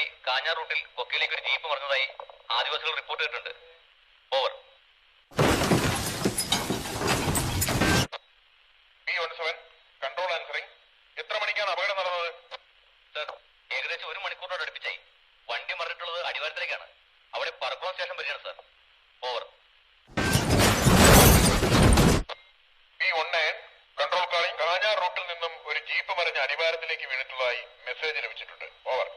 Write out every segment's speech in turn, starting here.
വഴി കാഞ്ഞാർ റൂട്ടിൽ കൊക്കയിലേക്ക് ഒരു ജീപ്പ് മറിഞ്ഞതായി ആദിവാസികൾ റിപ്പോർട്ട് ചെയ്തിട്ടുണ്ട്. ഓവർ. P17 control answering. എത്ര മണിക്കാണ് അപകടം നടന്നത്? സർ, ഏകദേശം 1 മണിക്കൂറിനോട് അടുപ്പിച്ചായി. വണ്ടി മറിഞ്ഞിട്ടുള്ളത് അടിവാരത്തിലേക്കാണ്. അവിടെ പറക്കുളം സ്റ്റേഷൻ വരികയാണ് sir. Over. P19 control calling. Kanjar റൂട്ടിൽ നിന്നും ഒരു ജീപ്പ് മറിഞ്ഞ് അടിവാരത്തിലേക്ക് വീണിട്ടുള്ളതായി മെസ്സേജ് ലഭിച്ചിട്ടുണ്ട്. ഓവർ.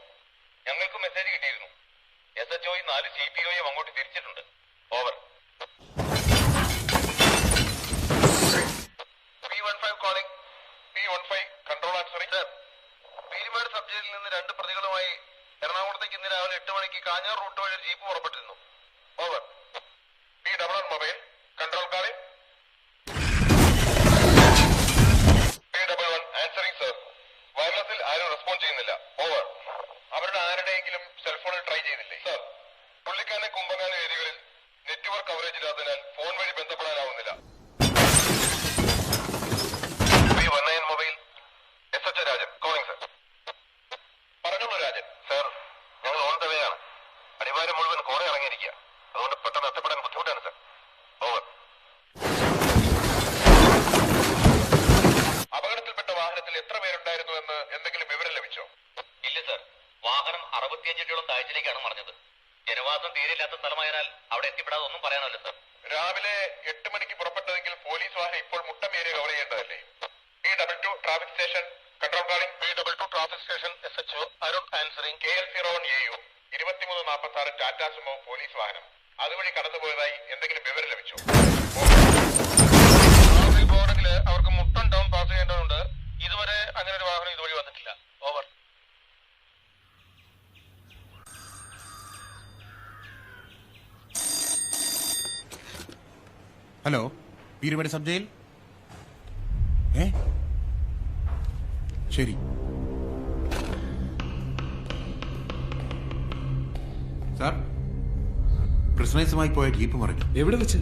ഞങ്ങൾക്ക് മെസ്സേജ് കിട്ടിയിരുന്നു. SHOയും 4 CPOയും അങ്ങോട്ട് തിരിച്ചിട്ടുണ്ട്. Over. P15 calling. P15 control answering. Sir, Peermade sub ജയിലിൽ നിന്ന് 2 പ്രതികളുമായി എറണാകുളത്തേക്ക് ഇന്ന് രാവിലെ 8 മണിക്ക് കാഞ്ഞാർ റൂട്ട് വഴി ജീപ്പ് പുറപ്പെട്ടിരുന്നു. Over. P11 mobile control calling. P11 answering sir. വയർലെസ്സിൽ ആരും റെസ്പോണ്ട് ചെയ്യുന്നില്ല. ഓവർ. അവരുടെ ആരുടെയെങ്കിലും സെൽഫോണിൽ ട്രൈ ചെയ്തില്ലേ? സർ, പുള്ളിക്കാനെ കുമ്പങ്ങാന ഏരിയകളിൽ നെറ്റ്വർക്ക് കവറേജ് ഇല്ലാത്തതിനാൽ ഫോൺ വഴി ബന്ധപ്പെടാനാവുന്നില്ല. P19 mobile SHO Rajan calling sir. പറഞ്ഞോളൂ രാജൻ. സർ, ഞങ്ങൾ ഓൺ ദ വേ ആണ്. അടിവാരം മുഴുവൻ കോട ഇറങ്ങിയിരിക്കുക. അതുകൊണ്ട് പെട്ടെന്ന് എത്തപ്പെടാൻ ബുദ്ധിമുട്ടാണ് സർ. ഓവർ. അപകടത്തിൽപ്പെട്ട വാഹനത്തിൽ എത്ര പേരുണ്ടായിരുന്നു എന്ന് എന്തെങ്കിലും വിവരം ലഭിച്ചോ? ഇല്ല സർ, വാഹനം 65 അടിയോളം താഴ്ചയിലേക്കാണ് മറിഞ്ഞത്. ജനവാസം തീരെയില്ലാത്ത സ്ഥലമായതിനാൽ അവിടെ എത്തിപ്പെടാതെ ഒന്നും പറയാനല്ല സർ. രാവിലെ 8 മണിക്ക് പുറപ്പെട്ടതെങ്കിൽ പോലീസ് വാഹനം ഇപ്പോൾ മുട്ടം ഏരിയ കവർ ചെയ്യേണ്ടതല്ലേ? P22 traffic station control calling. P22 traffic station SHO Arun answering. KL01 AU 2346 Tata Sumo police വാഹനം അതുവഴി കടന്നുപോയതായി എന്തെങ്കിലും വിവരം ലഭിച്ചോ? ബോർഡില് അവർക്ക് മുട്ടം ടൗൺ പാസ് ചെയ്യേണ്ടതുണ്ട്. ഇതുവരെ അങ്ങനെ ഒരു വാഹനം ഇതുവഴി വന്നിട്ടില്ല. Over. Hello, Peermade sub jail. ശരി. സാർ, പ്രിസണേഴ്സുമായി പോയ ജീപ്പ് മറിഞ്ഞു. എവിടെ വെച്ച്?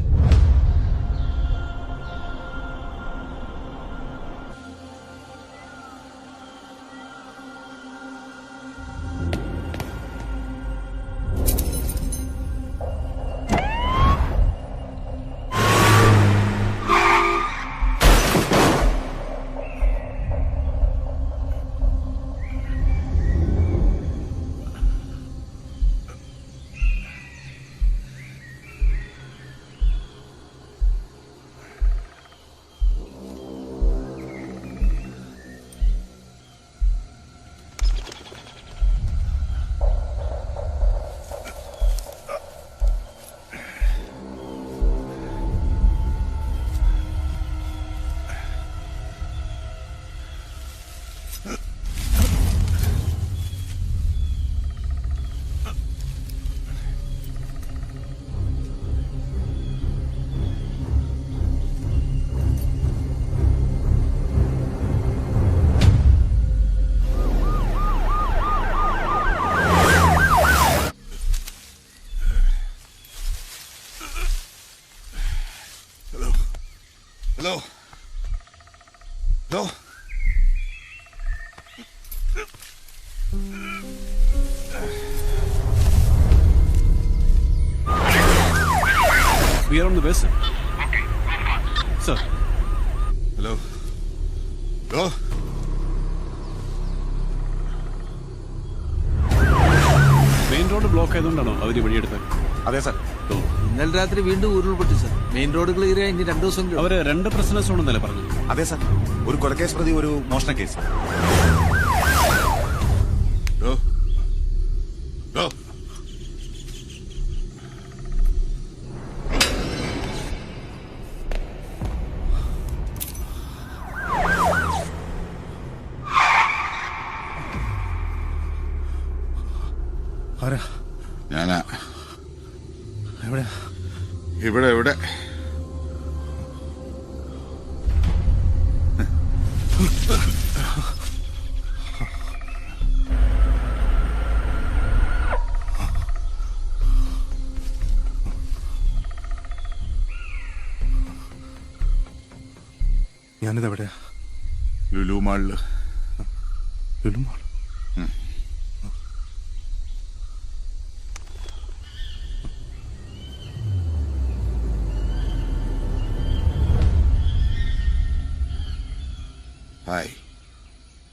Hello, hello. We are on the vessel. Sir. Hello, hello. Main road block ആയതുകൊണ്ടാണോ അവർ വഴിയെടുത്തത്? അതെ സാർ. ഇന്നലെ രാത്രി വീണ്ടും ഉരുൾപൊട്ടി സാർ. മെയിൻ റോഡ് ക്ലിയർ ആയി ഇനി 2 ദിവസം. അവര് 2 പ്രശ്നസ് ഉണ്ടെന്നല്ലേ പറഞ്ഞത്? അതെ സാർ, ഒരു കൊലക്കേസ് പ്രതി, ഒരു മോഷണ കേസ്. ഞാനാ. എവിടെ? ഇവിടെ ഞാനിതെവിടെയാ? ലുലു മാളില്. ലുലു മാൾ? ഹായ്,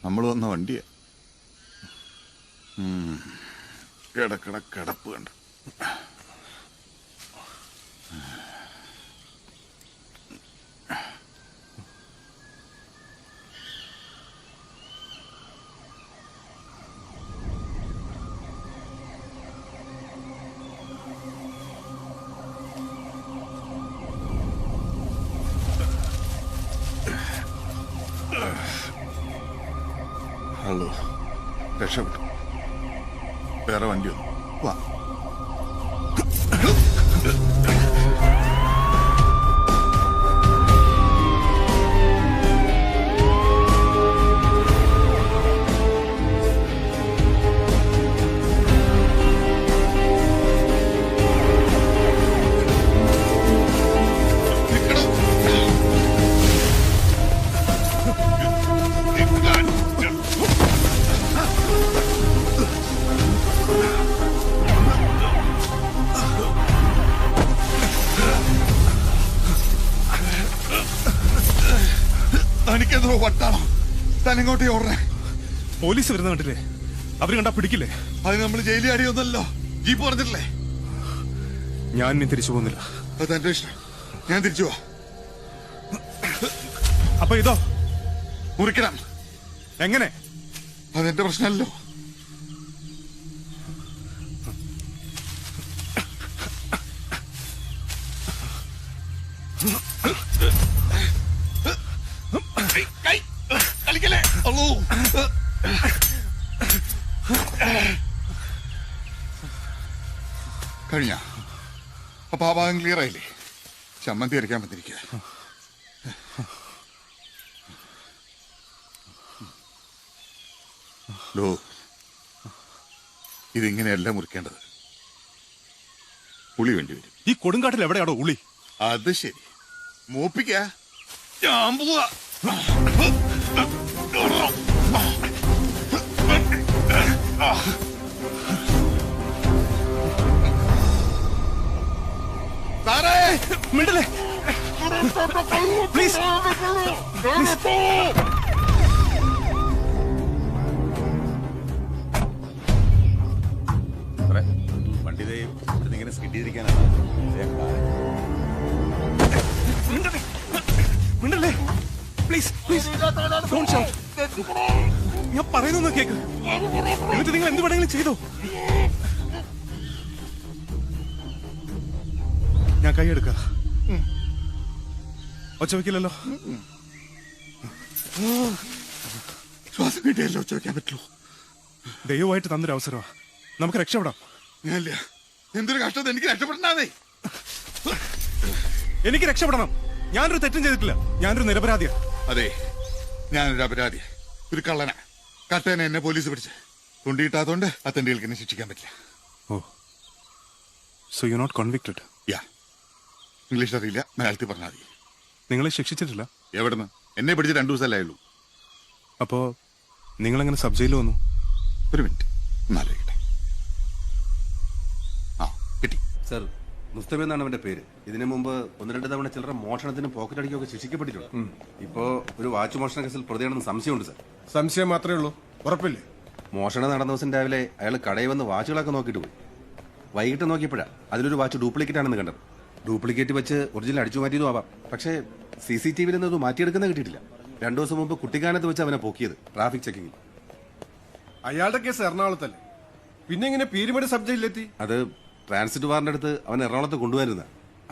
നമ്മൾ വന്ന വണ്ടിയാ. കിടപ്പ് കണ്ട. ഹലോ, രക്ഷപ്പെട്ടു. വേറെ വണ്ടി വന്നു. വാ. തനിക്കെന്തോ വട്ടാണോ? തനിങ്ങോട്ടേ ഓടണേ. പോലീസ് വരുന്ന കണ്ടില്ലേ? അവര് കണ്ടാ പിടിക്കില്ലേ? അത് നമ്മൾ ജയിലിൽ അടിയൊന്നല്ലോ. ജീപ്പ് പറഞ്ഞിട്ടില്ലേ? ഞാൻ ഇനി തിരിച്ചു പോകുന്നില്ല. അത് എന്റെ ഇഷ്ടം. ഞാൻ തിരിച്ചു പോവാ. അപ്പൊ ഇതോ മുറിക്കണം. എങ്ങനെ? അതെന്റെ പ്രശ്നമല്ലോ. കളിക്കല്ലേ? കഴിഞ്ഞ അപ്പൊ ആ ഭാഗം ക്ലിയർ ആയില്ലേ? ചമ്മന്തി അരയ്ക്കാൻ വന്നിരിക്കുക. ലോ, ഇതിങ്ങനെയല്ല മുറിക്കേണ്ടത്. ഉളി വേണ്ടി വരും. ഈ കൊടുങ്കാട്ടിൽ എവിടെയാണോ ഉളി? അത് ശരി, മൂപ്പിക്ക. ഞാൻ പോവാ. സാറേ, മിണ്ടല്ലേ പ്ലീസ്. വണ്ടി ഇങ്ങനെ സ്കിഡ് ചെയ്തിരിക്കാനാണ്. മിണ്ടല്ലേ പ്ലീസ് പ്ലീസ്. ഞാൻ പറയുന്നൊന്ന് കേക്ക്. എന്നിട്ട് നിങ്ങൾ എന്ത് വേണമെങ്കിലും ചെയ്തോ. ഞാൻ കൈയെടുക്ക. ഒച്ച വയ്ക്കില്ലല്ലോ. ശ്വാസം കിട്ടിയല്ലോ. ഒച്ച വയ്ക്കാൻ പറ്റുള്ളൂ. ദൈവമായിട്ട് തന്നൊരു അവസരമാ. നമുക്ക് രക്ഷപ്പെടാം. ഞാനില്ല. എന്തൊരു കഷ്ടത. എനിക്ക് രക്ഷപ്പെടണേ. എനിക്ക് രക്ഷപ്പെടണം. ഞാനൊരു തെറ്റും ചെയ്തിട്ടില്ല. ഞാനൊരു നിരപരാധിയാ. അതെ, ഞാനൊരു അപരാധി, ഒരു കള്ളനാ. കട്ടേനെ എന്നെ പോലീസ് പിടിച്ച് കൊണ്ടിട്ടാത്തോണ്ട് അത്തണ്ടികൾക്ക് എന്നെ ശിക്ഷിക്കാൻ പറ്റില്ല. Oh, so you not convicted? Yeah. English അറിയില്ല, മലയാളത്തിൽ പറഞ്ഞാൽ മതി. നിങ്ങളെ ശിക്ഷിച്ചിട്ടില്ല? എവിടുന്ന്? എന്നെ പിടിച്ച് 2 ദിവസമല്ലേ ആയുള്ളൂ. അപ്പോ നിങ്ങളെങ്ങനെ സബ് ജയിലിൽ വന്നു? ഒരു മിനിറ്റ്, ഒന്നാലോചിക്കട്ടെ. ആ, കിട്ടി. സർ, മുസ്തഫ എന്നാണ് അവന്റെ പേര്. ഇതിനു മുമ്പ് 1-2 തവണ ചിലർ മോഷണത്തിനും പോക്കറ്റ് അടിക്കുകയൊക്കെ ശിക്ഷിക്കപ്പെട്ടിട്ടുണ്ട്. ഇപ്പോ ഒരു വാച്ച് മോഷണ കേസിൽ പ്രതിയാണെന്ന് സംശയമുണ്ട് സർ. സംശയം മാത്രമേ ഉള്ളൂ, ഉറപ്പില്ലേ? മോഷണം നടന്ന ദിവസം രാവിലെ അയാൾ കടയിൽ വന്ന് വാച്ചുകളൊക്കെ നോക്കിയിട്ട് പോയി. വൈകിട്ട് നോക്കിയപ്പോഴാണ് അതിലൊരു വാച്ച് ഡ്യൂപ്ലിക്കേറ്റ് ആണെന്ന് കണ്ടത്. ഡ്യൂപ്ലിക്കേറ്റ് വെച്ച് ഒറിജിനൽ അടിച്ചു മാറ്റിയതും ആവാം. പക്ഷേ CCTVയിൽ നിന്ന് മാറ്റിയെടുക്കുന്ന കിട്ടിയിട്ടില്ല. 2 ദിവസം മുമ്പ് കുട്ടിക്കാനത്ത് വെച്ച് അവനെ പൊക്കിയത് ട്രാഫിക് ചെക്കിങ്ങിൽ. അയാളുടെ കേസ് എറണാകുളത്തല്ലേ, പിന്നെ ഇങ്ങനെ പീരുമേട് സബ് ജയിലിലെത്തി? അത് ട്രാൻസിറ്റ് വാറിന്റെ അടുത്ത് അവൻ എറണാകുളത്ത് കൊണ്ടുവരുന്ന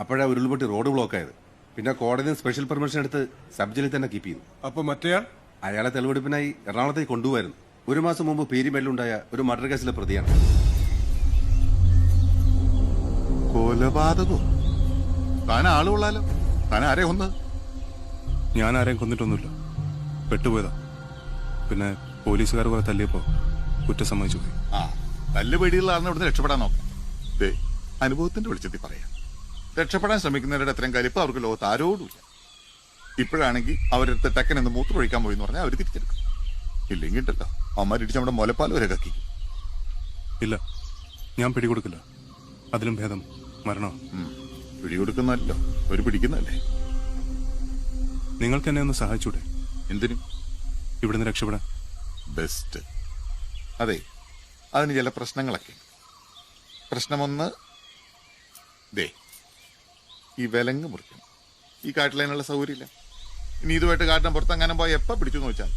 അപ്പോഴാ ഉരുൾപൊട്ടി റോഡ് ബ്ലോക്ക് ആയത്. പിന്നെ കോടതി സ്പെഷ്യൽ പെർമിഷൻ എടുത്ത് സബ് ജയിലിൽ തന്നെ കീപ്പ് ചെയ്തു. അപ്പൊ മറ്റേയാൾ? അയാളെ തെളിവെടുപ്പിനായി എറണാകുളത്തേക്ക് കൊണ്ടുപോയിരുന്നു. 1 മാസം മുമ്പ് പീരുമേടിലുണ്ടായ ഒരു മർഡർ കേസിലെ പ്രതിയാണ്. കൊലപാതകോ? താൻ ആള് കൊള്ളാലോ. താൻ ആരെ കൊന്നത്? ഞാൻ ആരെയും കൊന്നിട്ടൊന്നുമില്ല. പെട്ടുപോയതാ. പിന്നെ പോലീസുകാർ കുറെ തല്ലിയപ്പോ കുറ്റം സമ്മതിച്ചു പോയി. ആ, തല്ല് പേടികളാണ് ഇവിടുന്ന് രക്ഷപ്പെടാൻ നോക്കാം. അനുഭവത്തിന്റെ വെളിച്ചത്തിൽ പറയാം. രക്ഷപ്പെടാൻ ശ്രമിക്കുന്നവരുടെ അത്രയും കലിപ്പ് അവർക്ക് ലോകത്ത് ആരോടുമില്ല. ഇപ്പോഴാണെങ്കിൽ അവരടുത്ത് ടക്കനെന്ന് മൂത്രമൊഴിക്കാൻ പോയി എന്ന് പറഞ്ഞാൽ അവർ തിരിച്ചെടുക്കും. ഇല്ലെങ്കിൽ ഉണ്ടല്ലോ അമ്മരിടിച്ച് നമ്മുടെ മുലപ്പാൽ വരെ കക്കി. ഇല്ല, ഞാൻ പിടികൊടുക്കില്ല. അതിലും ഭേദം മരണം. പിടികൊടുക്കുന്നല്ലോ, ഒരു പിടിക്കുന്നല്ലേ. നിങ്ങൾക്ക് എന്നെ ഒന്ന് സഹായിച്ചൂടെ? എന്തിനും? ഇവിടുന്ന് രക്ഷപ്പെടാൻ? ബെസ്റ്റ്. അതെ, അതിന് ചില പ്രശ്നങ്ങളൊക്കെ. പ്രശ്നമൊന്ന്, ദേ ഈ വിലങ്ങ് മുറിക്കണം. ഈ കാട്ടിലതിനുള്ള സൗകര്യമില്ല. ഇനി ഇതുമായിട്ട് കാട്ടിന് പുറത്തെങ്ങാനും പോയി എപ്പോൾ പിടിച്ചു നോച്ചാൽ.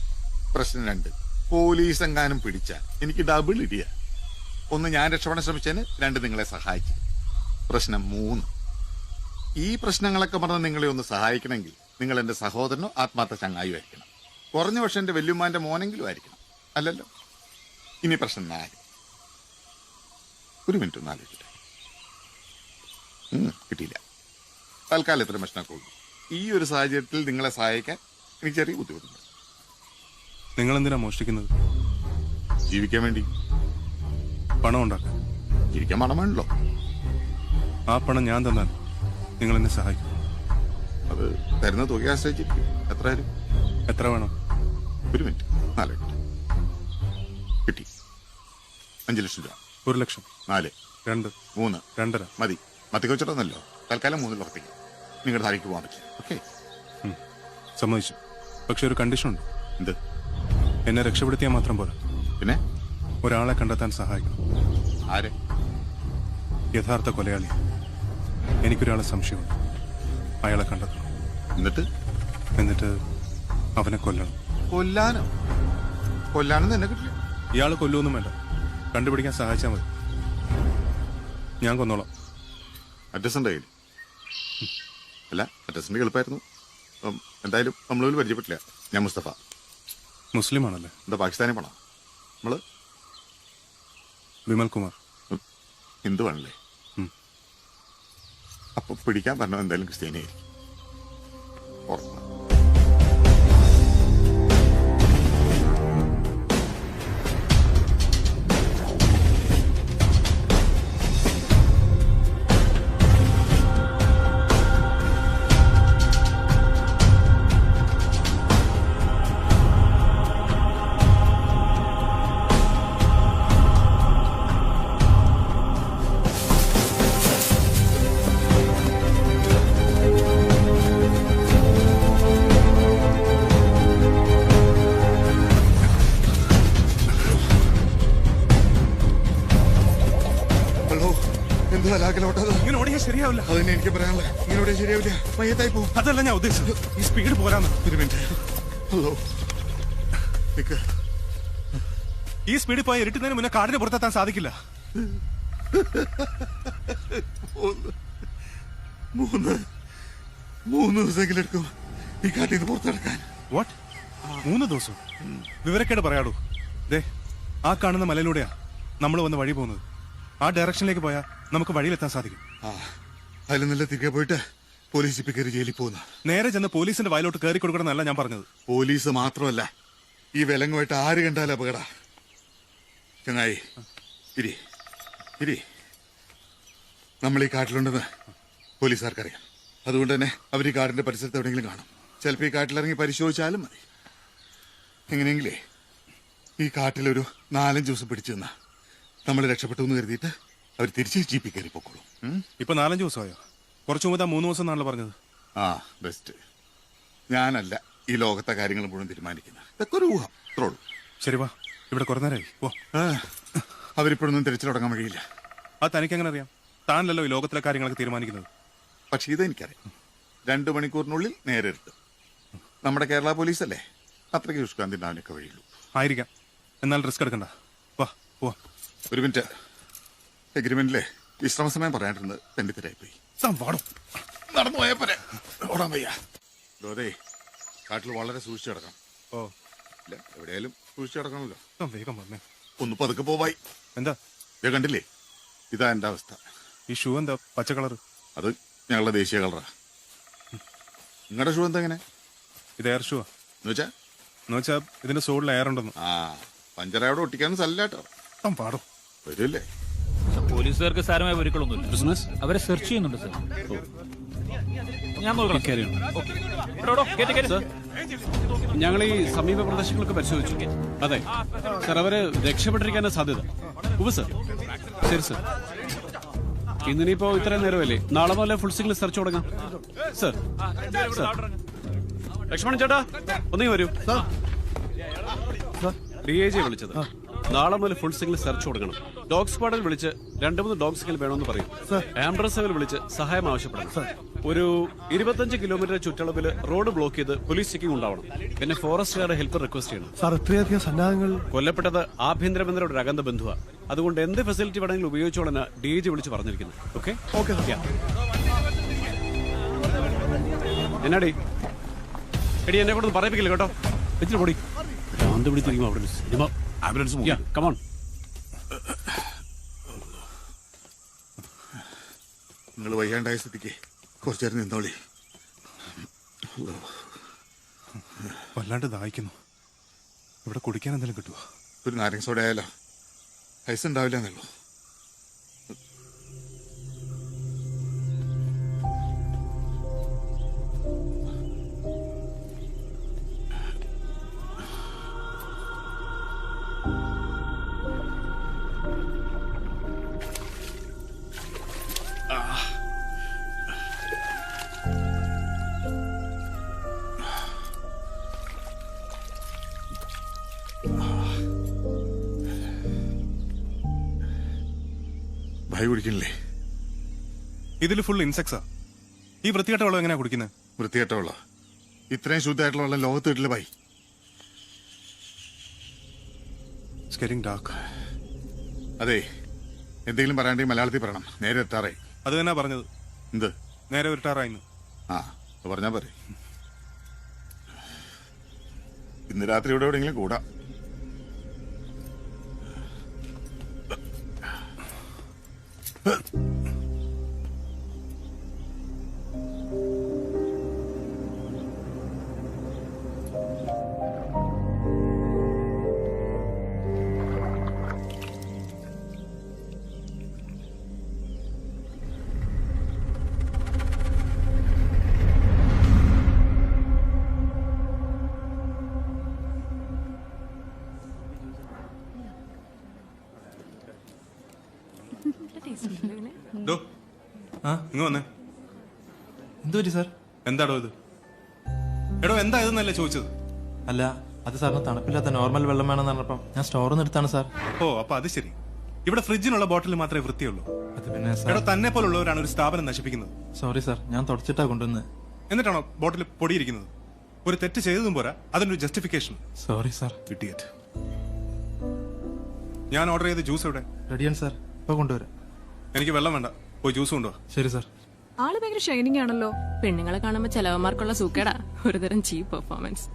പ്രശ്നം 2, പോലീസ് എങ്ങാനും പിടിച്ചാൽ എനിക്ക് ഡബിൾ ഇടിയ. 1, ഞാൻ രക്ഷപ്പെടാൻ ശ്രമിച്ചതിന്, 2, നിങ്ങളെ സഹായിച്ചു. പ്രശ്നം 3, ഈ പ്രശ്നങ്ങളൊക്കെ പറഞ്ഞ് നിങ്ങളെ ഒന്ന് സഹായിക്കണമെങ്കിൽ നിങ്ങൾ എന്റെ സഹോദരനോ ആത്മാർത്ഥ ചങ്ങായോ ആയിരിക്കണം. കുറഞ്ഞ പക്ഷെ എന്റെ വല്യമ്മാന്റെ മോനെങ്കിലും ആയിരിക്കണം. അല്ലല്ലോ. ഇനി പ്രശ്നം 4. ഒരു മിനിറ്റ് ഒന്ന് ആലോചിക്കട്ടെ. കിട്ടിയില്ല. തൽക്കാലം എത്ര പ്രശ്നമൊക്കെ ഉള്ളൂ. ഈ ഒരു സാഹചര്യത്തിൽ നിങ്ങളെ സഹായിക്കാൻ എനിക്ക് ചെറിയ ബുദ്ധിമുട്ടുണ്ട്. നിങ്ങൾ എന്തിനാ മോഷ്ടിക്കുന്നത്? ജീവിക്കാൻ വേണ്ടി. പണം ഉണ്ടാക്കാൻ? ജീവിക്കാൻ പണം വേണല്ലോ. ആ പണം ഞാൻ തന്നാൽ നിങ്ങൾ എന്നെ സഹായിക്കും. അത് തരുന്ന തുക ആശ്രയിച്ചിരിക്കും. എത്രയായാലും. എത്ര വേണം? ഒരു മിനിറ്റ് ആലോചിക്കട്ടെ. കിട്ടി. 5 ലക്ഷം രൂപ. 1 ലക്ഷം. 4, 2, 3, 2.5. മതി. മത്തിക്കൊച്ചിട്ടൊന്നല്ലോ. തൽക്കാലം 3 ഉറപ്പിക്കും. നിങ്ങളുടെ താഴേക്ക് പോകാൻ പറ്റില്ല. ഓക്കെ? സമ്മതിച്ചു. പക്ഷെ ഒരു കണ്ടീഷനുണ്ട്. എന്ത്? എന്നെ രക്ഷപ്പെടുത്തിയാൽ മാത്രം പോരാ. പിന്നെ ഒരാളെ കണ്ടെത്താൻ സഹായിക്കണം. ആരെ? യഥാർത്ഥ കൊലയാളി. എനിക്കൊരാളെ സംശയമുണ്ട്. അയാളെ കണ്ടെത്തണം. എന്നിട്ട് അവനെ കൊല്ലണം. കൊല്ലാനോ? കൊല്ലാനൊന്നും എന്നെ കിട്ടില്ല. ഇയാൾ കൊല്ലുമൊന്നും വേണ്ട. കണ്ടുപിടിക്കാൻ സഹായിച്ചാൽ മതി. ഞാൻ കൊന്നോളാം. അഡ്രസ് ഉണ്ട് കയ്യിൽ? അല്ല, അഡ്രസ്സിന്റെ എളുപ്പമായിരുന്നു. എന്തായാലും നമ്മളൊരു പരിചയപ്പെട്ടില്ല. ഞാൻ മുസ്തഫ. മുസ്ലിമാണല്ലേ? എന്താ പാകിസ്ഥാനി പണോ? നമ്മള് വിമൽ കുമാർ. ഹിന്ദുവാണല്ലേ? അപ്പൊ പിടിക്കാൻ പറഞ്ഞത് എന്തായാലും ക്രിസ്ത്യാനിയായിരിക്കും. ഓർമ്മ. ഇങ്ങനെ ഓടിയാൽ ശരിയാവില്ല. അതന്നെ എനിക്ക് പറയാനുള്ളത്. ഇങ്ങനെ ഓടിയാൽ ശരിയാവില്ല. മയ്യത്തായി പോകും. അതല്ല ഞാൻ ഉദ്ദേശിച്ചത്. ഈ സ്പീഡ് പോരാന്ന്. ഒരു മിനിറ്റ്. ഹലോ, നിക്ക്. ഈ സ്പീഡിൽ പോയി ഇരുട്ടുന്നതിന് മുന്നേ കാടിന് പുറത്തെത്താൻ സാധിക്കില്ല. 3 ദിവസമെങ്കിലും എടുക്കും ഈ കാട്ടിൽ നിന്ന് പുറത്തെടുക്കാൻ. വാട്ട്? 3 ദിവസം? വിവരക്കേട് പറയാടൂ. ദേ, ആ കാണുന്ന മലയിലൂടെയാ നമ്മൾ വന്ന് വഴി പോകുന്നത്. ആ ഡയറക്ഷനിലേക്ക് പോയാൽ നമുക്ക് വഴിയിലെത്താൻ സാധിക്കും. അതിൽ നല്ല തിരികെ പോയിട്ട് പോലീസ് ഇപ്പൊ കയറി ജയിലിൽ പോകുന്ന. നേരെ ചെന്ന് പോലീസിന്റെ വയലോട്ട് കയറി കൊടുക്കണമെന്നല്ല ഞാൻ പറഞ്ഞത്. പോലീസ് മാത്രമല്ല, ഈ വിലങ്ങുമായിട്ട് ആര് കണ്ടാലും അപകട. ചങ്ങായി, ഇരി. നമ്മൾ ഈ കാട്ടിലുണ്ടെന്ന് പോലീസുകാർക്കറിയാം. അതുകൊണ്ട് തന്നെ അവർ ഈ കാടിന്റെ പരിസരത്ത് എവിടെയെങ്കിലും കാണും. ചിലപ്പോൾ ഈ കാട്ടിലിറങ്ങി പരിശോധിച്ചാലും മതി. എങ്ങനെയെങ്കിലേ ഈ കാട്ടിലൊരു 4-5 ദിവസം പിടിച്ചു നിന്നാ നമ്മൾ രക്ഷപ്പെട്ടു എന്ന് കരുതിയിട്ട് അവർ തിരിച്ച് ജീപ്പിൽ കയറി പൊക്കോളും. ഇപ്പൊ 4-5 ദിവസമായോ? കുറച്ചു മുമ്പ് 3 ദിവസം എന്നാണല്ലോ പറഞ്ഞത്. ബെസ്റ്റ്. ഞാനല്ല ഈ ലോകത്തെ കാര്യങ്ങൾ മുഴുവൻ തീരുമാനിക്കുന്നത്. ഇതൊക്കെ ഒരു ഊഹം. ഇത്രോളൂ. ശരി, വാ. ഇവിടെ കുറേ നേരമായി. ഓ, അവരിപ്പോഴൊന്നും തിരിച്ചു തുടങ്ങാൻ വഴിയില്ല. അത് തനിക്ക് എങ്ങനെ അറിയാം? താനല്ലോ ഈ ലോകത്തിലെ കാര്യങ്ങളൊക്കെ തീരുമാനിക്കുന്നത്. പക്ഷെ ഇതെനിക്കറിയാം. 2 മണിക്കൂറിനുള്ളിൽ നേരെ എത്തും. നമ്മുടെ കേരള പോലീസല്ലേ, അത്രയ്ക്ക് ദുഷ്കാന്തിന്റെ അവനൊക്കെ വഴിയുള്ളൂ. ആയിരിക്കാം. എന്നാൽ റിസ്ക് എടുക്കണ്ട. വാ, പോവാ. ഒരു മിനിറ്റ്. എഗ്രിമെന്റിലെ വിശ്രമ സമയം പറയാണ്ടിരുന്നത് തെണ്ടിത്തരായിപ്പോയി. നടന്നു പോയാ പോരെ, ഓടാൻ വയ്യ. അതെ, കാട്ടിൽ വളരെ സൂക്ഷിച്ചു കിടക്കണം. ഇല്ല, എവിടെയായാലും സൂക്ഷിച്ചു കിടക്കണമല്ലോ. വേഗം വന്നേ. ഒന്ന് പതുക്കെ പോവായി. എന്താ? കണ്ടില്ലേ, ഇതാ എന്റെ അവസ്ഥ. ഈ ഷൂ എന്താ പച്ച കളർ? അത് ഞങ്ങളുടെ ദേശീയ കളറാ. നിങ്ങളുടെ ഷൂ എന്താ ഇങ്ങനെ? ഇത് എയർ ഷൂ എന്നുവെച്ചാ ഇതിന്റെ സോളിൽ എയർ ഉണ്ടെന്ന്. പഞ്ചറയോടെ ഒട്ടിക്കാനും സ്ഥലമില്ലാട്ടോ. പാടോ വരില്ലേ? പോലീസുകാർക്ക് സാരമായ പരിക്കളൊന്നുമില്ല. അവരെ സെർച്ച് ചെയ്യുന്നുണ്ട് സാർ. ഞങ്ങൾ ഈ സമീപ പ്രദേശങ്ങളൊക്കെ പരിശോധിച്ചു. അതെ സാർ, അവര് രക്ഷപ്പെട്ടിരിക്കാനാ സാധ്യത. സർ. ശരി സർ. ഇന്നിനിപ്പോ ഇത്രയും നേരമല്ലേ, നാളെ മുതലേ ഫുൾ സിഗ്നൽ സെർച്ച് തുടങ്ങാം. സർ, ലക്ഷ്മണൻ ചേട്ടാ ഒന്നേ വരൂ. DIG വിളിച്ചത്. നാളെ മുതൽ ഫുൾ സിംഗിൾ സെർച്ച് കൊടുക്കണം. ഡോഗ് സ്ക്വാഡിൽ വിളിച്ച് 2-3 ഡോഗ് സിംഗിൾ വേണമെന്ന് പറയും. ആംബ്രസവിൽ വിളിച്ച് സഹായം ആവശ്യപ്പെടണം. ഒരു 25 കിലോമീറ്റർ ചുറ്റളവിൽ റോഡ് ബ്ലോക്ക് ചെയ്ത് പോലീസ് ചെക്കിംഗ് ഉണ്ടാവണം. പിന്നെ ഫോറസ്റ്റുകാരുടെ ഹെൽപ്പ് റിക്വസ്റ്റ് ചെയ്യണം. സാർ ഇത്രയധികം സന്നാഹങ്ങൾ. കൊല്ലപ്പെട്ടത് ആഭ്യന്തരമന്ത്രിയുടെ ഒരു അകന്ന ബന്ധുവാ. അതുകൊണ്ട് എന്ത് ഫെസിലിറ്റി വേണമെങ്കിലും ഉപയോഗിച്ചോളാൻ DIG വിളിച്ച് പറഞ്ഞിരിക്കുന്നത്. ഓക്കെ എന്നാടി എടി എന്നെ കൊണ്ടൊന്നും പറയിപ്പിക്കില്ല കേട്ടോ. വെച്ചിട്ട് പൊടി ഭ്രാന്ത് പിടിച്ചിരിക്കും അവിടെ സിനിമ ആംബുലൻസ്. കമോൺ. നിങ്ങൾ വയ്യാണ്ടായ സ്ഥിതിക്ക് കുറച്ചേരം നിന്നോളി. വല്ലാണ്ട് ദാഹിക്കുന്നു. ഇവിടെ കുടിക്കാൻ എന്തെങ്കിലും കിട്ടുമോ? ഒരു നാരങ്ങ സോഡ ആയാലോ? ഐസ് ഉണ്ടാവില്ല എന്നുള്ളൂ. ഭയ കുടിക്കണില്ലേ? ഇതിൽ ഫുൾ ഇൻസെക്ട്സാ. ഈ വൃത്തികെട്ട വെള്ളം എങ്ങനെയാ കുടിക്കുന്നത്? വൃത്തികെട്ട വെള്ളം? ഇത്രയും ശുദ്ധമായിട്ടുള്ള വെള്ളം ലോകത്ത് കിട്ടില്ല ഭയ. അതെ, എന്തെങ്കിലും പറയാണ്ടെങ്കിൽ മലയാളത്തിൽ പറയണം. നേരെ എത്താറായി. അത് തന്നെ പറഞ്ഞത്. എന്ത് നേരെ ഉരുട്ടാറായിന്ന്? ആ പറഞ്ഞാ പറ. ഇന്ന് രാത്രി ഇവിടെ എവിടെയെങ്കിലും കൂടാ. ഇങ്ങ് വന്നേ. എന്തു പറ്റി സാർ? എന്താടോ ഇത്? എടോ എന്താ ഇതെന്നല്ലേ ചോദിച്ചത്? അല്ല, അത് സാറിന് തണുപ്പില്ലാത്ത നോർമൽ വെള്ളം വേണമെന്ന് പറഞ്ഞപ്പം ഞാൻ സ്റ്റോറിൽ നിന്ന് എടുത്താണ് സാർ. ഓ, അപ്പൊ അത് ശരി. ഇവിടെ ഫ്രിഡ്ജിനുള്ള ബോട്ടിൽ മാത്രമേ വൃത്തിയുള്ളൂ. അത് പിന്നെ എടോ, തന്നെ പോലുള്ളവരാണ് ഒരു സ്ഥാപനം നശിപ്പിക്കുന്നത്. സോറി സാർ, ഞാൻ തുടച്ചിട്ടാ കൊണ്ടുവന്നത്. എന്നിട്ടാണോ ബോട്ടിൽ പൊടിയിരിക്കുന്നത്? ഒരു തെറ്റ് ചെയ്തതും പോരാ, അതിനൊരു ജസ്റ്റിഫിക്കേഷൻ. Sorry sir. ഇഡിയറ്റ്. ഞാൻ ഓർഡർ ചെയ്ത ജ്യൂസ് എവിടെ? റെഡിയാണ് സാർ, ഇപ്പൊ കൊണ്ടുവരാം. എനിക്ക് വെള്ളം വേണ്ട, പോയി ജ്യൂസ് കൊണ്ടുവാ. ശരി സാർ. ആള് ഭയങ്കര ഷൈനിങ് ആണല്ലോ. പെണ്ണുങ്ങളെ കാണുമ്പോ ചെലവന്മാർക്കുള്ള സൂക്കേടാ. ഒരുതരം ചീപ്പ് പെർഫോമൻസ്.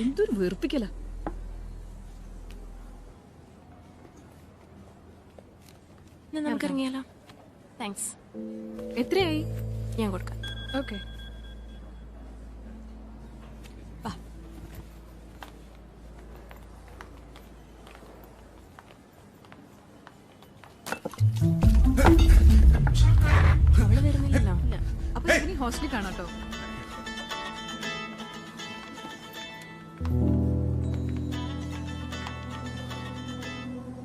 എന്തൊരു വീർപ്പിക്കല. നമുക്ക് ഇറങ്ങിയാലോ? താങ്ക്സ്. എത്രയായി? ഞാൻ കൊടുക്കാം. ഓക്കെ. അവള് വരുന്നില്ലല്ലോ. അപ്പൊ ഇനി ഹോസ്റ്റലിൽ കാണാട്ടോ.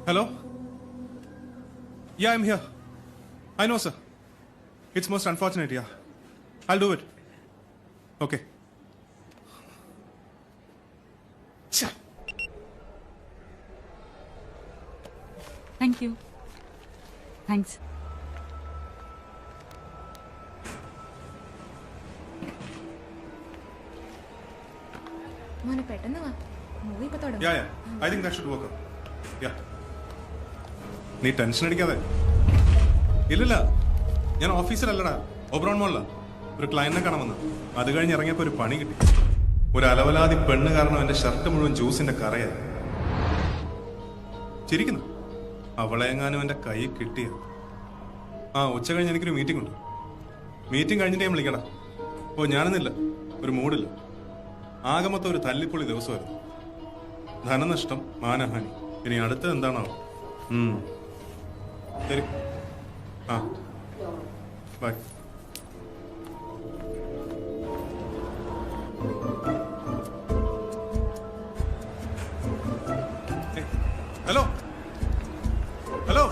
Hello? Yeah, I'm here. I know, sir. It's most unfortunate, yeah. I'll do it. Okay. Thank you. Thanks. മോനെ പെട്ടെന്ന് വാ. മൂവി ഇപ്പൊ തുടങ്ങും. Yeah, yeah. I think that should work out. Yeah. നീ ടെൻഷൻ അടിക്കാതെ. ഇല്ലില്ല, ഞാൻ ഓഫീസിലല്ലടാ, ഒബ്രോൺ മോളിലാ. ഒരു ക്ലയന്റിനെ കാണാൻ വന്നു. അത് കഴിഞ്ഞ് ഇറങ്ങിയപ്പോ ഒരു പണി കിട്ടി. ഒരു അലവലാതി പെണ്ണ് കാരണം എന്റെ ഷർട്ട് മുഴുവൻ ജ്യൂസിന്റെ കറയാ. ചിരിക്കുന്നു. അവളെ എങ്ങാനും എന്റെ കൈ കിട്ടിയ. ആ, ഉച്ച കഴിഞ്ഞ് എനിക്കൊരു മീറ്റിംഗ് ഉണ്ട്. മീറ്റിംഗ് കഴിഞ്ഞിട്ട് ഞാൻ വിളിക്കടാ. ഓ, ഞാനൊന്നില്ല, ഒരു മൂഡില്ല. ആകെ മൊത്തം ഒരു തല്ലിപ്പൊളി ദിവസമായിരുന്നു. ധനനഷ്ടം, മാനഹാനി. ഇനി അടുത്തത് എന്താണോ? ശരി. ആ, ബൈ. Hello hello.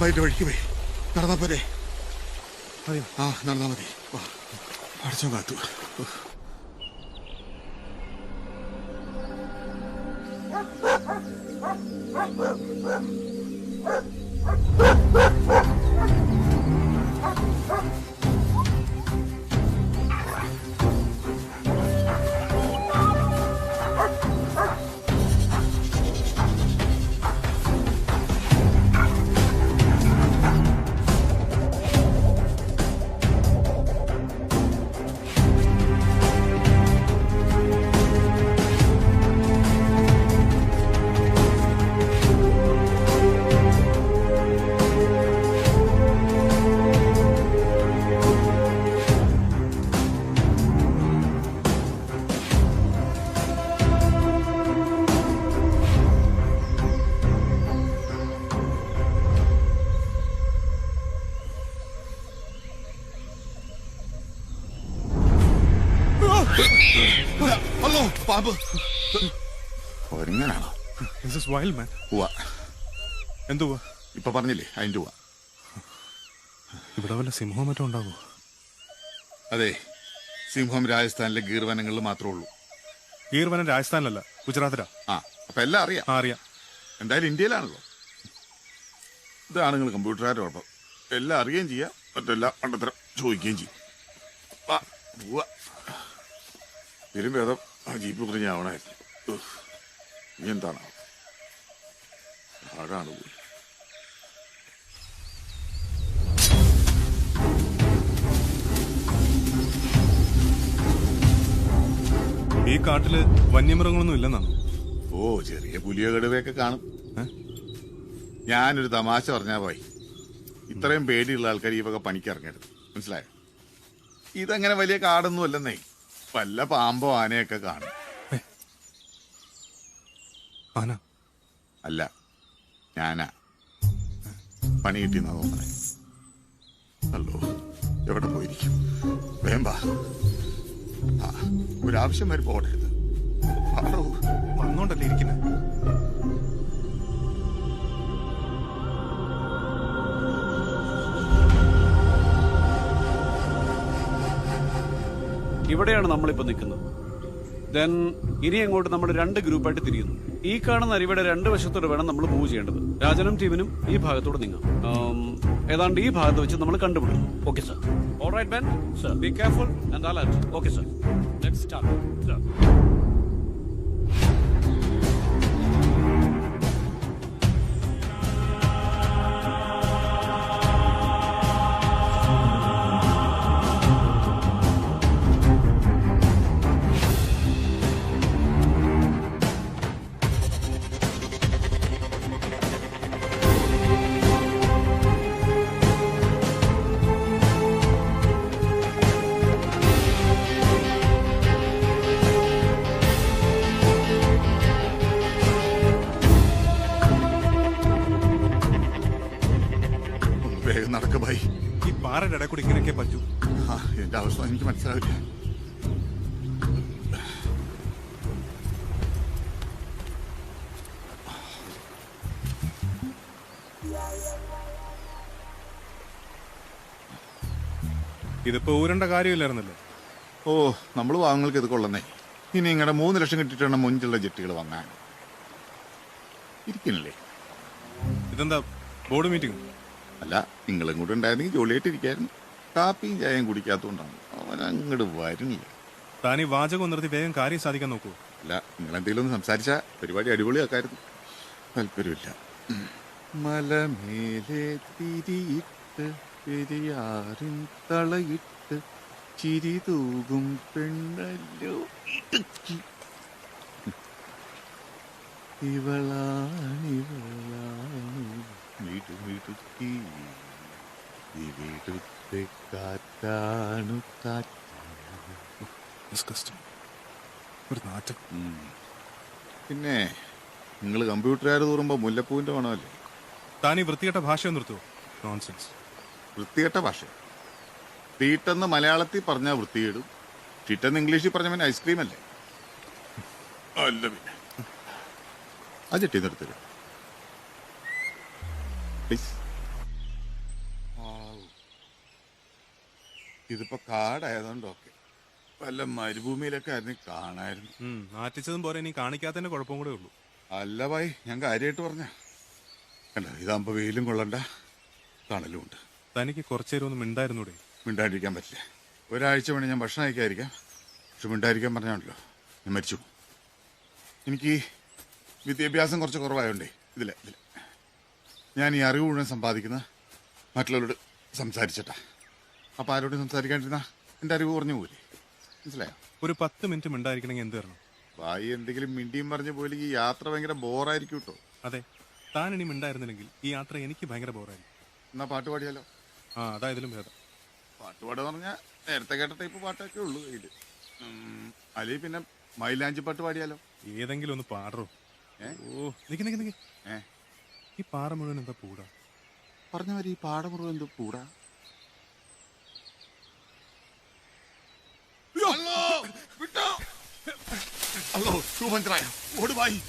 വൈകിട്ട് വഴിക്ക് പോയി നടന്നാ പോരെ? മതിയോ? ആ നടന്നാ മതി. അടച്ചോ കാത്തു. ഹലോ പാമ്പ് ഒരുങ്ങനാണോ? വൈൽഡ് മാൻ. എന്തുവാ ഇപ്പൊ പറഞ്ഞില്ലേ അതിന്റെ പോവാ. ഇവിടെ വല്ല സിംഹവും മറ്റോ ഉണ്ടാവോ? അതെ, സിംഹം രാജസ്ഥാനിലെ ഗീർ വനങ്ങളിൽ മാത്രമേ ഉള്ളൂ. ഗീർ വനം രാജസ്ഥാനിലല്ല, ഗുജറാത്തിലാ. ആ അപ്പൊ എല്ലാം അറിയാം. അറിയാം. എന്തായാലും ഇന്ത്യയിലാണല്ലോ. ഇതാണ് നിങ്ങൾ കമ്പ്യൂട്ടറുകാരുടെ കുഴപ്പം. എല്ലാം അറിയുകയും ചെയ്യാം, മറ്റെല്ലാം പണ്ടത്തരം ചോദിക്കുകയും ചെയ്യും. പോവാ. ഇതിലും ഭേദം ആ ജീപ്പ് കുറിഞ്ഞ ആവണായിരുന്നു. ഇനി എന്താണ് ആടാണ് പോയി. ഈ കാട്ടില് വന്യമൃഗങ്ങളൊന്നും ഇല്ലെന്നാണ്. ഓ, ചെറിയ പുലിയ കടുവയൊക്കെ കാണും. ഞാനൊരു തമാശ പറഞ്ഞാ പോയി. ഇത്രയും പേടിയുള്ള ആൾക്കാർ ഈ വക പണിക്കിറങ്ങരുത്, മനസ്സിലായോ? ഇതങ്ങനെ വലിയ കാടൊന്നും അല്ലെന്നേ. വല്ല പാമ്പോ ആനയൊക്കെ കാണും. ആന അല്ല, ഞാനാ. പണി കിട്ടിയെന്നാ തോന്നണേ. അല്ലോ, എവിടെ പോയിരിക്കും? വേമ്പാ. ഒരാവശ്യം വരെ പോകരുത്. വന്നോണ്ടല്ലേ ഇരിക്കുന്നത്. ഇവിടെയാണ് നമ്മളിപ്പോ നിൽക്കുന്നത്. ദെൻ ഇനി അങ്ങോട്ട് നമ്മൾ 2 ഗ്രൂപ്പായിട്ട് തിരിയുന്നു. ഈ കാണുന്ന അരിവയുടെ 2 വശത്തോടെ വേണം നമ്മൾ മൂവ് ചെയ്യേണ്ടത്. രാജനും ടീമിനും ഈ ഭാഗത്തോടെ നീങ്ങാം. ഏതാണ്ട് ഈ ഭാഗത്ത് വെച്ച് നമ്മൾ കണ്ടുപിടിക്കും. Okay sir. Alright Ben, sir. Be careful and alert. Okay sir. Let's start. Sir. നടക്ക ഭായി. ഈ പാറയുടെ ഇടയിൽ കൂടി ഇങ്ങനെയൊക്കെ പറ്റൂ. എന്റെ അവസ്ഥ എനിക്ക് മനസ്സിലാവില്ല. ഇതിപ്പോ ഊരേണ്ട കാര്യമില്ലായിരുന്നല്ലോ. ഓ, നമ്മൾ വാങ്ങങ്ങൾക്ക് ഇത് കൊള്ളുന്നേ. ഇനി ഇങ്ങടെ 3 ലക്ഷം കിട്ടിയിട്ടാണ് മുഞ്ചുള്ള ജെട്ടികൾ വാങ്ങാൻ. ഇരിക്കുന്നില്ലേ? ഇതെന്താ ബോർഡ് മീറ്റിംഗ്? അല്ല, നിങ്ങളും കൂടെ ഉണ്ടായിരുന്നെങ്കിൽ ജോലിയായിട്ടിരിക്കായിരുന്നു. കാപ്പിയും ചായയും കുടിക്കാത്തതുകൊണ്ടാണ് അവൻ അങ്ങോട്ട് വരുന്നില്ല. താൻ ഈ വാചകം നിർത്തി വേഗം കാര്യം സാധിക്കാൻ നോക്കൂ. അല്ല, നിങ്ങൾ എന്തെങ്കിലും ഒന്ന് സംസാരിച്ചാൽ പരിപാടി അടിപൊളിയാക്കായിരുന്നു. താല്പര്യമില്ല. മലമേലെ തിരിയിട്ട് പെരിയാറിൻ തളയിട്ട് ചിരി തൂകും പെണ്ണല്ലോ ഇവളാണിവളാണുടുക്കി ഇവിടുത്തെ കാറ്റാണു കാറ്റ്. ഒരു നാറ്റം. പിന്നെ നിങ്ങൾ കമ്പ്യൂട്ടറുകാർ തൂറുമ്പോ മുല്ലപ്പൂവിന്റെ വേണമല്ലേ? താൻ ഈ വൃത്തികെട്ട ഭാഷ നിർത്തുവോ? നോൺസെൻസ്. വൃത്തികെട്ട ഭാഷ. തീട്ടെന്ന് മലയാളത്തിൽ പറഞ്ഞാൽ വൃത്തികേടും, ചിട്ടെന്ന് ഇംഗ്ലീഷിൽ പറഞ്ഞവൻ ഐസ്ക്രീം അല്ലേ? അല്ല പിന്നെ ആ ചെട്ടി നിർത്തരുത് പ്ലീസ്. ഇതിപ്പോ കാടായതുകൊണ്ടൊക്കെ വല്ല മരുഭൂമിയിലൊക്കെ ആയിരുന്നു കാണായിരുന്നു. നാറ്റിച്ചതും പോരെ ഇനി കാണിക്കാത്തതിന്റെ കുഴപ്പം കൂടെ ഉള്ളൂ. അല്ല ഭായി, ഞാൻ കാര്യമായിട്ട് പറഞ്ഞ അല്ല, ഇതാകുമ്പോ വെയിലും കൊള്ളണ്ട, തണലും ഉണ്ട്. തനിക്ക് കുറച്ചേരം ഒന്നും മിണ്ടായിരുന്നൂടെ? മിണ്ടായിരിക്കാൻ പറ്റില്ല. ഒരാഴ്ച വേണേ ഞാൻ ഭക്ഷണം കഴിക്കാതിരിക്കാം, പക്ഷെ മിണ്ടായിരിക്കാൻ പറഞ്ഞാണല്ലോ ഞാൻ മരിച്ചു. എനിക്ക് വിദ്യാഭ്യാസം കുറച്ച് കുറവായോണ്ടേ ഇതിലെ ഞാൻ ഈ അറിവ് മുഴുവൻ സമ്പാദിക്കുന്ന മറ്റുള്ളവരോട് സംസാരിച്ചിട്ടാ. അപ്പൊ ആരോടും സംസാരിക്കാണ്ടിരുന്ന എന്റെ അറിവ് കുറഞ്ഞു പോകില്ലേ? മനസ്സിലായോ? ഒരു 10 മിനിറ്റ് മിണ്ടായിരിക്കണമെങ്കിൽ എന്ത് വരണം? ഭായി എന്തെങ്കിലും മിണ്ടിയും പറഞ്ഞ പോലെ ഈ യാത്ര ഭയങ്കര ബോറായിരിക്കും കേട്ടോ. അതെ, താൻ ഇനി മിണ്ടായിരുന്നില്ലെങ്കിൽ ഈ യാത്ര എനിക്ക് ഭയങ്കര ബോറായിരിക്കും. എന്നാ പാട്ട് പാടിയാലോ? അതായതിലും ഭേദം. പാട്ട് പാടുക പറഞ്ഞാൽ നേരത്തെ കേട്ട ടൈപ്പ് പാട്ടൊക്കെ ഉള്ളൂ ഇത്. അല്ലെങ്കിൽ പിന്നെ മൈലാഞ്ചി പാട്ട് പാടിയാലോ? ഏതെങ്കിലും ഒന്ന് പാടറോ? നിക്ക് ഈ പാറ മുഴുവൻ എന്താ പൂടാ? പറഞ്ഞ മാതിരി ഈ പാട മുഴുവൻ എന്തോ പൂടാ. അല്ലോ സുമന്ത്രായ ഓടുവായി.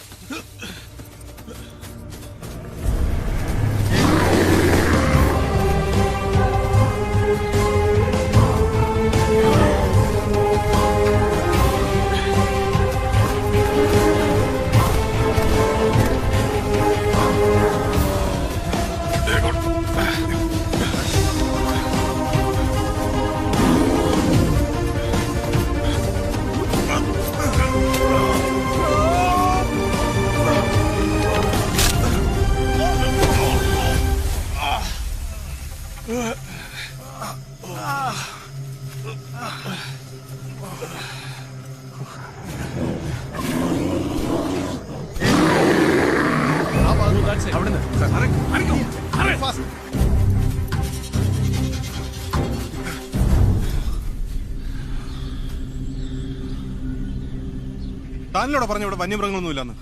താനിലോടെ പറഞ്ഞു ഇവിടെ വന്യമൃഗങ്ങളൊന്നും ഇല്ലെന്ന്.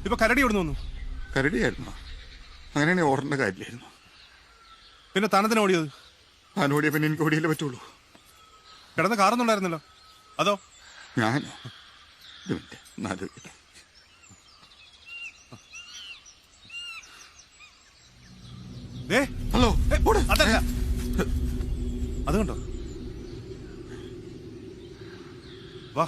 ഇപ്പൊ കരടി എവിടെ നിന്ന്? കരടിയായിരുന്നു? അങ്ങനെയാണെങ്കിൽ ഓടേണ്ട കാര്യമില്ലായിരുന്നു. പിന്നെ താനത്തിന് ഓടിയത്? താൻ ഓടിയ പിന്നെ എനിക്ക് ഓടിയല്ലേ പറ്റുള്ളൂ. കിടന്ന് കാറൊന്നുണ്ടായിരുന്നല്ലോ. അതോ? ഞാനോ? ആലോചിക്കട്ടെ. ഹലോ, അതല്ല അതുകൊണ്ടോ? വാ.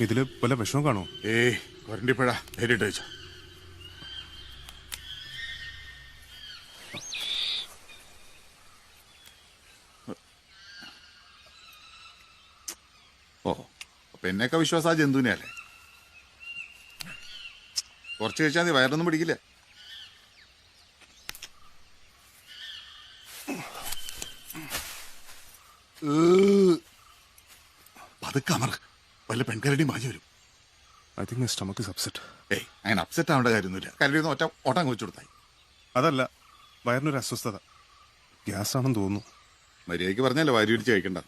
ഇതില് വല്ല വിഷമം കാണോ? വരണ്ടിപ്പഴ നേരിട്ട് വെച്ചോ. ഓ, അപ്പൊ എന്നൊക്കെ വിശ്വാസം ആ ജന്തുവിനെയല്ലേ? കുറച്ച് കഴിച്ചാൽ മതി, വയറൊന്നും പിടിക്കില്ല. പതുക്കമർ, വല്ല പെൺകരടിയും മാറ്റി വരും. I think my stomach is upset. അങ്ങനെ അപ്സെറ്റ് ആവേണ്ട കാര്യമൊന്നുമില്ല. കരടിയൊന്നും ഒറ്റ ഓട്ടം വെച്ചു കൊടുത്തായി. അതല്ല, വയറിനൊരു അസ്വസ്ഥത. ഗ്യാസ് ആണെന്ന് തോന്നുന്നു. മര്യാദയ്ക്ക് പറഞ്ഞല്ലോ വാരി പിടിച്ച് കഴിക്കണ്ട.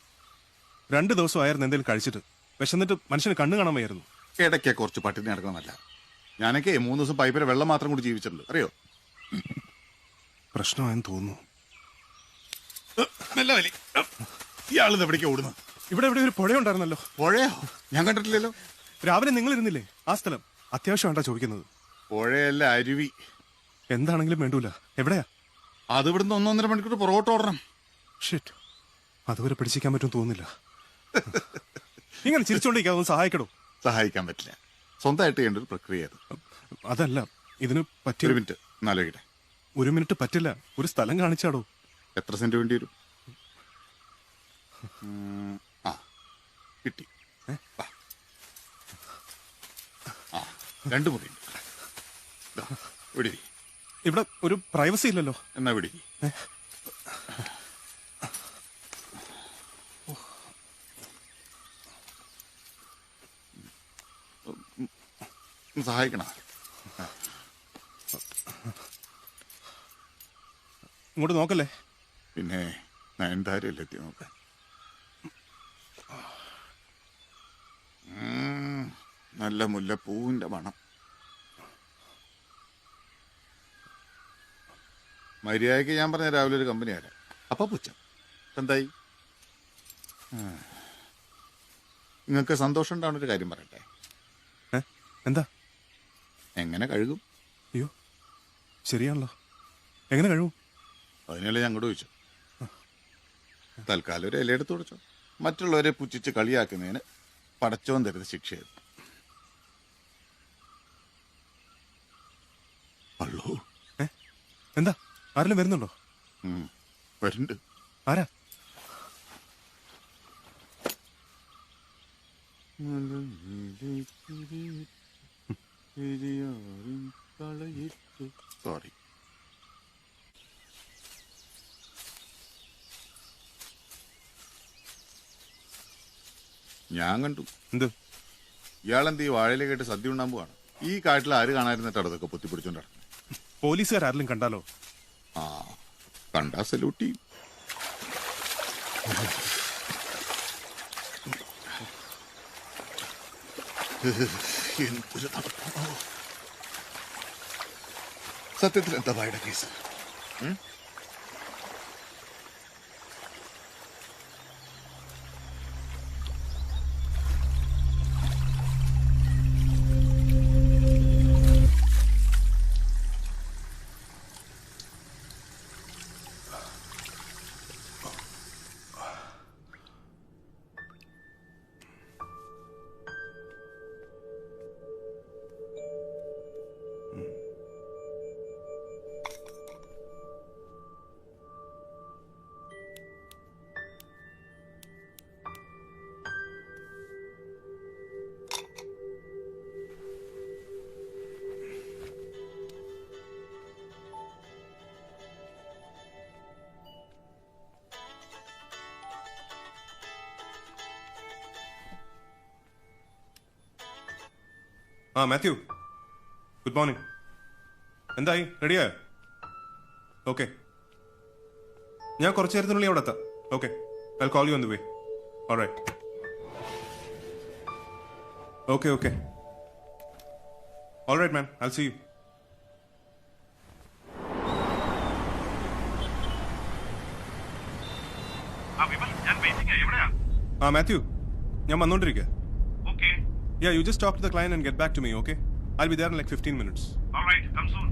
2 ദിവസമായിരുന്നു എന്തെങ്കിലും കഴിച്ചിട്ട്. വിശന്നിട്ട് മനുഷ്യന് കണ്ണു കാണാൻ വയ്യായിരുന്നു. ഇടയ്ക്ക് കുറച്ച് പട്ടിണി നടക്കണമല്ല. ഞാനൊക്കെ 3 ദിവസം പൈപ്പിലെ വെള്ളം മാത്രം കൂടി ജീവിച്ചിട്ടുണ്ട്, അറിയോ? പ്രശ്നമായെന്ന് തോന്നുന്നു. നല്ല വലി ഇയാളിത് എവിടേക്കാ ഓടുന്നത്? ഇവിടെ ഒരു പുഴയുണ്ടായിരുന്നല്ലോ. പുഴയോ? ഞാൻ കണ്ടിട്ടില്ലല്ലോ. രാവിലെ നിങ്ങൾ ഇരുന്നില്ലേ ആ സ്ഥലം? അത്യാവശ്യം വേണ്ടാ ചോദിക്കുന്നത്. പുഴയല്ല, അരുവി. എന്താണെങ്കിലും വേണ്ടൂല. എവിടെയാ? അത് ഇവിടുന്ന് 1-1.5 മണിക്കൂർ പുറകോട്ട് ഓടണം. ഷിറ്റ്, അതുവരെ പിടിച്ചിരിക്കാൻ പറ്റും തോന്നുന്നില്ല. ഇങ്ങനെ ചിരിച്ചോണ്ടിരിക്കാതെ സഹായിക്കടോ? സഹായിക്കാൻ പറ്റില്ല. സ്വന്തമായിട്ട് ചെയ്യേണ്ട ഒരു പ്രക്രിയ. അതല്ല, ഇതിന് പറ്റിയ. 1 മിനിറ്റ് എന്നാലോചിക്കട്ടെ. 1 മിനിറ്റ് പറ്റില്ല. ഒരു സ്ഥലം കാണിച്ചാടോ. എത്ര സെന്റ് വേണ്ടി വരും? കിട്ടി. 2 മുറിയുണ്ട്. ഇവിടെ ഒരു പ്രൈവസി ഇല്ലല്ലോ. എന്നാ വിടി. സഹായിക്കണ. ഇങ്ങോട്ട് നോക്കല്ലേ? പിന്നെ നയൻതാരല്ലേ എത്തി നോക്കാൻ. നല്ല മുല്ലപ്പൂവിന്റെ മണം. മര്യാദയ്ക്ക് ഞാൻ പറഞ്ഞ രാവിലെ ഒരു കമ്പനി ആരാ. അപ്പൊ പുച്ഛം. എന്തായി? നിങ്ങൾക്ക് സന്തോഷം ഉണ്ടാവുന്ന ഒരു കാര്യം പറയട്ടെ. എന്താ? എങ്ങനെ കഴുകും? അയ്യോ ശരിയാണല്ലോ. എങ്ങനെ കഴിവും? അതിനല്ലേ ഞാൻ അങ്ങോട്ട് ചോദിച്ചു. തൽക്കാലം ഒരു ഇലയെടുത്ത് കൊടുച്ചോ. മറ്റുള്ളവരെ പുച്ഛിച്ച് കളിയാക്കുന്നതിന് പടച്ചോൻ തരുന്ന ശിക്ഷയത്. അള്ളോ, എന്താ? ആരെങ്കിലും വരുന്നുണ്ടോ? വരുന്നുണ്ട്. ആരാ? സോറി. ഞാൻ കണ്ടു. എന്ത്? ഇയാളെന്ത് ഈ വാഴയില കേട്ട് സദ്യ ഉണ്ടാൻ പോവാണ്. ഈ കാട്ടിൽ ആര് കാണാതിരുന്നിട്ടാണ് അതൊക്കെ പൊത്തിപ്പിടിച്ചോണ്ട് നടക്കുന്നത്. പോലീസുകാരെങ്കിലും കണ്ടാലോ? ആ, കണ്ടാ സല്യൂട്ട് ചെയ്യും. എന്തൊരു തണുപ്പാണോ. സത്യത്തിൽ എന്താ വായുടെ കേസ്? ആ മാത്യു, ഗുഡ് മോർണിംഗ്. എന്തായി? റെഡിയായോ? ഓക്കെ, ഞാൻ കുറച്ചു നേരത്തിനുള്ളിൽ അവിടെ എത്താം. Okay, I call you on the way. Alright. Okay okay, alright man, I see you. ആ മാത്യു, ഞാൻ വന്നോണ്ടിരിക്കുക. Yeah, you just talk to the client and get back to me, okay? I'll be there in like 15 minutes. All right, come soon.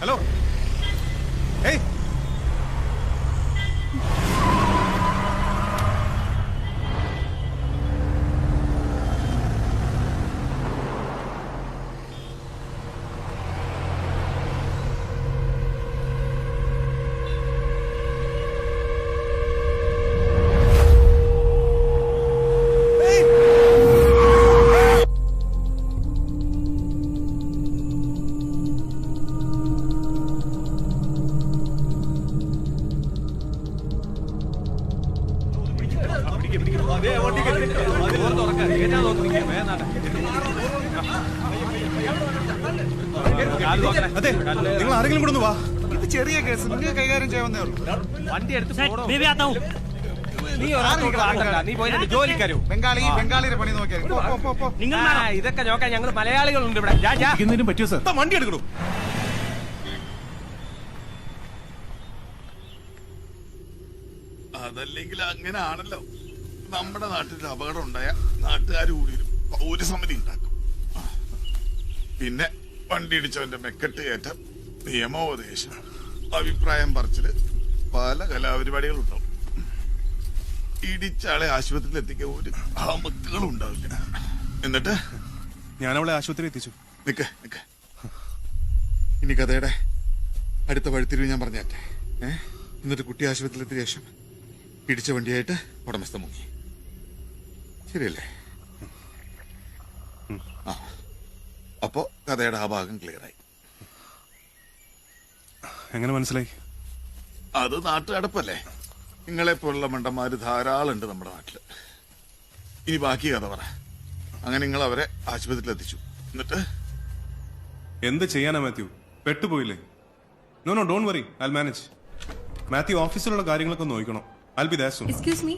Hello? Hey! അതെ, നിങ്ങൾ ആരെങ്കിലും കൂടെ ഒന്ന് വാ. ഇത് ചെറിയ കേസ്, നിങ്ങൾക്ക് കൈകാര്യം ചെയ്യാവുന്നേ ഉള്ളൂ. വണ്ടി എടുത്ത് ബംഗാളിയുടെ പണി നോക്കിയാൽ ഇതൊക്കെ നോക്കാൻ ഞങ്ങൾ മലയാളികളുണ്ട് ഇവിടെ. പറ്റിയോ സാർ? വണ്ടി എടുക്കണോ? അതല്ലെങ്കിൽ അങ്ങനെ ആണല്ലോ. നമ്മുടെ നാട്ടിൽ അപകടം ഉണ്ടായ നാട്ടുകാർ കൂടി ഒരു പൗരസമിതി ഉണ്ടാക്കും. പിന്നെ വണ്ടി ഇടിച്ചവന്റെ മെക്കെട്ട് കയറ്റം, നിയമോപദേശം, അഭിപ്രായം പറച്ചില്, പല കലാപരിപാടികളുണ്ടാവും. ഇടിച്ചാളെ ആശുപത്രിയിൽ എത്തിക്കാൻ ഒരു ആമത്തുകളും ഉണ്ടാവില്ല. എന്നിട്ട് ഞാൻ അവളെ ആശുപത്രി എത്തിച്ചു. നിക്ക് നിക്ക്, ഇനി കഥയുടെ അടുത്ത വഴിത്തിരിവ് ഞാൻ പറഞ്ഞേറ്റെ. എന്നിട്ട് കുട്ടി ആശുപത്രിയിൽ എത്തിയ ശേഷം ഇടിച്ച വണ്ടിയായിട്ട് ഉടമസ്ഥ മുങ്ങി. ശരിയല്ലേ? ആ, അപ്പോ കഥയുടെ ആ ഭാഗം ക്ലിയറായി. എങ്ങനെ മനസ്സിലായി? അത് നാട്ടുകടപ്പല്ലേ. നിങ്ങളെപ്പോലുള്ള മണ്ടന്മാര് ധാരാളം ഉണ്ട് നമ്മുടെ നാട്ടില്. ഇനി ബാക്കി കഥ പറ. അങ്ങനെ നിങ്ങൾ അവരെ ആശുപത്രിയിൽ എത്തിച്ചു. എന്നിട്ട് എന്ത് ചെയ്യാനാ മാത്യു? പെട്ടുപോയില്ലേ? No no, don't worry, I will manage. Mathew ഓഫീസിലുള്ള കാര്യങ്ങളൊക്കെ നോക്കണം. I will be there soon. Excuse me,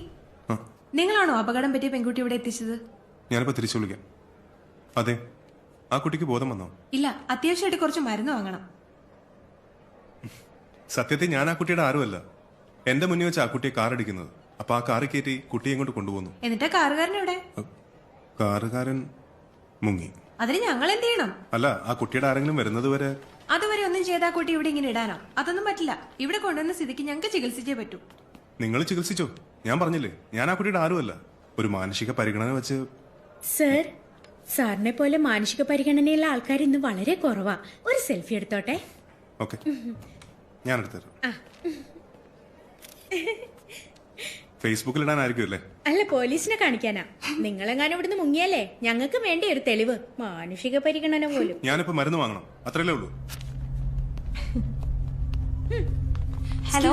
നിങ്ങളാണോ അപകടം പറ്റിയ പെൺകുട്ടി ഇവിടെ എത്തിച്ചത്? ഞാനിപ്പോ തിരിച്ചു വിളിക്കാം. അതെ, ആ കുട്ടിക്ക് ബോധം വന്നോ? ഇല്ല, അത്യാവശ്യമായിട്ട് കുറച്ച് മരുന്ന് വാങ്ങണം. സത്യത്തിൽ ഞാൻ ആ കുട്ടിയുടെ ആരുമല്ല. എന്റെ മുന്നിൽ വെച്ച് ആ കുട്ടിയെ കാർ അടിക്കുന്നത്. അപ്പൊ ആ കാറ് കയറ്റി കുട്ടിയെ ഇങ്ങോട്ട് കൊണ്ടുപോകുന്നു. എന്നിട്ട് കാറുകാരൻ എവിടെ? കാറുകാരൻ മുങ്ങി. അതിന് ഞങ്ങൾ എന്ത് ചെയ്യണം? അല്ല, ആ കുട്ടിയുടെ ആരെങ്കിലും വരുന്നത് വരെ. അതുവരെ ഒന്നും ചെയ്താ കുട്ടി ഇവിടെ ഇങ്ങനെ ഇടാനോ? അതൊന്നും പറ്റില്ല. ഇവിടെ കൊണ്ടുവന്ന സ്ഥിതിക്ക് ഞങ്ങൾക്ക് ചികിത്സിച്ചേ പറ്റൂ. നിങ്ങൾ ചികിത്സിച്ചോ? ഞാൻ പറഞ്ഞില്ലേ, ഞാൻ ആ കുട്ടിയുടെ ആരുമല്ല. ഒരു മാനസിക പരിഗണന വെച്ച്. സർ, സാറിനെ പോലെ മാനസിക പരിഗണനയുള്ള ആൾക്കാർ ഇന്ന് വളരെ കുറവാ. ഒരു സെൽഫി എടുത്തോട്ടെ. ഓക്കെ, ഞാൻ എടുത്തരാം. ഫേസ്ബുക്കിൽ ഇടാനായിരിക്കും അല്ലേ? അല്ല, പോലീസിനെ കാണിക്കാനാ. നിങ്ങളെങ്ങാനും ഇവിടുന്ന് മുങ്ങിയല്ലേ ഞങ്ങൾക്ക് വേണ്ട ഒരു തെളിവ്. മാനുഷിക പരിഗണന പോലും. ഞാനിപ്പോ മരുന്ന് വാങ്ങണം, അത്രയല്ലേ ഉള്ളൂ. ഹലോ,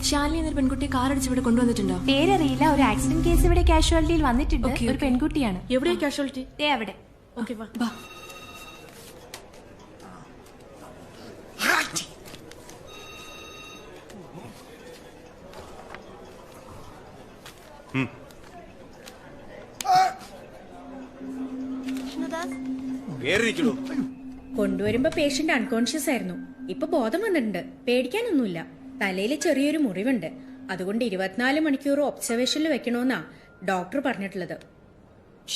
ശാലിനി എന്നൊരു പെൺകുട്ടിയെ കാർ അടിച്ച് ഇവിടെ കൊണ്ടുവന്നിട്ടുണ്ടോ? പേരറിയില്ല. ഒരു ആക്സിഡന്റ് കേസ് ഇവിടെ കാഷ്വാലിറ്റിയിൽ വന്നിട്ടുണ്ട്. ഒരു പെൺകുട്ടിയാണ്. എവിടെയാ കാഷ്വാലിറ്റി? അവിടെ. ഓക്കെ, വാ. കൊണ്ടുവരുമ്പോ പേഷ്യന്റ് അൺകോൺഷ്യസ് ആയിരുന്നു. ഇപ്പൊ ബോധം വന്നിട്ടുണ്ട്. പേടിക്കാനൊന്നുമില്ല. തലയിൽ ചെറിയൊരു മുറിവുണ്ട്. അതുകൊണ്ട് 24 മണിക്കൂർ ഒബ്സർവേഷനിൽ വെക്കണമെന്നാ ഡോക്ടർ പറഞ്ഞിട്ടുള്ളത്.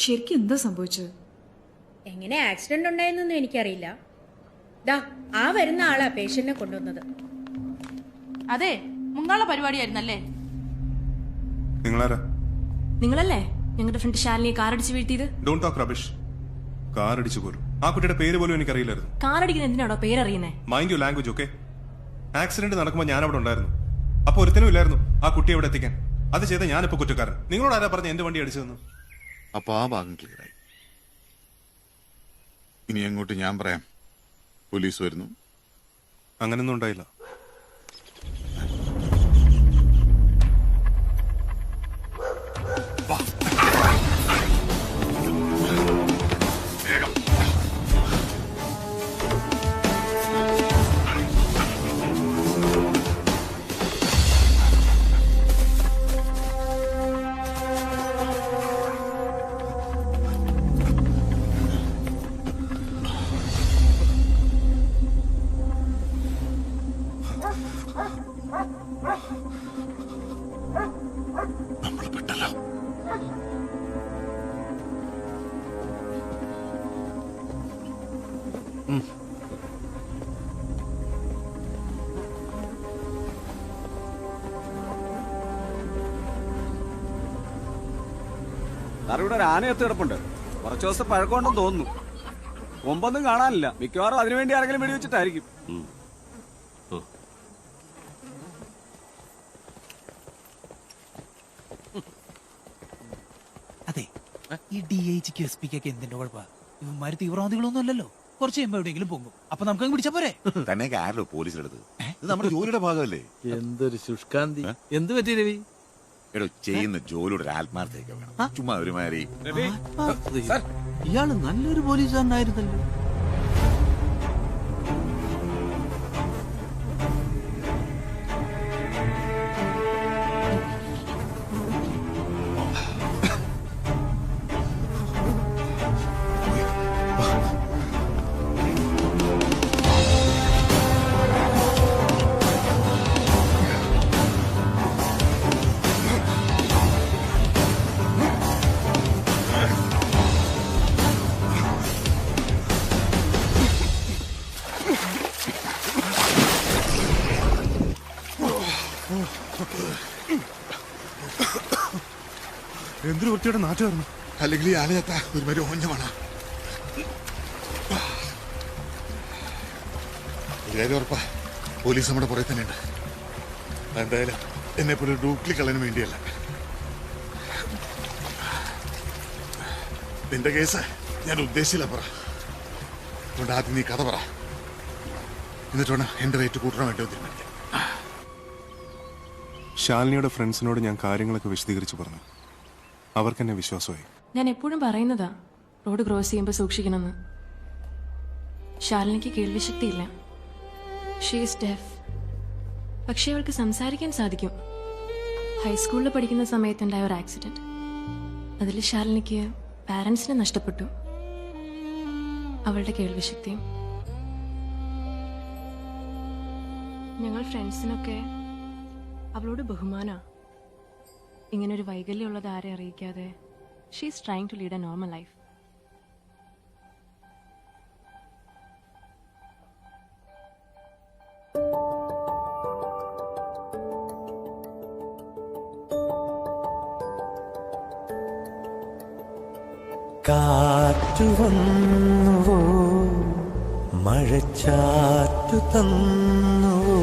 ശരിക്കും എന്താ സംഭവിച്ചത്? എങ്ങനെ ആക്സിഡന്റ് ഉണ്ടായെന്നൊന്നും എനിക്കറിയില്ല. ദാ ആ വരുന്ന ആളാ പേഷ്യന്റിനെ കൊണ്ടുവന്നത്. അതെ, മുങ്ങാള പരിപാടിയായിരുന്നല്ലേ? നിങ്ങളാരാ? നിങ്ങളല്ലേ ഞങ്ങളുടെ ഫ്രണ്ട് ശാലിനിയെ കാർ അടിച്ച് വീഴ്ത്തിയത്? Don't talk rubbish. കാർ അടിച്ചു പോലും. ആ കുട്ടിയുടെ പേര് പോലും എനിക്കറിയില്ലായിരുന്നു. കാർ അടിക്കുന്ന എന്തിനാണോ പേരറിയുന്നേ? Mind you language. Okay, accident നടക്കുമ്പോൾ ഞാൻ അവിടെ ഉണ്ടായിരുന്നു. അപ്പൊ ഒരുത്തനും ഇല്ലായിരുന്നു ആ കുട്ടിയെ അവിടെ എത്തിക്കാൻ. അത് ചെയ്ത ഞാനിപ്പോ കുറ്റക്കാരൻ. നിങ്ങളോട് ആരാ പറഞ്ഞ എന്റെ വണ്ടി അടിച്ചതെന്ന്? അപ്പൊ ആ ഭാഗം ക്ലിയറായി. ഇനി അങ്ങോട്ട് ഞാൻ പറയാം. പോലീസ് വരുന്നു. അങ്ങനൊന്നും ഉണ്ടായില്ല. ഇവിടെ ഒരു ആനയത്ത് കിടപ്പുണ്ട്. കുറച്ചു ദിവസം പഴക്കമുണ്ടെന്ന് തോന്നുന്നു. കൊമ്പൊന്നും കാണാനില്ല. മിക്കവാറും അതിനുവേണ്ടി ആരെങ്കിലും വെടിവെച്ചിട്ടായിരിക്കും. അതെ, ഈ DIGക്ക് SP ക്കൊക്കെ എന്തിന്റെ കുഴപ്പ? ഇവന്മാര് തീവ്രവാദികളൊന്നും അല്ലല്ലോ. കുറച്ച് കഴിയുമ്പോ എവിടെയെങ്കിലും പോകും. അപ്പൊ നമുക്ക് പിടിച്ചാ പോരെ? തന്നെ ആരല്ലോ പോലീസിലെടുത്ത്? ഇത് നമ്മുടെ ജോലിയുടെ ഭാഗമല്ലേ? എന്തൊരു ശുഷ്കാന്തി. എന്ത് പറ്റി രവി? എടോ, ചെയ്യുന്ന ജോലിയുടെ ആത്മാർത്ഥയൊക്കെ വേണം. ചുമ്മാ ഒരുമാതിരി. ഇയാള് നല്ലൊരു പോലീസുകാരനായിരുന്നല്ലോ. എന്തൊരു വൃത്തിയുടെ നാട്ടുകാരണം. അല്ലെങ്കിൽ ഈ ആലയത്ത ഒരുമാതിരി ഓഞ്ഞമാണ്. കാര്യം ഉറപ്പാ, പോലീസ് നമ്മുടെ പുറകെ തന്നെയുണ്ട്. എന്തായാലും എന്നെ പോലെ ഡൂപ്ലി കള്ളന് വേണ്ടിയല്ല. നിന്റെ കേസ് ഞാൻ ഉദ്ദേശിച്ചില്ല. പറ. അതുകൊണ്ട് ആദ്യം നീ കഥ പറ. എന്നിട്ട് വേണം എന്റെ റേറ്റ് കൂട്ടണം വേണ്ടി തീരുമാനിക്കാം. ശാലിനിയുടെ ഫ്രണ്ട്സിനോട് ഞാൻ കാര്യങ്ങളൊക്കെ വിശദീകരിച്ച് പറഞ്ഞു. അവർക്കെന്നെ വിശ്വാസമായി. ഞാൻ എപ്പോഴും പറയുന്നതാ റോഡ് ക്രോസ് ചെയ്യുമ്പോൾ സൂക്ഷിക്കണമെന്ന്. ശാലിനിക്ക് കേൾവിശക്തിയില്ല. She is deaf. പക്ഷെ അവൾക്ക് സംസാരിക്കാൻ സാധിക്കും. ഹൈസ്കൂളിൽ പഠിക്കുന്ന സമയത്തുണ്ടായ ഒരു ആക്സിഡന്റ്. അതിൽ ശാലിനിക്ക് പാരൻസിനെ നഷ്ടപ്പെട്ടു, അവളുടെ കേൾവിശക്തിയും. ഞങ്ങൾ ഫ്രണ്ട്സിനൊക്കെ അവളോട് ബഹുമാനാ. ഇങ്ങനൊരു വൈകല്യമുള്ളത് ആരെ അറിയിക്കാതെ she is trying to lead a normal life. കാറ്റു വന്നുവോ, മഴച്ചാറ്റു തന്നുവോ,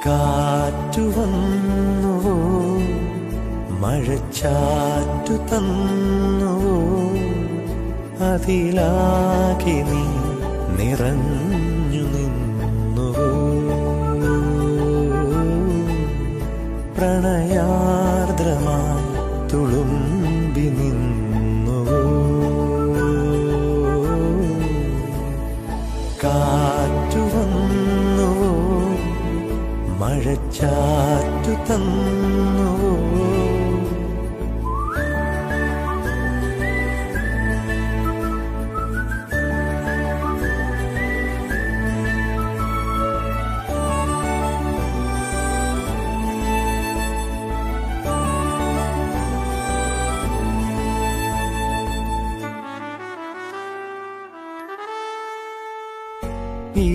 കാറ്റു വന്നുവോ, മഴച്ചാറ്റു തന്നുവോ, അതിലാകെ നീ നിറഞ്ഞു നിന്നുവോ, പ്രണയാർദ്രമായി തുളുമ്പി നിന്നുവോ, കാറ്റു വന്നുവോ, മഴച്ചാറ്റു തന്നുവോ. ഈ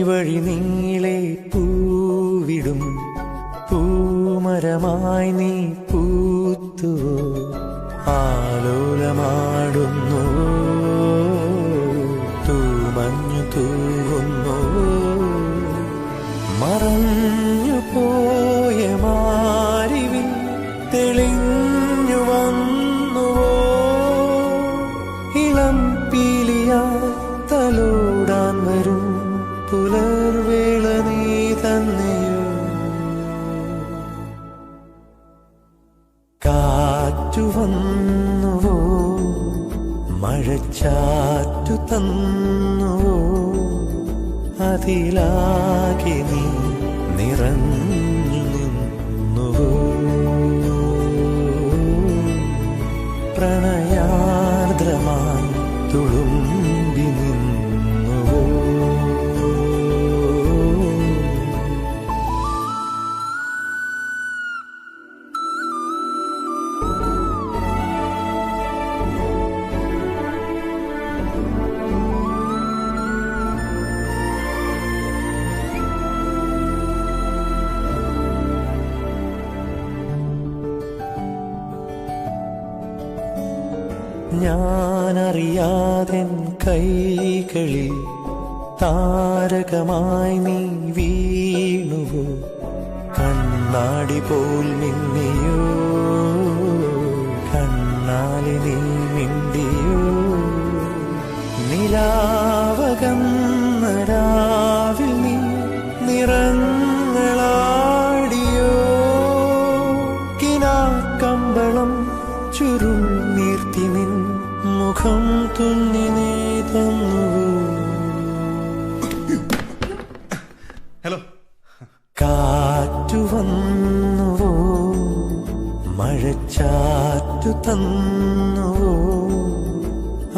വഴി നീളെ പൂവിടും പൂമരമായി നീ പൂത്തുവോ, ആലോലമാടുന്നുവോ, തൂമഞ്ഞു തൂകുന്നുവോ, മറഞ്ഞു പോയ മാരിവിൽ തെളിഞ്ഞു വന്നുവോ, ഇളം പീലിയാൽ തലോടാൻ വരും പുലർവേള നീ തന്നെയോ. കാറ്റു വന്നുവോ, മഴച്ചാറ്റു തന്നുവോ, അതിലാകെ നീ നിറഞ്ഞു നിന്നുവോ, പ്രണയാർദ്രമായി തുളുമ്പി നിന്നുവോ. ഞാനറിയാതെൻ കൈകളിൽ താരകമായി നീ വീണുവോ, കണ്ണാടി പോൽ മിന്നിയോ, കണ്ണാലി നീ മിണ്ടിയോ, നിലാവകന്ന രാവിൽ നീ നിറങ്ങളാടിയോ, കിനാക്കമ്പളം ചുരുൾ നീർത്തി നിൻ മുഖം തുന്നി നീ തന്നുവോ. ഹലോ. കാറ്റു വന്നുവോ, മഴച്ചാറ്റു തന്നുവോ,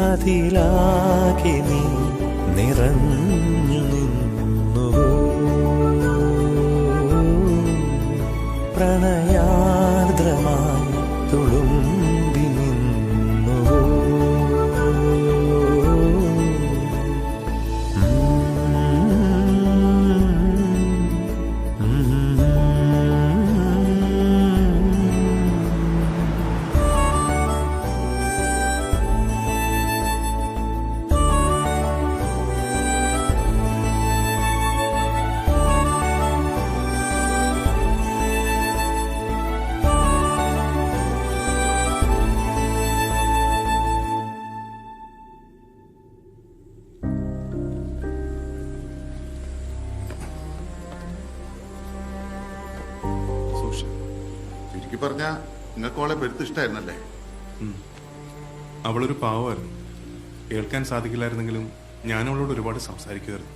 അതിലാകെ നീ നിറഞ്ഞു നിന്നുവോ, പ്രണയാർദ്രമായി തുളുമ്പി നിന്നുവോ. ചുരുക്കി പറഞ്ഞ നിങ്ങൾക്ക് അവളെ പെരുത്ത് ഇഷ്ടായിരുന്നല്ലേ? അവളൊരു പാവമായിരുന്നു. കേൾക്കാൻ സാധിക്കില്ലായിരുന്നെങ്കിലും ഞാൻ അവളോട് ഒരുപാട് സംസാരിക്കുമായിരുന്നു.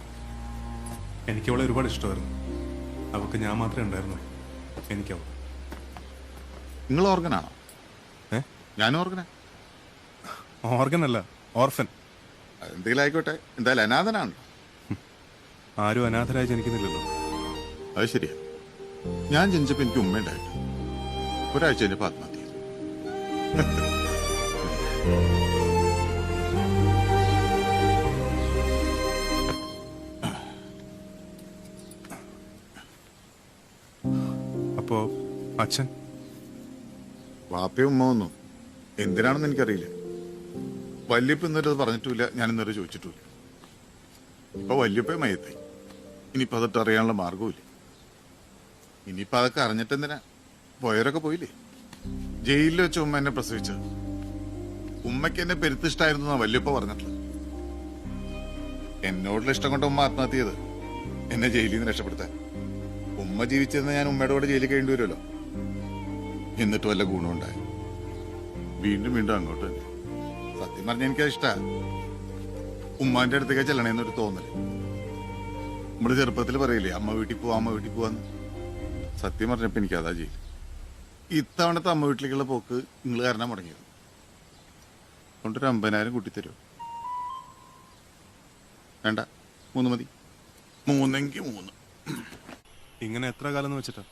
എനിക്ക് അവളെ ഒരുപാട് ഇഷ്ടമായിരുന്നു. അവൾക്ക് ഞാൻ മാത്രമേ ഉണ്ടായിരുന്നു. എനിക്കവൾ. നിങ്ങൾ ഓർഗനാണോ? ഞാൻ ഓർഗനാ. ഓർഗൻ അല്ല, ഓർഫൻ. എന്തെങ്കിലും ആയിക്കോട്ടെ, എന്തായാലും അനാഥനാണ്. ആരും അനാഥരായി ജനിക്കുന്നില്ലല്ലോ. അത് ശരിയാ. ഞാൻ ജനിച്ചപ്പോ എനിക്ക് ഉമ്മയുണ്ടായിരുന്നു. ഒരാഴ്ച കഴിഞ്ഞപ്പോ ആത്മഹത്യ. അപ്പോ അച്ഛൻ? വാപ്പയും ഉമ്മ ഒന്നും എന്തിനാണെന്ന് എനിക്കറിയില്ല. വല്യപ്പ ഇന്നൊരു പറഞ്ഞിട്ടില്ല, ഞാൻ ഇന്നൊരു ചോദിച്ചിട്ടില്ല. ഇപ്പൊ വല്യപ്പ മയത്തായി. ഇനിയിപ്പോ അതൊട്ട് അറിയാനുള്ള മാർഗവുമില്ല. ഇനിയിപ്പോ അതൊക്കെ അറിഞ്ഞിട്ടെന്തിനാ? പോയവരൊക്കെ പോയില്ലേ. ജയിലിൽ വെച്ച ഉമ്മ എന്നെ പ്രസവിച്ചത്. ഉമ്മയ്ക്ക് എന്നെ പെരുത്തിഷ്ടായിരുന്നു എന്നാ വല്യപ്പ പറഞ്ഞിട്ടുള്ളത്. എന്നോടുള്ള ഇഷ്ടം കൊണ്ട് ഉമ്മ ആത്മഹത്യ ചെയ്ത് എന്നെ ജയിലിൽ നിന്ന് രക്ഷപ്പെടുത്താൻ. ഉമ്മ ജീവിച്ചിരുന്ന ഞാൻ ഉമ്മയുടെ കൂടെ ജയിലിൽ കഴിയേണ്ടി വരുമല്ലോ. എന്നിട്ട് വല്ല ഗുണമുണ്ടായി. വീണ്ടും വീണ്ടും അങ്ങോട്ട് തന്നെ. സത്യം പറഞ്ഞ എനിക്കത് ഇഷ്ടമാണ്. ഉമ്മാന്റെ അടുത്തേക്ക് ചെല്ലണേന്നൊരു തോന്നല്. നമ്മള് ചെറുപ്പത്തിൽ പറയില്ലേ, അമ്മ വീട്ടിൽ പോവാ, അമ്മ വീട്ടിൽ പോവാന്ന്. സത്യം പറഞ്ഞപ്പോ എനിക്ക് അതാ ജയില്. ഇത്തവണത്തെ അമ്മ വീട്ടിലേക്കുള്ള പോക്ക് നിങ്ങൾ കാരണം മുടങ്ങിയത്. കൊണ്ടൊരു 50,000 കൂട്ടിത്തരുമോ? വേണ്ട, 3 മതി. 3എങ്കിൽ 3. ഇങ്ങനെ എത്ര കാലം എന്ന് വെച്ചിട്ടാ?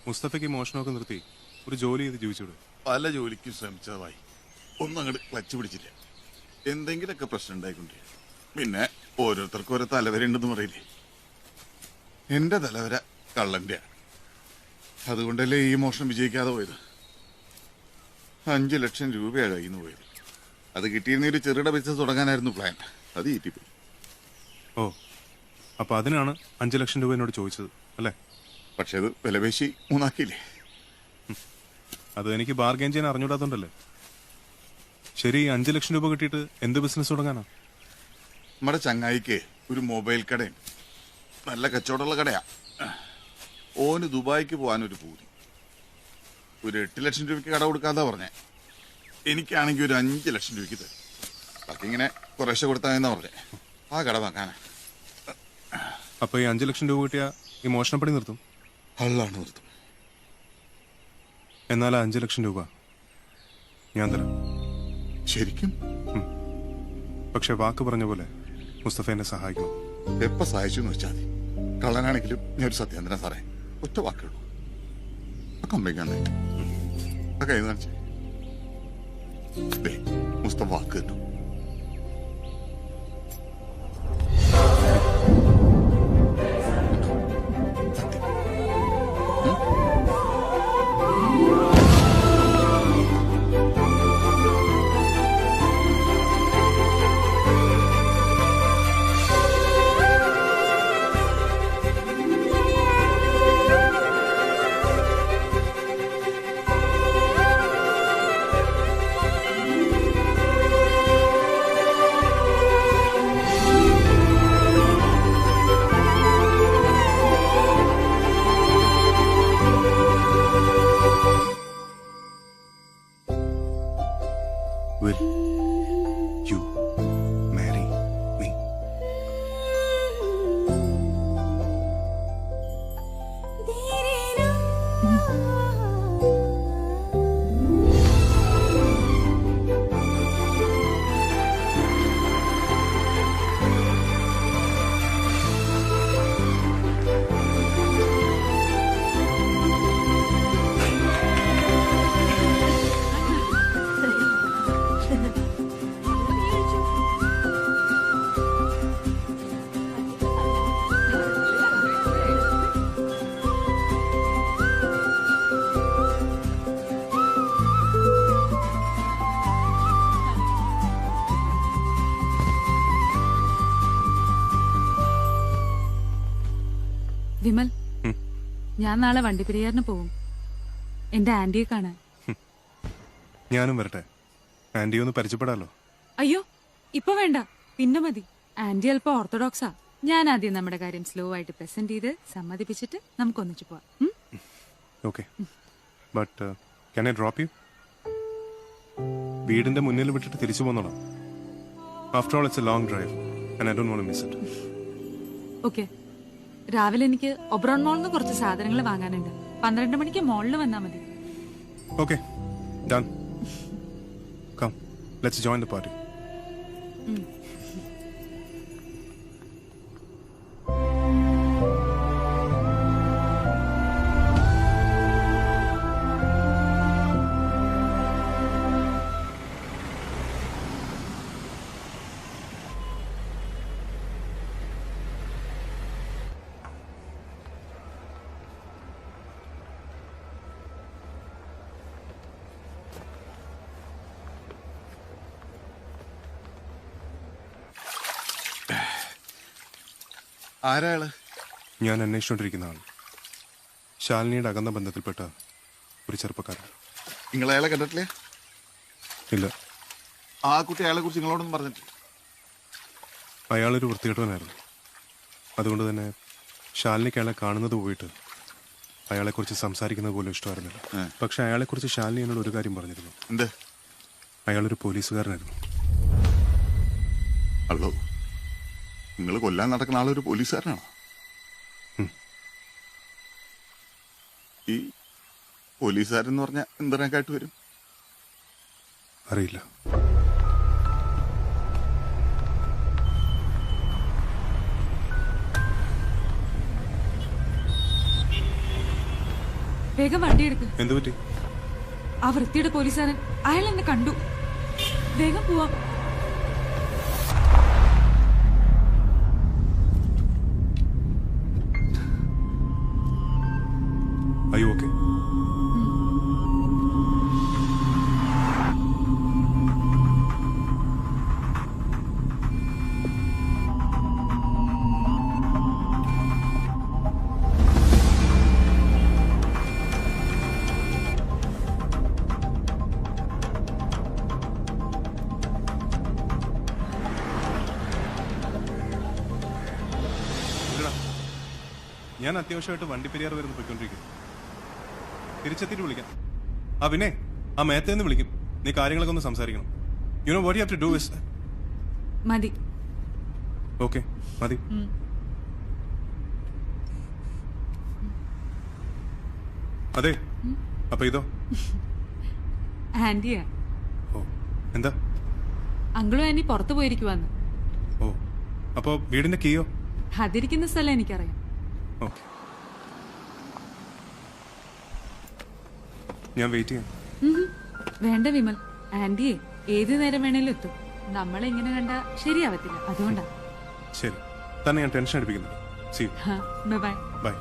മുസ്തഫയ്ക്ക് മോഷണമൊക്കെ നിർത്തി ഒരു ജോലി ചെയ്ത് ജീവിച്ചൂടെ? പല ജോലിക്കും ശ്രമിച്ചതായി ഒന്നും അങ്ങോട്ട് ക്ലച്ച് പിടിച്ചില്ല. എന്തെങ്കിലുമൊക്കെ പ്രശ്നം ഉണ്ടായിക്കൊണ്ടേ. പിന്നെ ഓരോരുത്തർക്കും ഓരോ തലവര ഉണ്ടെന്ന് പറയില്ലേ. എന്റെ തലവര കള്ളന്റെയാണ്. അതുകൊണ്ടല്ലേ ഈ മോഷണം വിജയിക്കാതെ പോയത്. 5 ലക്ഷം രൂപയാണ് കയ്യിൽ നിന്ന് പോയത്. അത് കിട്ടിയിരുന്ന ഒരു ചെറുകിട ബിസിനസ് തുടങ്ങാനായിരുന്നു പ്ലാൻ. അത് ഈറ്റിപ്പോയി. ഓ, അപ്പൊ അതിനാണ് 5 ലക്ഷം രൂപ എന്നോട് ചോദിച്ചത് അല്ലേ? പക്ഷെ അത് വിലപേശി 3 ആക്കിയില്ലേ. അത് എനിക്ക് ബാർഗെയിൻ ചെയ്യാൻ അറിഞ്ഞൂടാത്തോണ്ടല്ലേ. ശരി, 5 ലക്ഷം രൂപ കിട്ടിയിട്ട് എന്ത് ബിസിനസ് തുടങ്ങാനാ? നമ്മുടെ ചങ്ങായിക്ക് ഒരു മൊബൈൽ കടയുണ്ട്. നല്ല കച്ചവടമുള്ള കടയാ. ഓന് ദുബായിക്ക് പോകാനൊരു പൂതി. ഒരു 8 ലക്ഷം രൂപയ്ക്ക് കട കൊടുക്കാതാ പറഞ്ഞേ. എനിക്കാണെങ്കിൽ ഒരു 5 ലക്ഷം രൂപയ്ക്ക് തരും. ബാക്കി ഇങ്ങനെ കുറേശ്ശെ കൊടുത്താന്നാ പറഞ്ഞേ. ആ കട വാങ്ങാനാ. അപ്പൊ ഈ 5 ലക്ഷം രൂപ കിട്ടിയാ ഈ മോഷണപ്പണി നിർത്തും? അള്ളാണ് നിർത്തും. എന്നാൽ 5 ലക്ഷം രൂപ ഞാൻ തരാം. ശരിക്കും? പക്ഷെ വാക്ക് പറഞ്ഞ പോലെ മുസ്തഫ എന്നെ സഹായിക്കണം. എപ്പോ സഹായിച്ചു എന്ന് വെച്ചാൽ മതി. കള്ളനാണെങ്കിലും ഞാൻ ഒരു സത്യാന്തരം സാറേ. ഒറ്റ വാക്കുള്ളൂ. ആ കമ്പനിക്കാണ് ആ കൈ കാണിച്ചേ. മുസ്തഫ വാക്ക് തന്നു. Will you marry me? Vimal, ഞാൻ നാളെ വണ്ടിപ്പെരിയാറിന് പോവും. എന്റെ ആന്റിയെ കാണാൻ. ഞാനും വരട്ടെ? ആന്റി ഒന്ന് പരിചയപ്പെടാലോ. അയ്യോ, ഇപ്പൊ വേണ്ട, പിന്നെ മതി. ആന്റി അല്പം ഓർത്തഡോക്സാ. ഞാൻ ആദ്യം നമ്മുടെ കാര്യം സ്ലോ ആയിട്ട് പ്രസന്റ് ചെയ്ത് സമ്മതിപ്പിച്ചിട്ട് നമുക്ക് ഒന്നിച്ചു പോവാം. Okay, but can I drop you? വീടിന്റെ മുന്നിൽ വിട്ടിട്ട് തിരിച്ചു പോന്നോളാം. After all it's a long drive and I don't want to miss it. Okay, രാവിലെ എനിക്ക് ഒബ്രോൺ മോളിൽ നിന്ന് കുറച്ച് സാധനങ്ങൾ വാങ്ങാനുണ്ട്. 12 മണിക്ക് മോളിൽ വന്നാൽ മതി. Okay, done. Come, let's join the party. ആരാള്? ഞാൻ അന്വേഷിച്ചുകൊണ്ടിരിക്കുന്ന ആൾ, ശാലിനിയുടെ അകന്ന ബന്ധത്തിൽപ്പെട്ട ഒരു ചെറുപ്പക്കാരൻ. നിങ്ങൾ അയാളെ കണ്ടിട്ടില്ലേ? ഇല്ല. ആ കുട്ടി അയാളെ കുറിച്ച് നിങ്ങളോടൊന്നും പറഞ്ഞിട്ടില്ല? അയാളൊരു വൃത്തികെട്ടവനായിരുന്നു. അതുകൊണ്ട് തന്നെ ശാലിനിക്ക് അയാളെ കാണുന്നത് പോയിട്ട് അയാളെക്കുറിച്ച് സംസാരിക്കുന്നത് പോലും ഇഷ്ടമായിരുന്നില്ല. പക്ഷെ അയാളെക്കുറിച്ച് ശാലിനി എന്നോട് ഒരു കാര്യം പറഞ്ഞിരുന്നു. എന്ത്? അയാളൊരു പോലീസുകാരനായിരുന്നു. അല്ലോ, നിങ്ങൾ കൊല്ലാൻ നടക്കുന്ന ആളൊരു പോലീസുകാരനാണോ? ഈ പോലീസുകാരെന്ന് പറഞ്ഞാൽ എന്തിനൊക്കെയായിട്ട് വരും? അറിയില്ല. വേഗം വണ്ടി എടുക്ക്. എന്തു പറ്റി? ആ വൃത്തിയുടെ പോലീസുകാരൻ അയാൾ എന്നെ കണ്ടു. വേഗം പോവാം. Are you okay? ഞാൻ അത്യാവശ്യമായിട്ട് വണ്ടിപ്പെരിയാർ വരുന്ന പോയിക്കൊണ്ടിരിക്കുന്നു. തിരിച്ചെത്തിയിട്ട് വിളിക്കാം. ആ പിന്നെ ആ മേത്തേന്ന് വിളിക്കും. നീ കാര്യങ്ങളൊക്കെ ഒന്ന് സംസാരിക്കണം. You know what you have to do is മതി. ഓക്കെ, മതി. അതെ, അപ്പൊ ഇതോ? ആന്റിയാ. ഓ, എന്താ? അങ്കിളും ആന്റി പുറത്തു പോയിരിക്കുവാന്ന്. ഓ, അപ്പോ വീടിന്റെ കീയോ? അതിരിക്കുന്ന സ്ഥലം എനിക്കറിയാം. ഓക്കെ, ഞാൻ വെയിറ്റ് ചെയ്യാം. വേണ്ട വിമൽ, ആന്റിയെ ഏത് നേരം വേണേലും എത്തും. നമ്മളെ ഇങ്ങനെ കണ്ട ശരിയാവത്തില്ല, അതുകൊണ്ടാ. ശരി, തന്നെ ഞാൻ ടെൻഷൻ അടിപ്പിക്കുന്നില്ല. See you. Bye. Bye.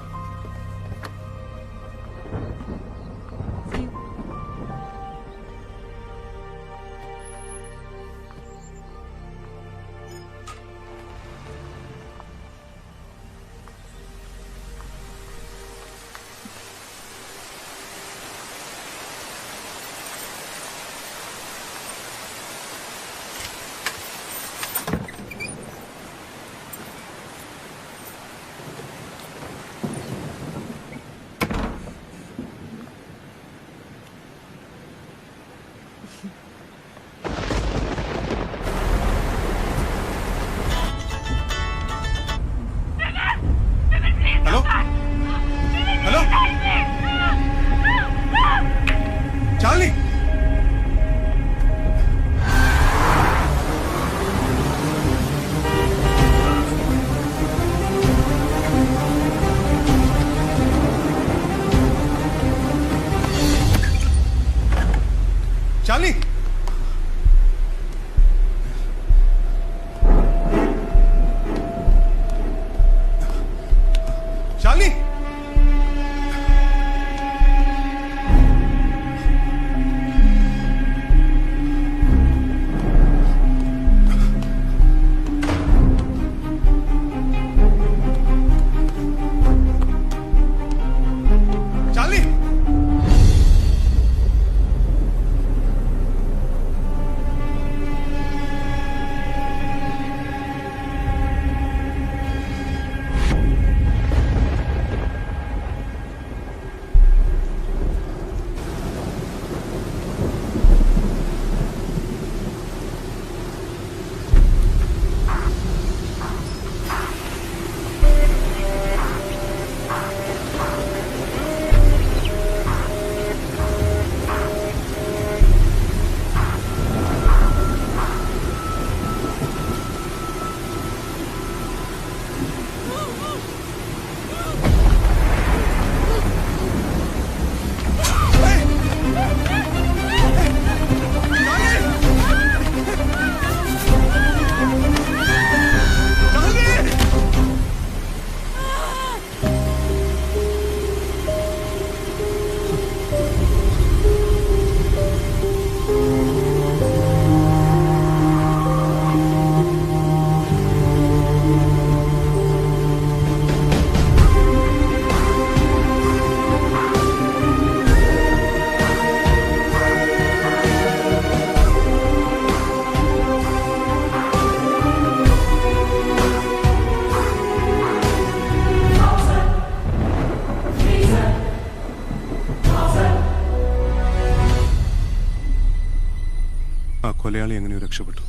Hello hello, Charlie. Charlie, Charlie. Charlie. കൊലയാളി എങ്ങനെയോ രക്ഷപ്പെട്ടു.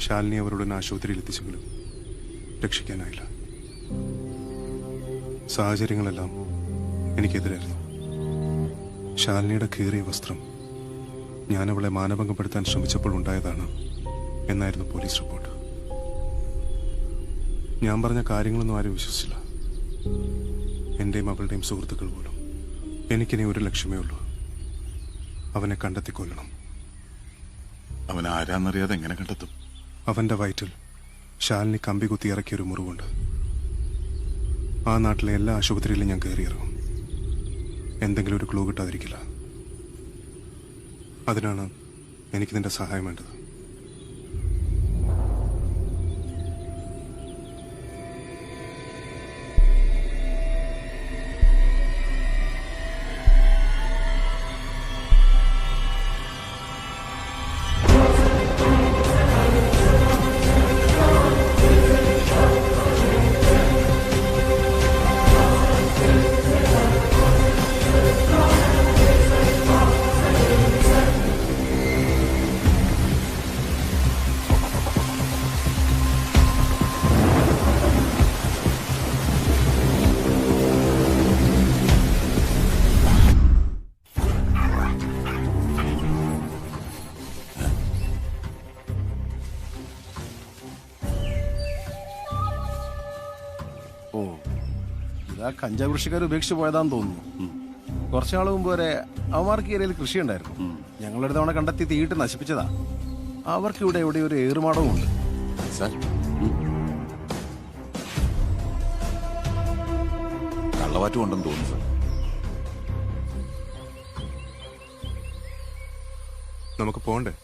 ശാലിനി അവരുടെ ആശുപത്രിയിൽ എത്തിച്ചെങ്കിലും രക്ഷിക്കാനായില്ല. സാഹചര്യങ്ങളെല്ലാം എനിക്കെതിരായിരുന്നു. ശാലിനിയുടെ കീറിയ വസ്ത്രം ഞാൻ അവളെ മാനഭംഗപ്പെടുത്താൻ ശ്രമിച്ചപ്പോൾ ഉണ്ടായതാണ് എന്നായിരുന്നു പോലീസ് റിപ്പോർട്ട്. ഞാൻ പറഞ്ഞ കാര്യങ്ങളൊന്നും ആരും വിശ്വസിച്ചില്ല. എന്റെയും അവളുടെയും സുഹൃത്തുക്കൾ പോലും. എനിക്കിനി ഒരു ലക്ഷ്യമേ ഉള്ളൂ, അവനെ കണ്ടെത്തി കൊല്ലണം. അവൻ ആരാന്നറിയാതെ എങ്ങനെ കണ്ടെത്തും? അവന്റെ വയറ്റിൽ ശാലിനി കമ്പി കുത്തി ഇറക്കിയൊരു മുറിവുണ്ട്. ആ നാട്ടിലെ എല്ലാ ആശുപത്രിയിലും ഞാൻ കയറിയിറങ്ങും. എന്തെങ്കിലും ഒരു ക്ലൂ കിട്ടാതിരിക്കില്ല. അതിനാണ് എനിക്ക് നിന്റെ സഹായം വേണ്ടത്. ഓ, ഇതാ കഞ്ചാവ് കൃഷിക്കാർ ഉപേക്ഷിച്ച് പോയതാന്ന് തോന്നുന്നു. കുറച്ചാൾ മുമ്പ് വരെ അവന്മാർക്ക് ഏരിയയിൽ കൃഷി ഉണ്ടായിരുന്നു. ഞങ്ങളൊരു തവണ കണ്ടെത്തി തീയിട്ട് നശിപ്പിച്ചതാ. അവർക്ക് ഇവിടെ എവിടെ ഒരു ഏറുമാടവും ഉണ്ട്. കള്ളവാറ്റും ഉണ്ടെന്ന് തോന്നുന്നു സാർ. നമുക്ക് പോണ്ടേ?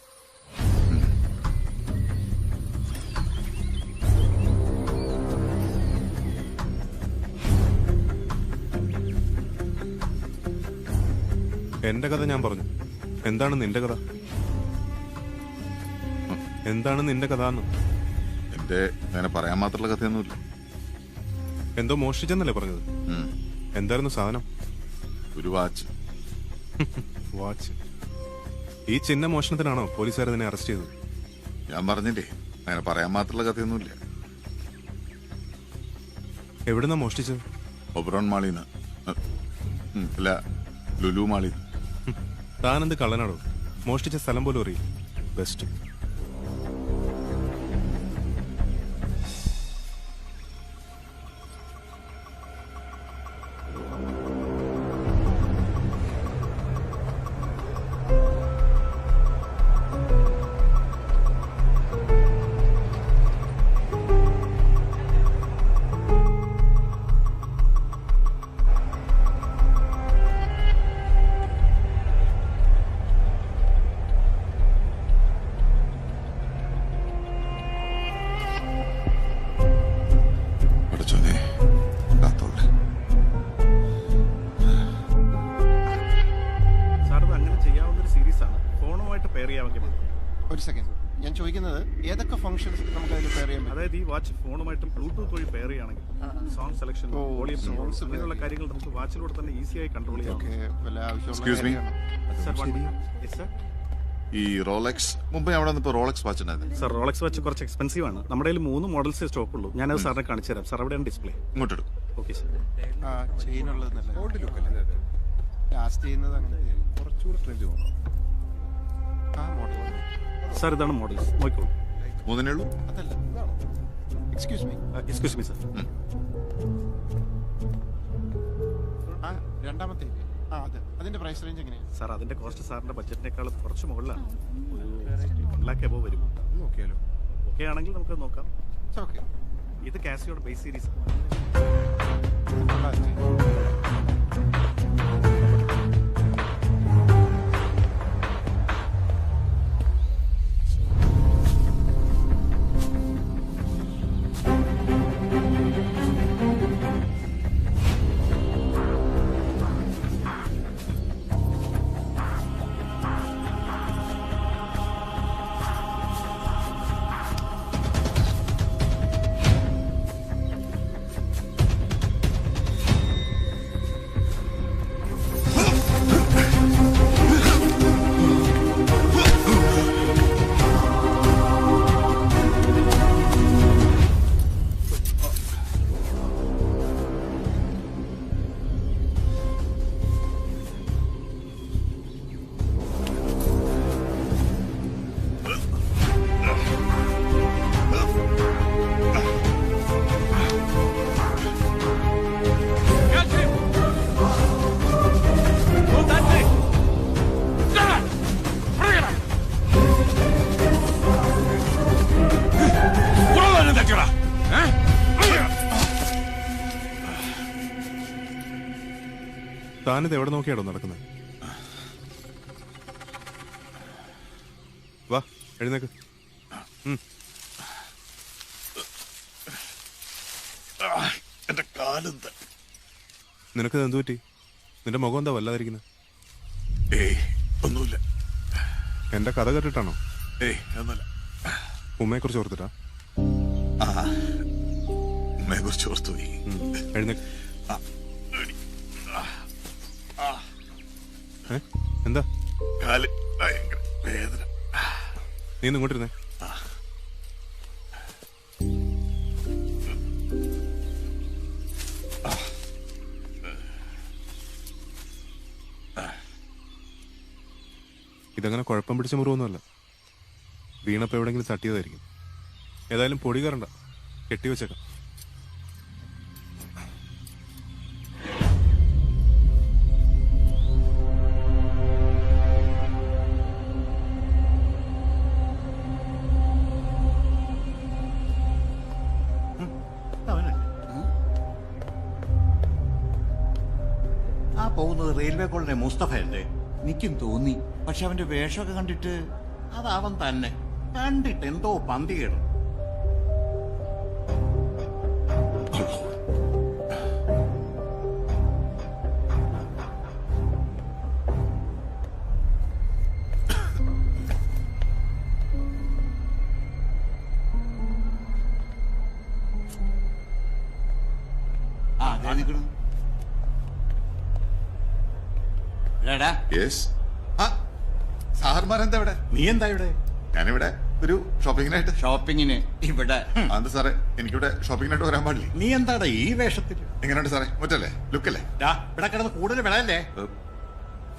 എന്റെ കഥ ഞാൻ പറഞ്ഞു. എന്താണ് നിന്റെ കഥ? എന്താണ് നിന്റെ കഥ എന്ന്? എന്റെ അങ്ങനെ പറയാൻ മാത്രമുള്ള കഥയൊന്നുമില്ല. എന്തോ മോഷ്ടിച്ചെന്നല്ലേ പറഞ്ഞത്? എന്തായിരുന്നു സാധനം? ഒരു വാച്ച്. വാച്ച്? ഈ ചിഹ്ന മോഷണത്തിനാണോ പോലീസുകാർ നിന്നെ അറസ്റ്റ് ചെയ്തത്? ഞാൻ പറഞ്ഞില്ലേ, അങ്ങനെ പറയാൻ മാത്രമുള്ള കഥയൊന്നുമില്ല. എവിടുന്നാ മോഷ്ടിച്ചത്? ഒബ്രോൺ മാളിന്ന്. അല്ല, ലുലു മാളിന്ന്. താനെന്ത് കള്ളനാടോ? മോഷ്ടിച്ച സ്ഥലം പോലും അറിയില്ല. ബെസ്റ്റ്. ഒരു സെക്കൻഡ്, ഞാൻ ചോദിക്കുന്നത് ഏതൊക്കെ ഫംഗ്ഷൻസ് നമുക്ക് അതിൽ പെയർ ചെയ്യാൻ പറ്റും? അതായത് ഈ വാച്ച് ഫോണുമായിട്ട് ബ്ലൂടൂത്ത് വഴി പെയർ ചെയ്യുകയാണെങ്കിൽ സോങ് സെലക്ഷൻ, വോളിയം സോങ്സ്, അങ്ങനെയുള്ള കാര്യങ്ങൾ നമുക്ക് വാച്ചിലൂടെ തന്നെ ഈസിയായി കൺട്രോൾ ചെയ്യാം. എക്സ്ക്യൂസ് മീ, ഈ റോളക്സ് മുമ്പ് അവിടെ വന്നപ്പോൾ റോളക്സ് വാച്ച് ഉണ്ടായിരുന്നു. സർ, റോളക്സ് വാച്ച് കുറച്ച് എക്സ്പെൻസീവ് ആണ്. നമ്മുടെ കയ്യിൽ 3 മോഡൽസേ സ്റ്റോക്ക് ഉള്ളൂ. ഞാനത് സാറിനെ കാണിച്ചു തരാം. സാർ അവിടെയാണ് ഡിസ്പ്ലേ. ഇങ്ങോട്ടെടുക്കും. Okay sir. സാർ ഇതാണ് മോഡൽ, നോക്കിക്കോളൂ. 3 ഉള്ളൂ. Excuse me sir. രണ്ടാമത്തെ അതിന്റെ പ്രൈസ് റേഞ്ച് എങ്ങനെയാണ് സാർ? അതിന്റെ കോസ്റ്റ് സാറിന്റെ ബഡ്ജറ്റിനേക്കാൾ കുറച്ച് മുകളിലാണ്. ഒരു 1 lakh എബോ വരും. നോക്കിയാലോ? ഓക്കെ ആണെങ്കിൽ നമുക്ക് നോക്കാം. ഓക്കെ. ഇത് കാസിയോയുടെ ബേസ് സീരീസ് ആണ്. താനിത് എവിടെ നോക്കിയാടോ നടക്കുന്നത്? വാ, എഴുന്നേക്ക്. എന്റെ കാലെന്താ? നിനക്കത് എന്തു പറ്റി? നിന്റെ മുഖം എന്താ വല്ലാതിരിക്കുന്നത്? ഏയ് ഒന്നുമില്ല. എന്റെ കഥ കേട്ടിട്ടാണോ? ഏയ് ഒന്നുമില്ല. ഉമ്മയെ കുറിച്ച് ഓർത്തിട്ടാ? ഉമ്മയെ കുറിച്ച് ഓർത്തു പോയി. എഴുന്നേക്ക്. എന്താ? കാല് ഭയങ്കര വേദന. നീ ഇങ്ങോട്ടിരുന്നേ. ഇതങ്ങനെ കുഴപ്പം പിടിച്ച മുറിവൊന്നുമല്ല. വീണപ്പോ എവിടെങ്കിലും തട്ടിയതായിരിക്കും. ഏതായാലും പൊടി കയറണ്ട, കെട്ടിവെച്ചേക്കാം. ആ പോകുന്നത് റെയിൽവേ കോളനി മുസ്തഫയല്ലേ? എനിക്കും തോന്നി. പക്ഷെ അവന്റെ വേഷമൊക്കെ കണ്ടിട്ട് അതാവൻ തന്നെ. കണ്ടിട്ട് എന്തോ പന്തികേടും. ആ അതെ നിൽക്കണം. സാർമാരെന്താ ഇവിടെ? നീ എന്താ ഇവിടെ? ഞാനിവിടെ ഒരു ഷോപ്പിങ്ങിനായിട്ട്. ഷോപ്പിങ്ങിന് ഇവിടെ? അത് സാറേ, എനിക്കിവിടെ ഷോപ്പിങ്ങിനായിട്ട് വരാൻ പാടില്ലേ? നീ എന്താടാ ഈ വേഷത്തിൽ? എങ്ങനെയുണ്ട് സാറേ? മുറ്റല്ലേ? ലുക്കല്ലേ? ഇവിടെ കിടന്ന് കൂടുതൽ വിളയല്ലേ?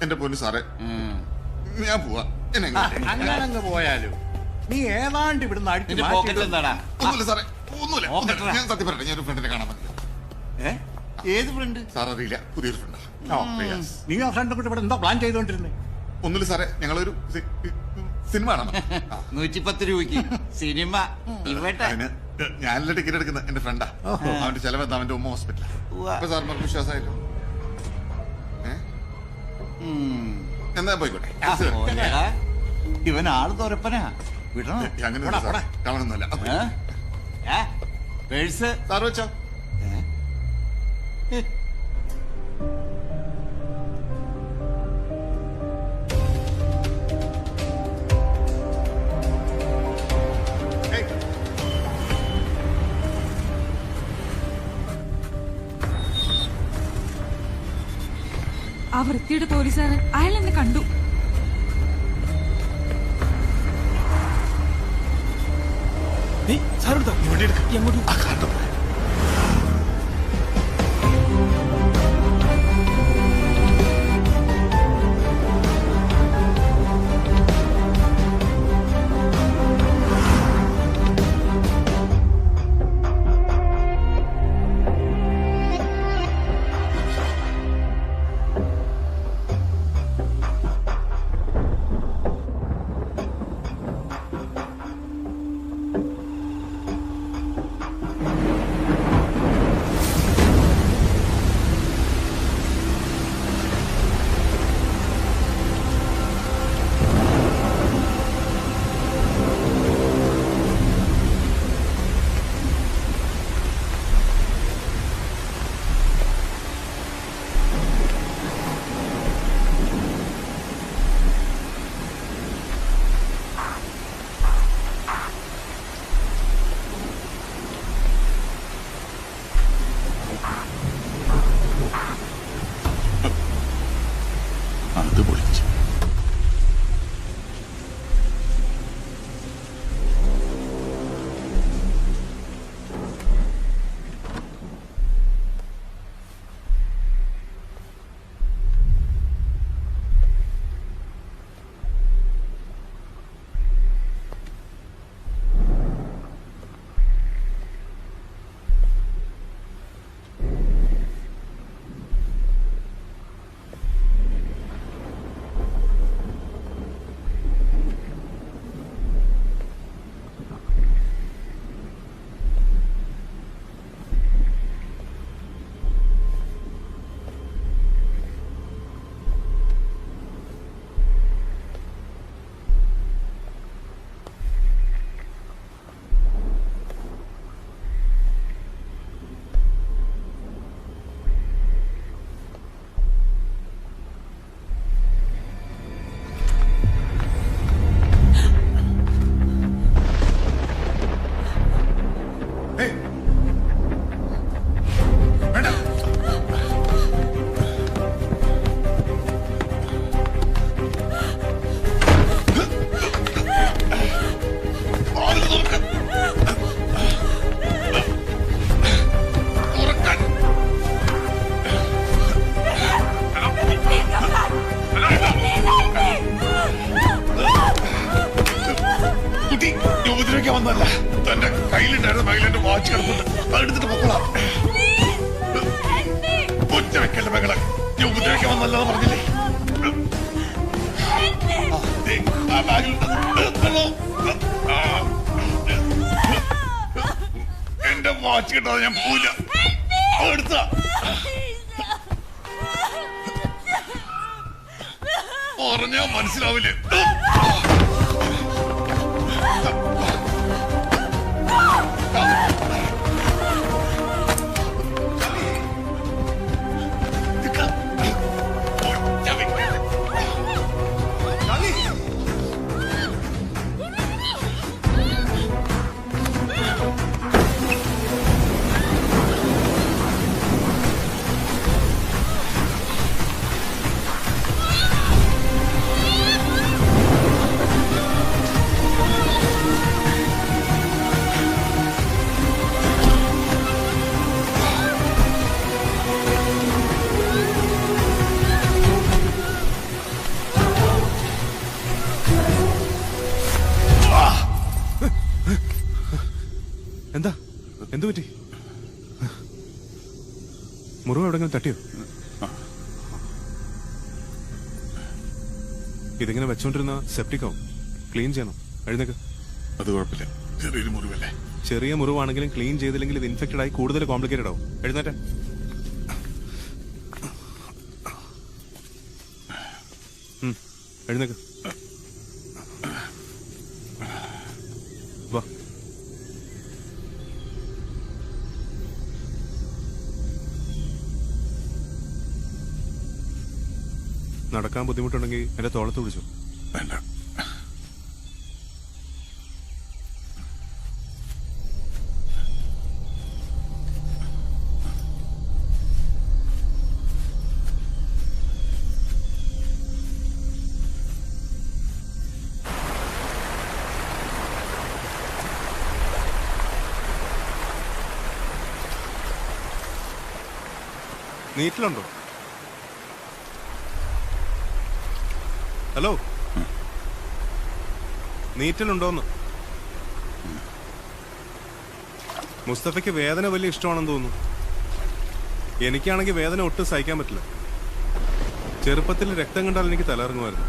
എന്റെ പൊന്നു സാറേ, ഞാൻ പോവാ. അങ്ങനങ്ങ് പോയാലോ? നീ ഏതാണ്ട് ഇവിടുന്ന് അടിച്ചു. ഒന്നുമില്ല സാറേ, ഒന്നുമില്ല. ഞാൻ സത്യം പറയട്ടെ, ഞാനൊരു ഫ്രണ്ടിനെ കാണാൻ പറ്റില്ല. ഏത് ഫ്രണ്ട്? സാർ അറിയില്ല, പുതിയൊരു ഫ്രണ്ടാ. നീ ആ ഫ്രണ്ട് കൂടെ ഇവിടെ എന്താ പ്ലാൻ ചെയ്തോണ്ടിരുന്നേ? ഒന്നുമില്ല സാറേ, ഞങ്ങളൊരു സിനിമ കാണാം. 110 രൂപയ്ക്ക് സിനിമ. ഞാനല്ല ടിക്കറ്റ് എടുക്കുന്നത്, എന്റെ ഫ്രണ്ടാ. അവന്റെ ചെലവെന്താ? അവന്റെ ഉമ്മ ഹോസ്പിറ്റലാ. അപ്പൊ സാറിന് വിശ്വാസമായില്ലോ? എന്നാ പോയിക്കോട്ടെ. ഇവൻ ആള് തുറപ്പനാ. വിടണോ? അങ്ങനെ കാണുന്നില്ല. പേഴ്സ് സാർ വെച്ചോ. ആ വൃത്തിയുടെ പോലീസുകാരൻ അയാൾ എന്നെ കണ്ടു. അത് പൊളിച്ചു. ബാഗിൽ എന്റെ വാച്ച് കിടപ്പുണ്ട്. അതെടുത്തിട്ട് പൊക്കോളാം. ഒറ്റ വെക്കല്ലേ മകളെ, നീ ഉപദ്രവിക്കാൻ വന്നല്ലാതെ പറഞ്ഞില്ലേ? ആ ബാഗിലുണ്ട്. എന്റെ വാച്ച് കിട്ടാതെ ഞാൻ പോവില്ല. എടുത്താ പറഞ്ഞാ മനസ്സിലാവില്ലേ? എന്താ എന്തു പറ്റി? മുറിവ് എവിടെങ്കിലും തട്ടിയോ? ഇതിങ്ങനെ വെച്ചോണ്ടിരുന്ന സെപ്റ്റിക്കാവും. ക്ലീൻ ചെയ്യണം. എഴുന്നേക്ക്. അത് കുഴപ്പമില്ല, ചെറിയൊരു മുറിവല്ലേ. ചെറിയ മുറിവാണെങ്കിലും ക്ലീൻ ചെയ്തില്ലെങ്കിൽ ഇത് ഇൻഫെക്റ്റഡ് ആയി കൂടുതൽ കോംപ്ലിക്കേറ്റഡ് ആവും. എഴുന്നേറ്റെ. എഴുന്നേക്ക്. വാ. നടക്കാൻ ബുദ്ധിമുട്ടുണ്ടെങ്കിൽ എന്റെ തോളത്ത് പിടിച്ചു. വേണ്ട. നീറ്റിലുണ്ടോ? ഹലോ, നീറ്റിലുണ്ടോന്ന്? മുസ്തഫയ്ക്ക് വേദന വലിയ ഇഷ്ടമാണെന്ന് തോന്നുന്നു. എനിക്കാണെങ്കിൽ വേദന ഒട്ടും സഹിക്കാൻ പറ്റില്ല. ചെറുപ്പത്തിൽ രക്തം കണ്ടാൽ എനിക്ക് തലയിറങ്ങുമായിരുന്നു.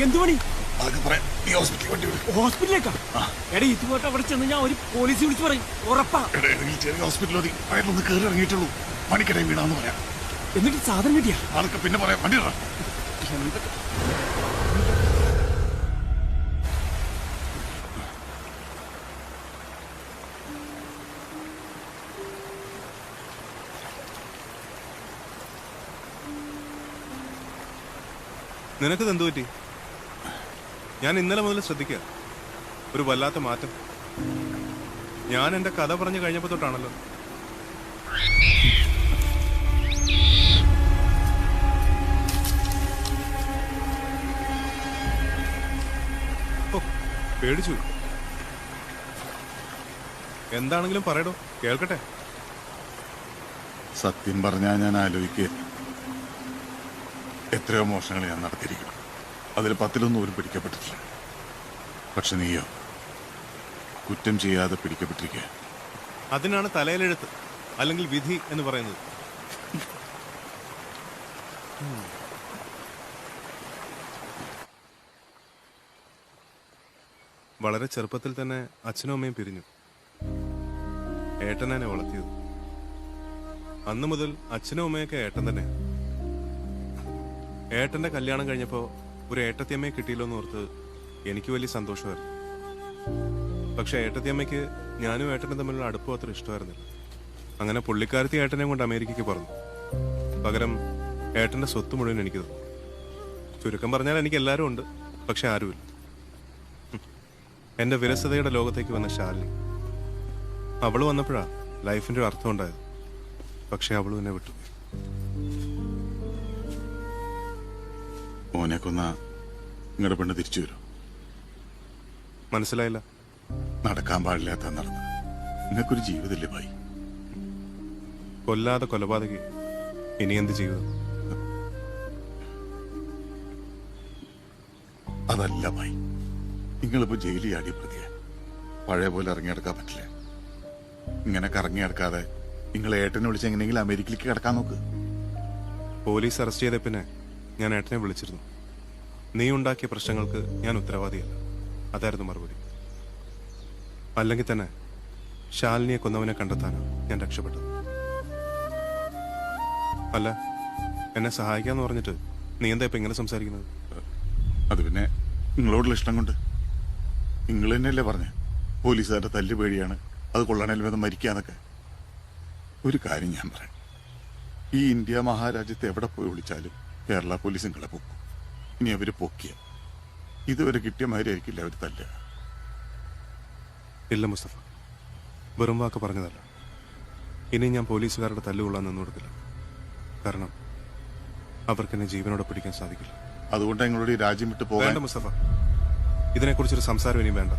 എന്ത് പണി? ഹോസ്പിറ്റലിലേക്കാ? എടാ ഇതുപോട്ട് അവിടെ ചെന്ന് ഞാൻ ഒരു പോലീസ് വിളിച്ചു പറയും. ഉറപ്പാ. ചെറിയ ഹോസ്പിറ്റൽ മതി. അയാളൊന്ന് കയറി ഇറങ്ങിയിട്ടുള്ളൂ. പണിക്കടയിൽ വീണാന്ന് പറയാം. എന്നിട്ട് സാധനം കിട്ടിയാ? ആൾക്ക് പിന്നെ പറയാം. വണ്ടി ഇറ. നിനക്കിത് എന്തു പറ്റി? ഞാൻ ഇന്നലെ മുതൽ ശ്രദ്ധിക്കുക. ഒരു വല്ലാത്ത മാറ്റം. ഞാൻ എന്റെ കഥ പറഞ്ഞു കഴിഞ്ഞപ്പോ തൊട്ടാണല്ലോ. പേടിച്ചു. എന്താണെങ്കിലും പറയടോ, കേൾക്കട്ടെ. സത്യം പറഞ്ഞാൽ ഞാൻ ആലോചിക്കുക, എത്രയോ മോഷണങ്ങൾ ഞാൻ നടത്തിയിരിക്കണം. അതിൽ 10-1 പോലും പിടിക്കപ്പെട്ടിട്ടില്ല. പക്ഷെ നീയോ കുറ്റം ചെയ്യാതെ പിടിക്കപ്പെട്ടിരിക്കുക. അതിനാണ് തലയിലെഴുത്ത് അല്ലെങ്കിൽ വിധി എന്ന് പറയുന്നത്. വളരെ ചെറുപ്പത്തിൽ തന്നെ അച്ഛനും അമ്മയും പിരിഞ്ഞു. ഏട്ടനെ വളർത്തിയത്. അന്നു മുതൽ അച്ഛനും അമ്മയൊക്കെ ഏട്ടൻ തന്നെ. ഏട്ടന്റെ കല്യാണം കഴിഞ്ഞപ്പോ ഒരു ഏട്ടത്തിയമ്മയെ കിട്ടിയല്ലോ എന്ന് ഓർത്ത് എനിക്ക് വലിയ സന്തോഷമായിരുന്നു. പക്ഷെ ഏട്ടത്തിയമ്മയ്ക്ക് ഞാനും ഏട്ടനും തമ്മിലുള്ള അടുപ്പം അത്ര ഇഷ്ടമായിരുന്നില്ല. അങ്ങനെ പുള്ളിക്കാരത്തി ഏട്ടനെ കൊണ്ട് അമേരിക്കയ്ക്ക് പറഞ്ഞു. പകരം ഏട്ടന്റെ സ്വത്ത് മുഴുവൻ എനിക്ക് തന്നു. ചുരുക്കം പറഞ്ഞാൽ എനിക്ക് എല്ലാവരും ഉണ്ട്, പക്ഷെ ആരുമില്ല. എന്റെ വിരസതയുടെ ലോകത്തേക്ക് വന്ന ശാലിനി. അവള് വന്നപ്പോഴാ ലൈഫിന്റെ ഒരു അർത്ഥം ഉണ്ടായത്. പക്ഷെ അവള് എന്നെ വിട്ടു. മോനെ കൊന്ന നിങ്ങളുടെ പെണ്ണ് തിരിച്ചു വരും. മനസ്സിലായില്ല. നടക്കാൻ പാടില്ലാത്ത നടന്നു. നിനക്കൊരു ജീവിതമില്ലേ ഭായി? കൊല്ലാതെ കൊലപാതകി ഇനി എന്ത് ജീവിതം? അതല്ല ഭായി, നിങ്ങളിപ്പോ ജയിലിൽ ആടിയ പ്രതിയെ പഴയ പോലെ ഇറങ്ങിയെടുക്കാൻ പറ്റില്ല. ഇങ്ങനെ കറങ്ങിയെടുക്കാതെ നിങ്ങൾ ഏട്ടനെ വിളിച്ച് എങ്ങനെയെങ്കിലും അമേരിക്കയിലേക്ക് കിടക്കാൻ നോക്ക്. പോലീസ് അറസ്റ്റ് ചെയ്ത പിന്നെ ഞാൻ ഏട്ടനെ വിളിച്ചിരുന്നു. നീ ഉണ്ടാക്കിയ പ്രശ്നങ്ങൾക്ക് ഞാൻ ഉത്തരവാദിയല്ല, അതായിരുന്നു മറുപടി. അല്ലെങ്കിൽ തന്നെ ശാലിനിയെ കൊന്നവനെ കണ്ടെത്താനാണ് ഞാൻ രക്ഷപ്പെട്ടത്. അല്ല, എന്നെ സഹായിക്കാന്ന് പറഞ്ഞിട്ട് നീ എന്താ ഇപ്പൊ ഇങ്ങനെ സംസാരിക്കുന്നത്? അത് പിന്നെ നിങ്ങളോടുള്ള ഇഷ്ടം കൊണ്ട്. നിങ്ങൾ തന്നെയല്ലേ പറഞ്ഞ പോലീസുകാരുടെ തല്ല് പേടിയാണ്, അത് കൊള്ളണേൽ വേദം മരിക്കാന്നൊക്കെ. ഒരു കാര്യം ഞാൻ പറയാം, ഈ ഇന്ത്യ മഹാരാജ്യത്ത് എവിടെ പോയി വിളിച്ചാലും കേരള പോലീസ് നിങ്ങളെ പൊക്കും. ഇനി അവര് പൊക്കിയ ഇതുവരെ കിട്ടിയ മാതിരിയായിരിക്കില്ല അവർ തല്ലുക. ഇല്ല മുസ്തഫ, വെറും വാക്ക് പറഞ്ഞതല്ല. ഇനി ഞാൻ പോലീസുകാരുടെ തല്ലുകൊള്ളാൻ നിന്നു കൊടുക്കില്ല. കാരണം അവർക്കെന്നെ ജീവനോടെ പിടിക്കാൻ സാധിക്കില്ല. അതുകൊണ്ട് നിങ്ങളോട് ഈ രാജ്യം വിട്ട് പോകാൻ. വേണ്ട മുസ്തഫ, ഇതിനെക്കുറിച്ചൊരു സംസാരം ഇനി വേണ്ട.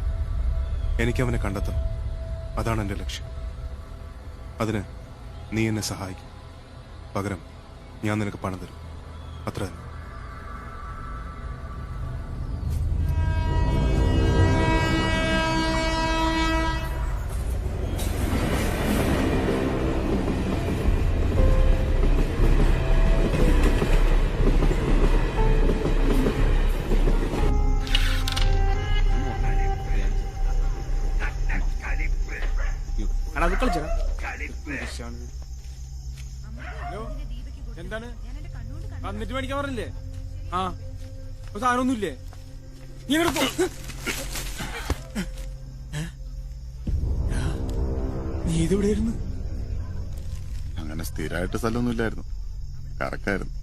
എനിക്ക് അവനെ കണ്ടെത്തണം, അതാണ് എന്റെ ലക്ഷ്യം. അതിന് നീ എന്നെ സഹായിക്കും. പകരം ഞാൻ നിനക്ക് പണം തരും, അത്ര തന്നെ. എന്താണ് വന്നിട്ട് മേടിക്കാൻ പറഞ്ഞില്ലേ? ആ സാധനമൊന്നുമില്ലേ? നീ ഇതെവിടെയായിരുന്നു? അങ്ങനെ സ്ഥിരമായിട്ട് സ്ഥലമൊന്നുമില്ലായിരുന്നു, കറക്കായിരുന്നു.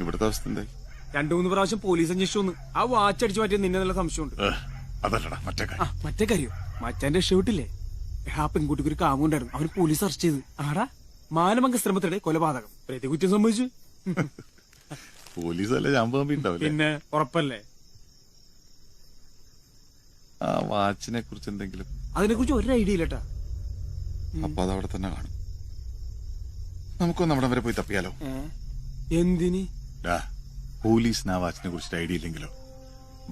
ഇവിടുത്തെ അവസ്ഥ എന്തായി? 2-3 പ്രാവശ്യം പോലീസ് അന്വേഷിച്ചു വന്ന് ആ വാച്ച് അടിച്ചു മാറ്റിയ നിന്നെ നല്ല സംശയമുണ്ട്. അതല്ലടാ മറ്റേ കാര്യം. മറ്റേ കാര്യോ? മച്ചാന്റെ രക്ഷപ്പെട്ടില്ലേ? ആ പെൺകുട്ടിക്ക് ഒരു കാമുണ്ടായിരുന്നു, അവന് പോലീസ് അറസ്റ്റ് ചെയ്ത്. ആടാ, മാനഭംഗ ശ്രമത്തിനിടെ കൊലപാതകം, പ്രതി കുറ്റം സംഭവിച്ചു. പോലീസ് അല്ല ചാമ്പാമ്പി ഉണ്ടാവില്ലേ? പിന്നെ ഉറപ്പല്ലേ? ആ വാച്ചിനെ കുറിച്ച് എന്തെങ്കിലും? അതിനെ കുറിച്ച് ഒരു ഐഡിയ ഇല്ലട്ടാ. അപ്പൊ അതവിടെ തന്നെ കാണും. നമുക്കൊന്ന് അവിടെ വരെ പോയി തപ്പിയാലോ? എന്തിന്? പോലീസിന് ആ വാച്ചിനെ കുറിച്ച് ഐഡിയ ഇല്ലെങ്കിലോ?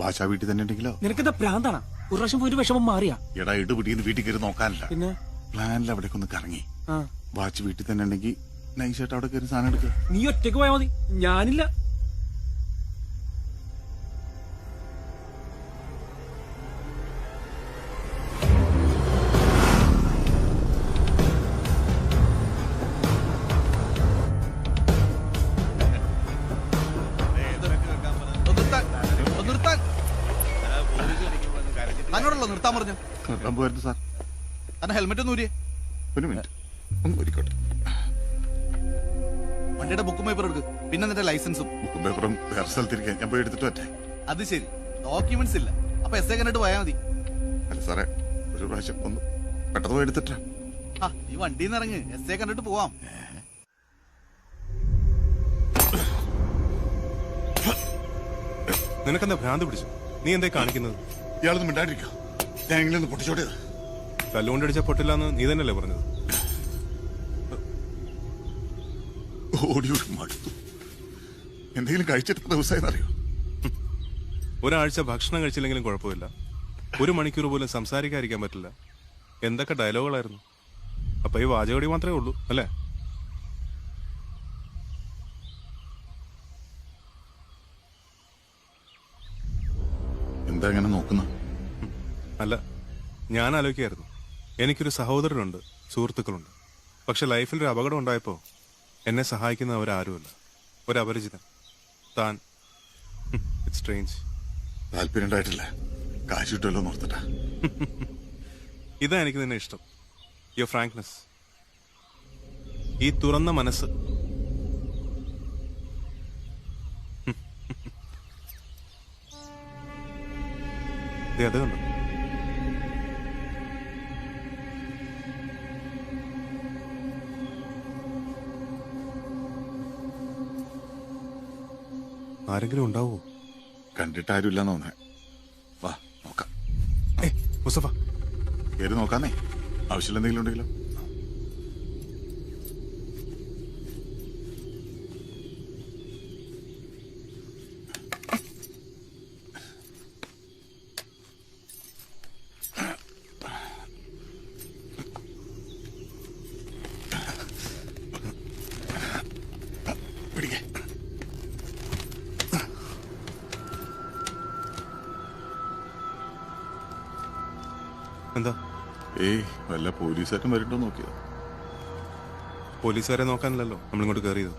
ഭാഷ വീട്ടിൽ തന്നെ ഉണ്ടെങ്കിലോ? നിനക്കെന്താ ഭ്രാന്താണ്? ഒരു പ്രാവശ്യം പോയിട്ട് വിഷമം മാറിയാ? എടാ, ഇടുപിടിന്ന് വീട്ടിൽ കയറി നോക്കാനില്ല, പിന്നെ പ്ലാനിൽ അവിടേക്ക് ഒന്ന് കറങ്ങി വാച്ച് വീട്ടിൽ തന്നെ ഉണ്ടെങ്കിൽ നൈസായിട്ട് അവിടെ കയറി സാധനം എടുക്കുക. നീ ഒറ്റയ്ക്ക് പോയാ മതി, ഞാനില്ല. തന്നോടല്ലോ നിർത്താൻ പറഞ്ഞു. നിർത്താൻ പോയിരുന്നു സാർ. അന്ന ഹെൽമെറ്റ് ഒന്ന് ഊരിയേ. ഒരു മിനിറ്റ്, ഒന്ന് ഊരിക്കോട്ടെ. വണ്ടിയുടെ ബുക്കും പേപ്പർ എടുക്ക്, പിന്നെ നിന്റെ ലൈസൻസും. ബുക്കും പേപ്പറും വേറെ സ്ഥലത്തിരിക്കാൻ ഞാൻ പോയി എടുത്തിട്ട് പറ്റേ. അത് ശരി, ഡോക്യുമെന്റ്സ് ഇല്ല. അപ്പൊ എസ് കണ്ടിട്ട് പോയാൽ മതി. അല്ല സാറേ, ഒരു പ്രാവശ്യം ഒന്ന് പെട്ടെന്ന് പോയി എടുത്തിട്ടാ. ഈ വണ്ടിയിൽ നിന്ന് ഇറങ്ങ്, എസ് കണ്ടിട്ട് പോവാം. നിനക്കെന്താ ഭ്രാന്ത് പിടിച്ചു? നീ എന്താ കാണിക്കുന്നത്? ഇയാളൊന്നും മിണ്ടാണ്ടിരിക്കോ, ഞാൻ ഇങ്ങനെ പൊട്ടിച്ചോട്ടത്. കല്ലുകൊണ്ടടിച്ചാ പൊട്ടില്ലാന്ന് നീ തന്നെയല്ലേ പറഞ്ഞത്? ഓടിയോടി മടുത്തു. എന്തെങ്കിലും കഴിച്ചിട്ട് ദിവസമായെന്നറിയോ? ഒരാഴ്ച ഭക്ഷണം കഴിച്ചില്ലെങ്കിലും കുഴപ്പമില്ല, 1 മണിക്കൂർ പോലും സംസാരിക്കാതിരിക്കാൻ പറ്റില്ല. എന്തൊക്കെ ഡയലോഗുകളായിരുന്നു. അപ്പൊ ഈ വാചകടി മാത്രമേ ഉള്ളൂ അല്ലേ? എന്താ അങ്ങനെ നോക്കുന്ന? അല്ല, ഞാൻ ആലോചിക്കായിരുന്നു, എനിക്കൊരു സഹോദരനുണ്ട്, സുഹൃത്തുക്കളുണ്ട്. പക്ഷെ ലൈഫിൽ ഒരു അപകടം ഉണ്ടായപ്പോ എന്നെ സഹായിക്കുന്ന അവരാരുമല്ല, ഒരു അപരിചിതൻ. താൻ. It's strange. താല്പര്യം ഉണ്ടായിട്ടില്ല, കാശ് കിട്ടുമല്ലോ നോർത്തിട്ടാ. ഇതാ എനിക്ക് നിന്നെ ഇഷ്ടം, യുവർ ഫ്രാങ്ക്നെസ്, ഈ തുറന്ന മനസ്സ്. അത് കണ്ടോ? ആരെങ്കിലും ഉണ്ടാവോ? കണ്ടിട്ട് ആരുമില്ലെന്ന് തോന്നേ. വാ നോക്കാം. മുസ്തഫ കയറി നോക്കാന്നേ, ആവശ്യമില്ല എന്തെങ്കിലും ഉണ്ടെങ്കിലോ. എന്താ? ഏയ് വല്ല പോലീസുകാരും വരണ്ടോ നോക്കിയോ? പോലീസുകാരെ നോക്കാനല്ലോ നമ്മളിങ്ങോട്ട് കയറിയത്.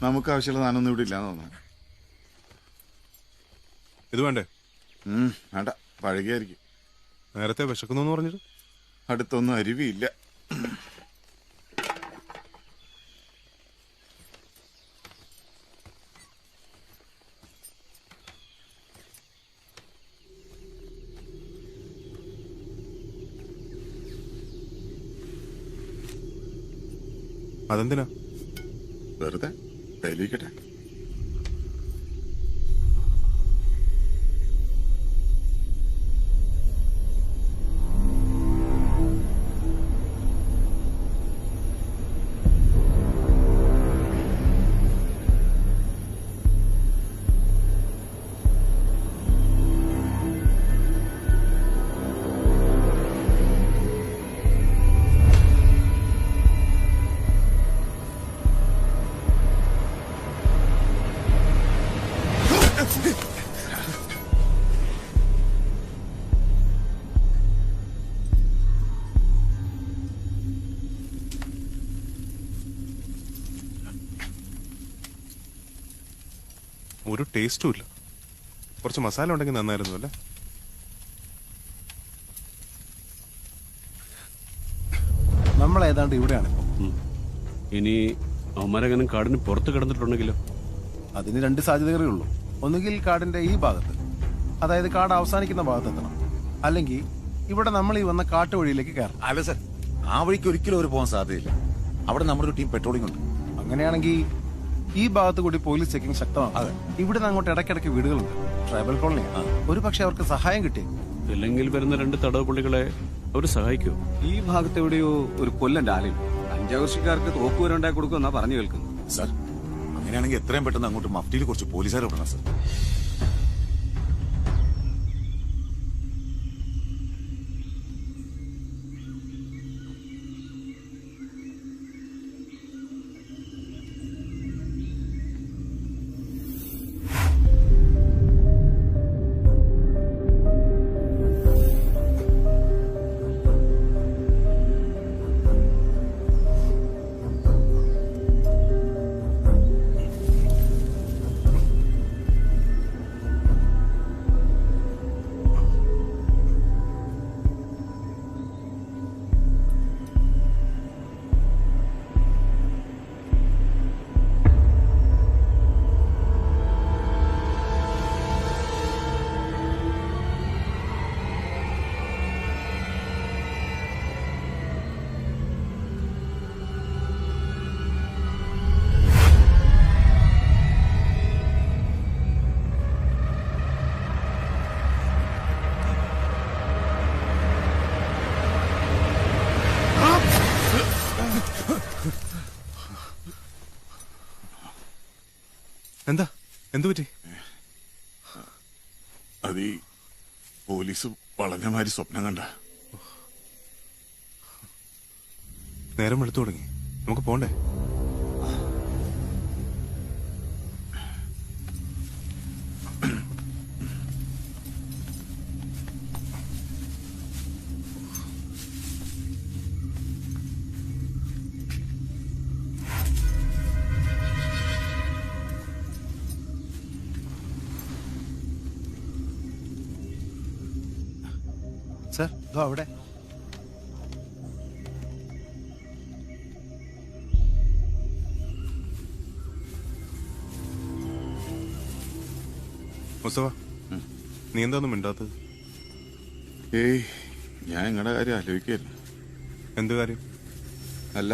നമുക്ക് ആവശ്യമുള്ള സാധനമൊന്നും ഇവിടെ ഇല്ലാന്ന് തോന്നുന്നു. ഇത് വേണ്ടേ? വേണ്ട, പഴകിയായിരിക്കും. നേരത്തെ വിശക്കുന്നു പറഞ്ഞിട്ട് അടുത്തൊന്നും അരുവിയില്ല. അതെന്തിനാ? വെറുതെ കയ്യിലിരിക്കട്ടെ. ഒരു ടേസ്റ്റും ഇല്ല. കുറച്ച് മസാല ഉണ്ടെങ്കിൽ നന്നായിരുന്നു അല്ലേ? നമ്മൾ ഏതാണ്ട് ഇവിടെയാണ് ഇനി അവന്മാരെങ്ങനെ കാടിന് പുറത്ത് കിടന്നിട്ടുണ്ടെങ്കിലോ? അതിന് രണ്ട് സാധ്യതകളേ ഉള്ളൂ. ഒന്നുകിൽ കാടിന്റെ ഈ ഭാഗത്ത്, അതായത് കാട് അവസാനിക്കുന്ന ഭാഗത്ത് എത്തണം, അല്ലെങ്കിൽ ഇവിടെ നമ്മൾ ഈ വന്ന കാട്ടുവഴിയിലേക്ക് കയറണം. അല്ല സർ, ആ വഴിക്ക് ഒരിക്കലും അവർ പോകാൻ സാധ്യതയില്ല. അവിടെ നമ്മുടെ ഒരു ടീം പെട്രോളിംഗ് ഉണ്ട്. അങ്ങനെയാണെങ്കിൽ ഈ ഭാഗത്ത് കൂടി പോലീസ് ചെക്കിംഗ് ശക്തമാണ്. ഇവിടുന്ന് അങ്ങോട്ട് ഇടയ്ക്കിടയ്ക്ക് വീടുകളുണ്ട്, ട്രൈബൽ കോളനി. ഒരു പക്ഷെ അവർക്ക് സഹായം കിട്ടി. ഇല്ലെങ്കിൽ വരുന്ന രണ്ട് തടവ് പുള്ളികളെ അവർ സഹായിക്കൂ. ഈ ഭാഗത്ത് എവിടെയോ ഒരു കൊല്ലന്റെ ആലയം പഞ്ചാകർഷിക്കാർക്ക് തോക്കുവരുണ്ടായി കൊടുക്കുമെന്നാ പറഞ്ഞു കേൾക്കുന്നു. സർ, അങ്ങനെയാണെങ്കിൽ എത്രയും പെട്ടെന്ന് അങ്ങോട്ട് മഫ്റ്റിയിൽ കുറച്ച് പോലീസുകാരെ വിടണം സർ. എന്താ? എന്തു പറ്റി? അത് ഈ പോലീസ് വളഞ്ഞമാതിരി സ്വപ്നം കണ്ട. നേരം എടുത്തു തുടങ്ങി, നമുക്ക് പോണ്ടേ? സർ, ഇതോ അവിടെ. മുസ്തഫ, നീ എന്താ ഒന്നും മിണ്ടാത്തത്? ഏയ് ഞാൻ നിങ്ങളുടെ കാര്യം ആലോചിക്കായിരുന്നു. എന്ത് കാര്യം? അല്ല,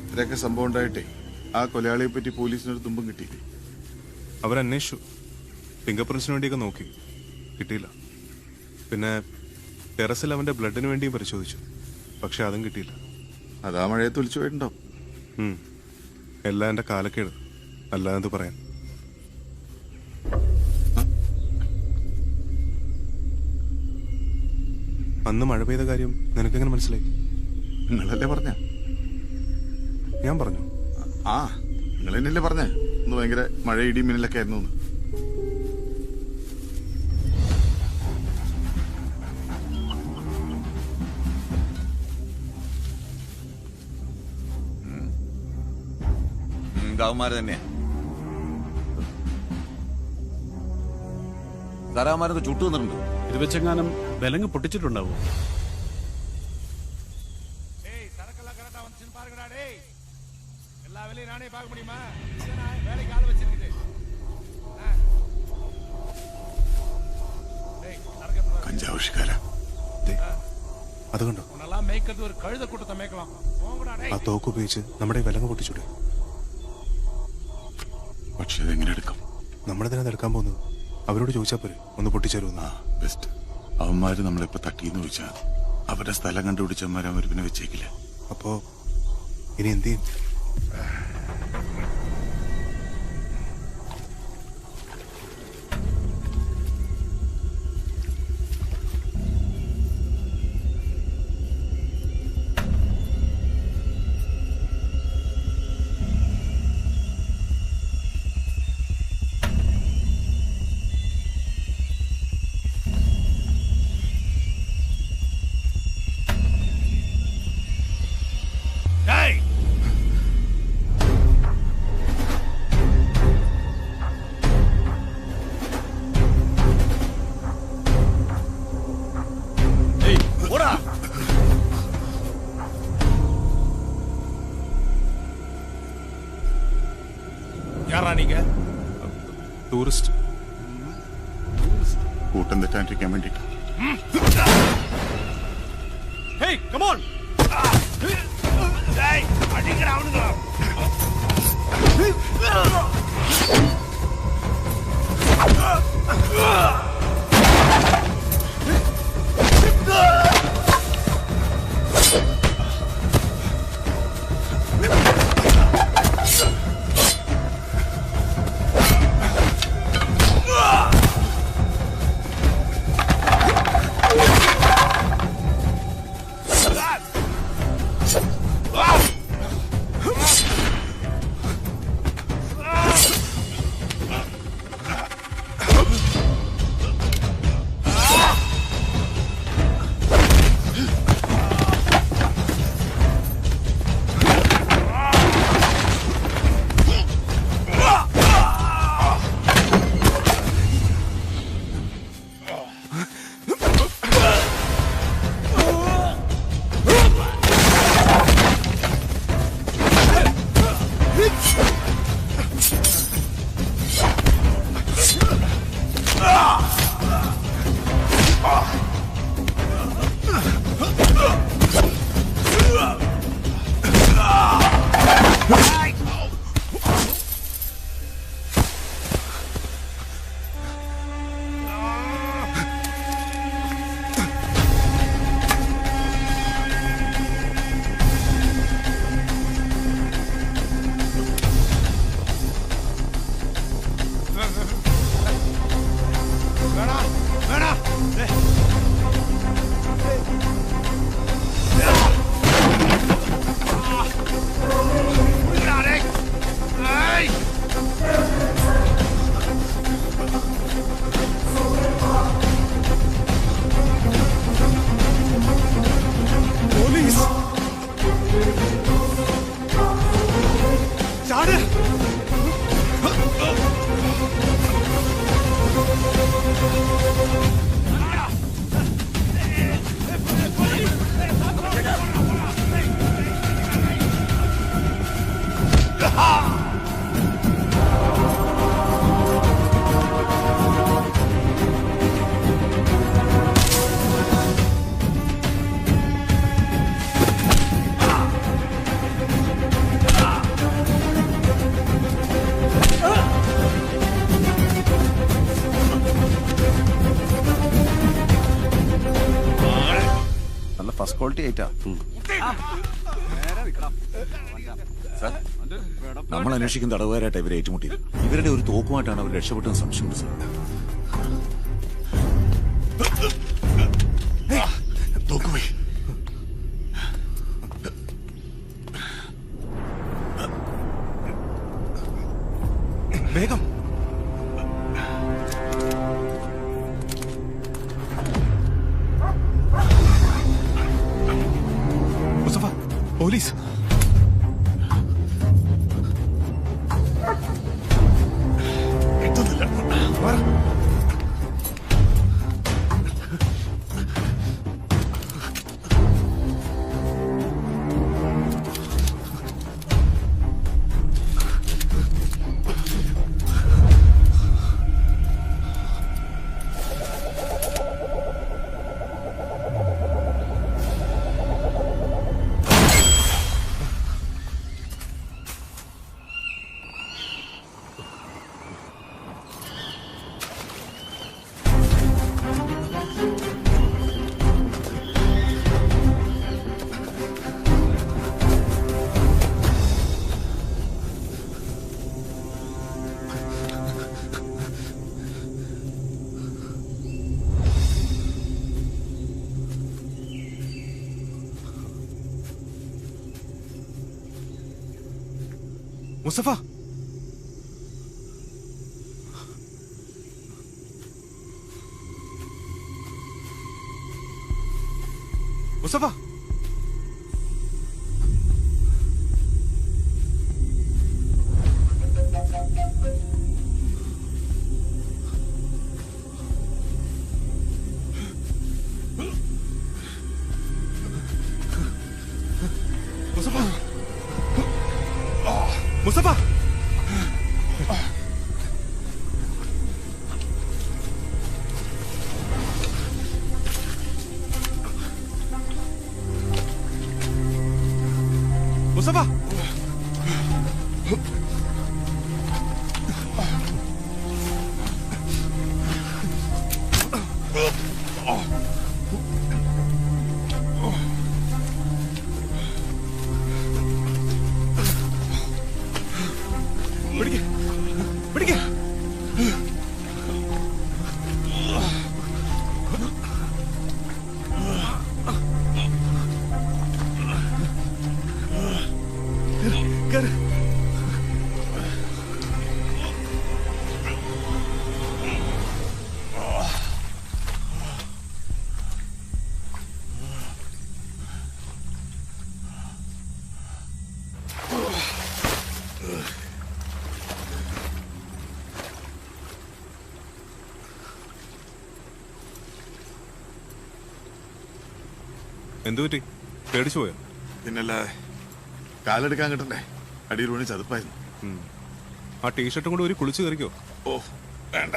ഇത്രയൊക്കെ സംഭവം ഉണ്ടായിട്ടേ ആ കൊലയാളിയെ പറ്റി പോലീസിനൊരു തുമ്പും കിട്ടിയില്ലേ? അവരന്വേഷിച്ചു, ഫിംഗർ പ്രിന്റ്സിന് വേണ്ടിയൊക്കെ നോക്കി, കിട്ടിയില്ല. പിന്നെ ടെറസിൽ അവന്റെ ബ്ലഡിന് വേണ്ടിയും പരിശോധിച്ചു, പക്ഷെ അതും കിട്ടിയില്ല. അതാ മഴയത്ത് ഒലിച്ചു പോയിട്ടുണ്ടാവും. എല്ലാം എന്റെ കാലക്കേട്, അല്ലാതെന്ത് പറയാൻ. അന്ന് മഴ പെയ്ത കാര്യം നിനക്കെങ്ങനെ മനസ്സിലായി? നിങ്ങളല്ലേ പറഞ്ഞ? ഞാൻ പറഞ്ഞു. ആ, നിങ്ങൾ തന്നെയല്ലേ പറഞ്ഞ ഒന്ന് ഭയങ്കര മഴ ഇടി മിന്നലൊക്കെ ആയിരുന്നു. അവന്മാര് തന്നെയാ. സാറാമാരൊക്കെ ചുട്ടു വന്നിട്ടുണ്ട്. ഇത് വെച്ചെങ്ങാനും വിലങ്ങ് പൊട്ടിച്ചിട്ടുണ്ടാവോ? അത് കണ്ടോ? ആ തോക്ക് ഉപയോഗിച്ച് നമ്മുടെ വിലങ്ങ് പൊട്ടിച്ചൂടെ? പക്ഷെ അതെങ്ങനെ എടുക്കും? നമ്മളെന്തിനാ എടുക്കാൻ പോകുന്നത്? അവരോട് ചോദിച്ചാൽ പോരെ ഒന്ന് പൊട്ടിച്ചേരുമെന്ന്. ബെസ്റ്റ്. അവന്മാര് നമ്മളിപ്പോ തട്ടിന്ന് ചോദിച്ചാൽ അവരുടെ സ്ഥലം കണ്ടുപിടിച്ചവന്മാരെ അവർ പിന്നെ വെച്ചേക്കില്ല. അപ്പോ ഇനി എന്ത് ചെയ്യും? ടൂറിസ്റ്റ്. കൂട്ടം തെറ്റാണ്ടിരിക്കാൻ വേണ്ടിട്ട്. വേണ ക്വാളിറ്റി ആയിട്ടാ. നമ്മൾ അന്വേഷിക്കുന്ന തടവുകാരായിട്ട് ഇവരെ ഏറ്റുമുട്ടിയത്. ഇവരുടെ ഒരു തോക്കുമായിട്ടാണ് അവർ രക്ഷപ്പെട്ടെന്ന് സംശയമുണ്ട് സാർ. തോക്കുപോയി. വേഗം. മുസ്തഫ, പോലീസ്. കിട്ടുന്നില്ല. മുസ്തഫ, മുസ്തഫ, മുസ്തഫ, മുസ്തഫ. മുസ്തഫ, പിടിക്ക്, പിടിക്ക്. കേറ്. എന്തു പറ്റി? പേടിച്ചു പോയോ? പിന്നല്ലാതെ കാലെടുക്കാൻ കിട്ടണ്ടേ? അടിയിൽ വീണ് ചതുപ്പായിരുന്നു. ആ ടീഷർട്ടും കൂടെ ഒരു കുളിച്ചു കയറിക്കോ. ഓ വേണ്ട.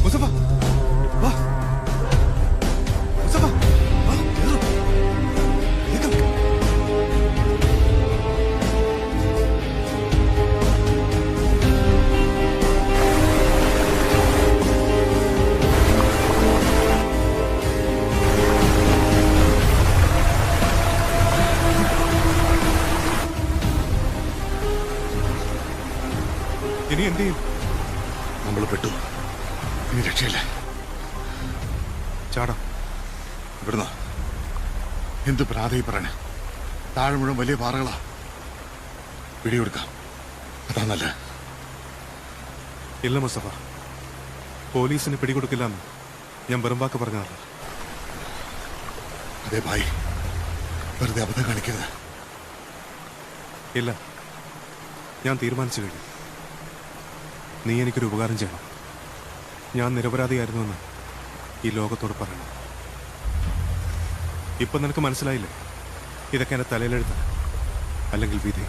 മുസ്തഫ, വാ. മുസ്തഫ, വാ, കേറ്. വേഗം. ഇനി എന്ത് ചെയ്യും? നമ്മൾ പെട്ടു. ഇനി രക്ഷയില്ല. ചാടാം. ഇവിടുന്ന് എന്ത് പ്രാധായി പറയണേ? താഴെ മുഴുവൻ വലിയ പാറകളാ. പിടികൊടുക്കാം, അതാ നല്ല. ഇല്ല മുസ്തഫ, പോലീസിന് പിടികൊടുക്കില്ലെന്ന് ഞാൻ വെറും വാക്ക് പറഞ്ഞതല്ല. അതെ ഭായി, വെറുതെ അബദ്ധം കാണിക്കരുത്. ഇല്ല, ഞാൻ തീരുമാനിച്ചു കഴിഞ്ഞു. നീ എനിക്കൊരു ഉപകാരം ചെയ്യണം. ഞാൻ നിരപരാധിയായിരുന്നുവെന്ന് ഈ ലോകത്തോട് പറയണം. ഇപ്പൊ നിനക്ക് മനസ്സിലായില്ലേ, ഇതൊക്കെ എന്റെ തലയിലെഴുത്ത അല്ലെങ്കിൽ വിധി.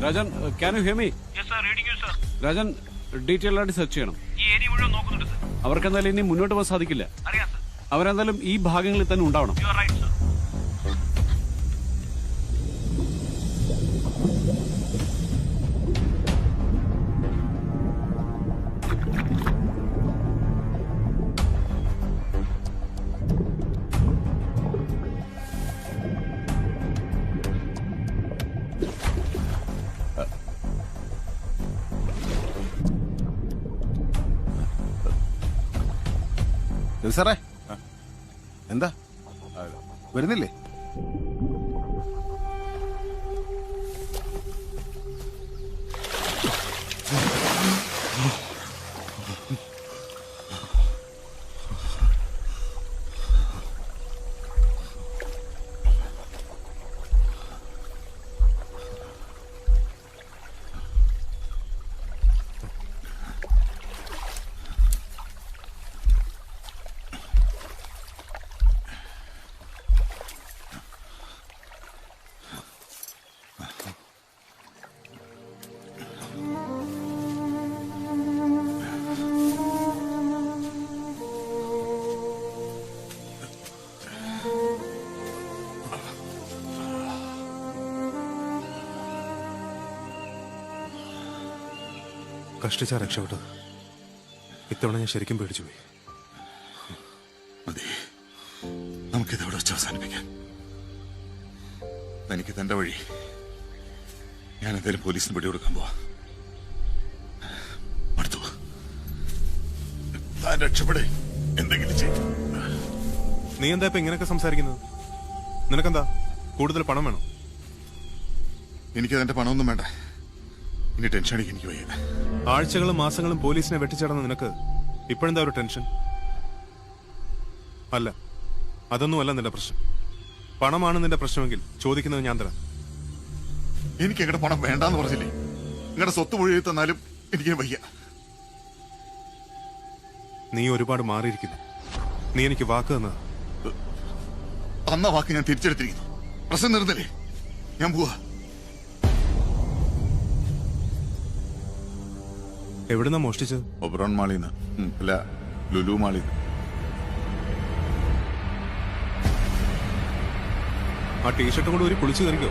Rajan can you here me? Rajan detail ആയിട്ട് സെർച്ച് ചെയ്യണം. അവർക്ക് എന്തായാലും ഇനി മുന്നോട്ട് പോകാൻ സാധിക്കില്ല. അവരെന്തായാലും ഈ ഭാഗങ്ങളിൽ തന്നെ ഉണ്ടാവണം. സാറേ എന്താ വരുന്നില്ലേ? കഷ്ടിച്ചാ രക്ഷപ്പെട്ടത്. ഇത്തവണ ഞാൻ ശരിക്കും പേടിച്ചു പോയി. മതി, നമുക്കിതവിടെ വെച്ച് അവസാനിപ്പിക്കാം. തനിക്ക് തന്റെ വഴി. ഞാൻ എന്തായാലും പോലീസിന് പിടികൊടുക്കാൻ പോവാ. അടുത്തു താൻ രക്ഷപ്പെടേ, എന്തെങ്കിലും ചെയ്യും. നീ എന്താ ഇപ്പൊ ഇങ്ങനെയൊക്കെ സംസാരിക്കുന്നത്? നിനക്കെന്താ കൂടുതൽ പണം വേണം? എനിക്കതിന്റെ പണമൊന്നും വേണ്ട. ഇനി ടെൻഷൻ അടിക്കാൻ എനിക്ക് വയ്യ. ആഴ്ചകളും മാസങ്ങളും പോലീസിനെ വെട്ടിച്ചടന്ന നിനക്ക് ഇപ്പോഴെന്താ ഒരു ടെൻഷൻ? അല്ല, അതൊന്നുമല്ല നിന്റെ പ്രശ്നം. പണമാണ് നിന്റെ പ്രശ്നമെങ്കിൽ ചോദിക്കുന്നത് ഞാൻ തരാം. എനിക്ക് എങ്ങടെ പണം വേണ്ടാന്ന് പറഞ്ഞില്ലേ? നിങ്ങളുടെ സ്വത്ത് മുഴുവൻ തന്നാലും എനിക്ക് വയ്യ. നീ ഒരുപാട് മാറിയിരിക്കുന്നു. നീ എനിക്ക് വാക്ക് തന്നതാ. തന്ന വാക്ക് ഞാൻ തിരിച്ചെടുത്തിരിക്കുന്നു. പ്രശ്നം നിർന്നില്ലേ? ഞാൻ പോവാ. എവിടുന്നാ മോഷ്ടിച്ചത്? ഒബ്രോൺ മാളിന്ന്. അല്ല, ലുലു മാളിന്ന്. ആ ടീഷർട്ട് കൊണ്ട് ഒരു കുളിച്ചു കയറിക്കോ.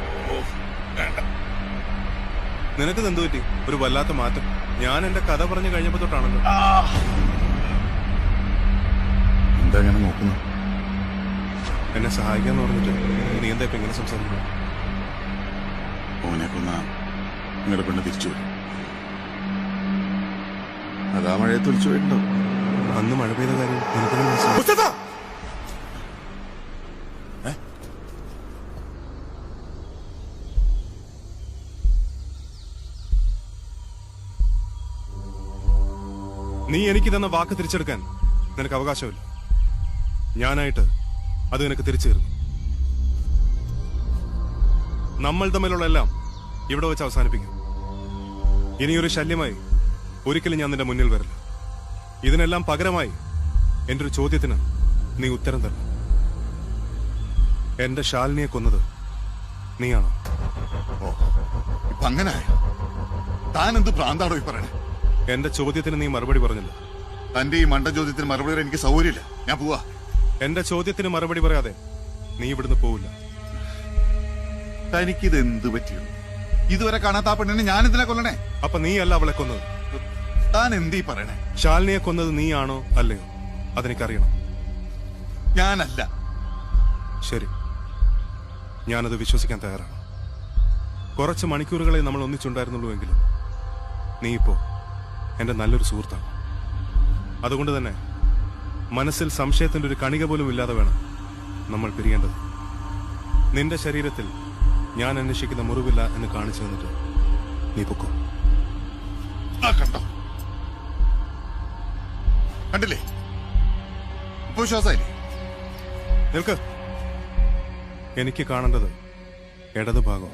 നിനക്ക് എന്തു പറ്റി? ഒരു വല്ലാത്ത മാറ്റം. ഞാൻ എന്റെ കഥ പറഞ്ഞു കഴിഞ്ഞപ്പോ തൊട്ടാണല്ലോ. എന്താ അങ്ങനെ നോക്കുന്നു? എന്നെ സഹായിക്കാന്ന് പറഞ്ഞിട്ട് നീ എന്താ ഇപ്പൊ ഇങ്ങനെ സംസാരിക്കുന്നു? ഓനെ കൊന്ന നിങ്ങളുടെ പെണ്ണ് തിരിച്ചു വരും. അതാ മഴയത്ത് ഒളിച്ചു പോയിട്ടുണ്ടോ? അന്ന് മഴ പെയ്ത കാര്യം നിനക്ക് മനസ്സിലായി? നീ എനിക്ക് തന്ന വാക്ക് തിരിച്ചെടുക്കാൻ നിനക്ക് അവകാശമില്ല. ഞാനായിട്ട് അത് നിനക്ക് തിരിച്ചു തരുന്നു. നമ്മൾ തമ്മിലുള്ള എല്ലാം ഇവിടെ വെച്ച് അവസാനിപ്പിക്കും. ഇനിയൊരു ശല്യമായി ഒരിക്കലും ഞാൻ നിന്റെ മുന്നിൽ വരില്ല. ഇതിനെല്ലാം പകരമായി എന്റെ ഒരു ചോദ്യത്തിന് നീ ഉത്തരം തരണം. എന്റെ ശാലിനിയെ കൊന്നത് നീയാണോ? ഇപ്പൊ അങ്ങനെ താൻ എന്ത് ഭ്രാന്താണോ ഈ പറയണേ? എന്റെ ചോദ്യത്തിന് നീ മറുപടി പറഞ്ഞില്ല. തന്റെ ഈ മണ്ട ചോദ്യത്തിന് മറുപടി പറയാൻ എനിക്ക് സൗകര്യമില്ല. ഞാൻ പോവാ. എന്റെ ചോദ്യത്തിന് മറുപടി പറയാതെ നീ ഇവിടുന്ന് പോവില്ല. തനിക്കിത് എന്ത് പറ്റിയുള്ളൂ? ഇതുവരെ കാണാത്ത ആ പെണ്ണിനെ ഞാൻ എന്തിനാ കൊല്ലണേ? അപ്പൊ നീ അല്ല അവളെ കൊന്നത്. താൻ എന്തീ പറയണേ? ശാലിനിയെ കൊന്നത് നീയാണോ അല്ലയോ അതെനിക്കറിയണം. ഞാനല്ല. ശരി, ഞാനത് വിശ്വസിക്കാൻ തയ്യാറാണ്. കുറച്ച് മണിക്കൂറുകളെ നമ്മൾ ഒന്നിച്ചുണ്ടായിരുന്നുള്ളൂ എങ്കിലും നീ ഇപ്പോ എന്റെ നല്ലൊരു സുഹൃത്താണ്. അതുകൊണ്ട് തന്നെ മനസ്സിൽ സംശയത്തിന്റെ ഒരു കണിക പോലും ഇല്ലാതെ വേണം നമ്മൾ പിരിയേണ്ടത്. നിന്റെ ശരീരത്തിൽ ഞാൻ അന്വേഷിക്കുന്ന മുറിവില്ല എന്ന് കാണിച്ചു തന്നിട്ട് നീ പൊക്കോ. കണ്ടോ? കണ്ടില്ലേ? ഇപ്പൊ വിശ്വാസമായില്ലേ? നിൽക്ക്. എനിക്ക് കാണേണ്ടത് ഇടത് ഭാഗം.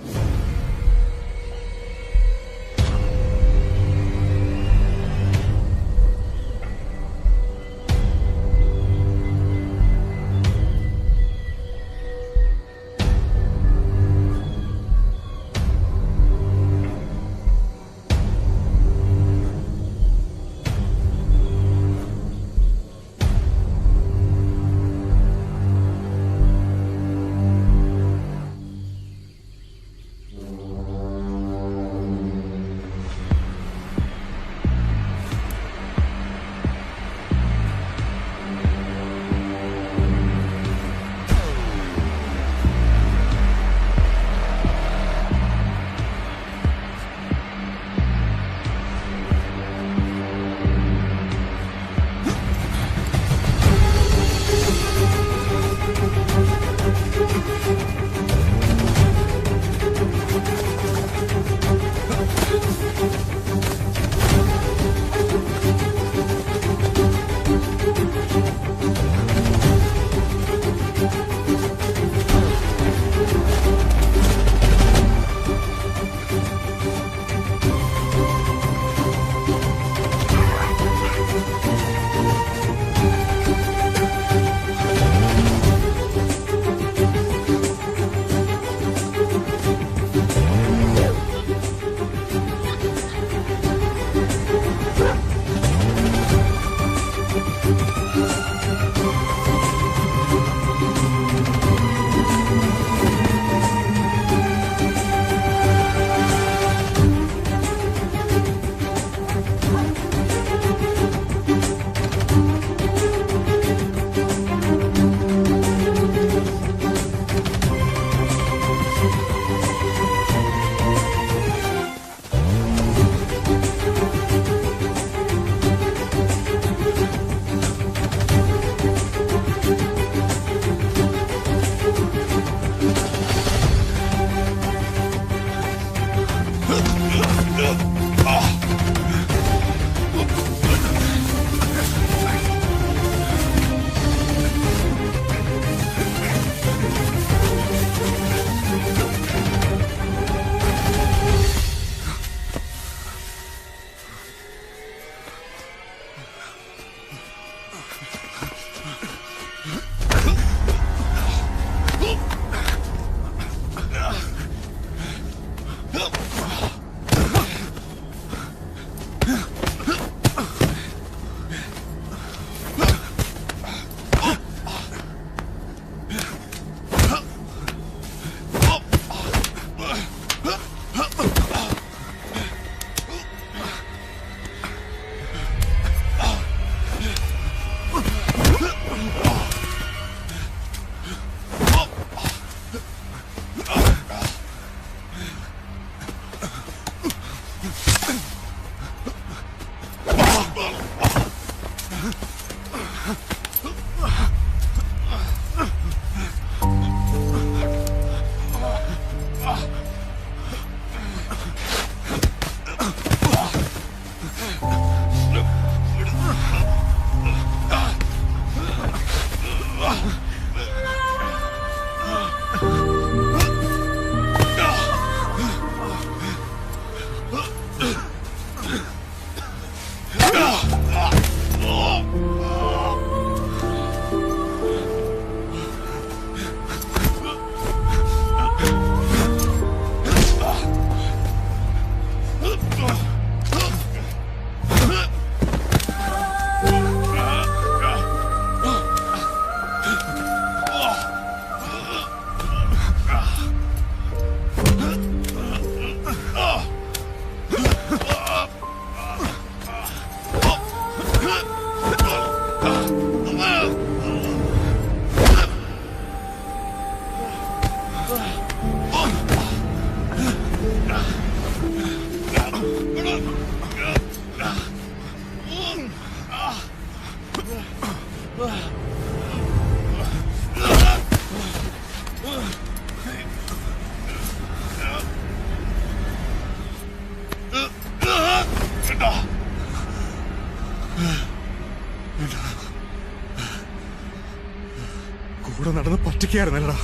കൂടെ നടന്ന് പറ്റിക്കായിരുന്നല്ലടാ.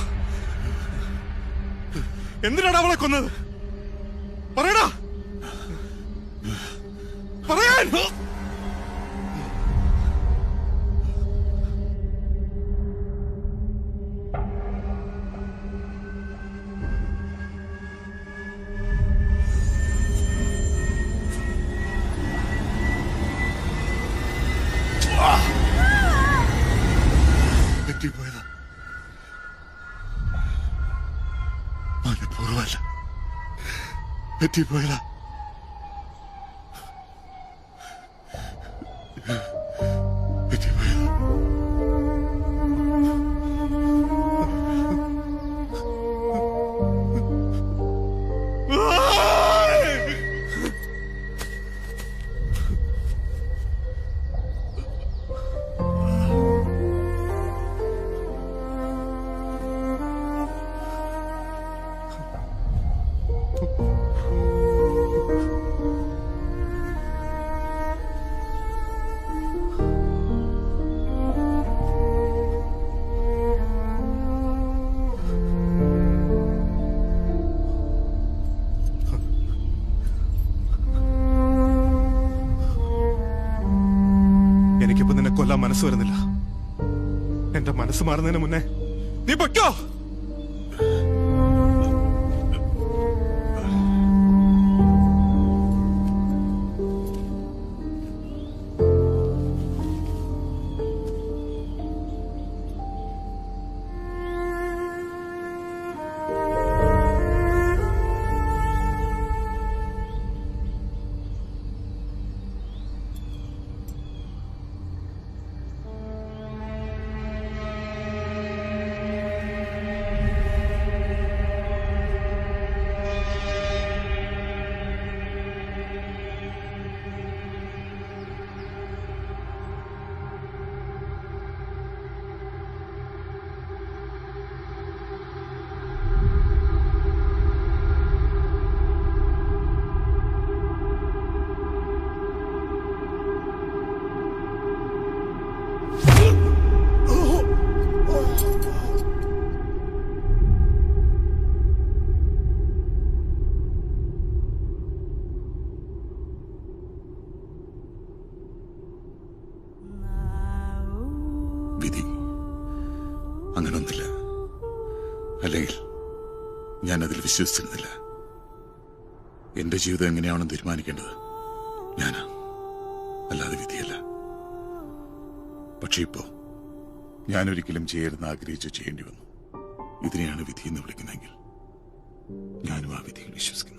എന്തിനാണ് അവളെ കൊന്നത്? പറയടാ, പറയാൻ. പറ്റിപ്പോയതാ, മനഃപൂർവ്വമല്ല, പറ്റിപ്പോയതാ. എനിക്കിപ്പോ നിന്നെ കൊല്ലാൻ മനസ്സ് വരുന്നില്ല. എന്റെ മനസ്സ് മാറുന്നതിന് മുന്നേ നീ പൊയ്ക്കോ. ഞാനതിൽ വിശ്വസിച്ചിരുന്നില്ല. എന്റെ ജീവിതം എങ്ങനെയാണെന്ന് തീരുമാനിക്കേണ്ടത് ഞാനാ, അല്ലാതെ വിധിയല്ല. പക്ഷെ ഇപ്പോ ഞാനൊരിക്കലും ചെയ്യരുതെന്ന് ആഗ്രഹിച്ചു ചെയ്യേണ്ടി വന്നു. ഇതിനെയാണ് വിധി എന്ന് വിളിക്കുന്നതെങ്കിൽ ഞാനും ആ വിധിയിൽ വിശ്വസിക്കുന്നു.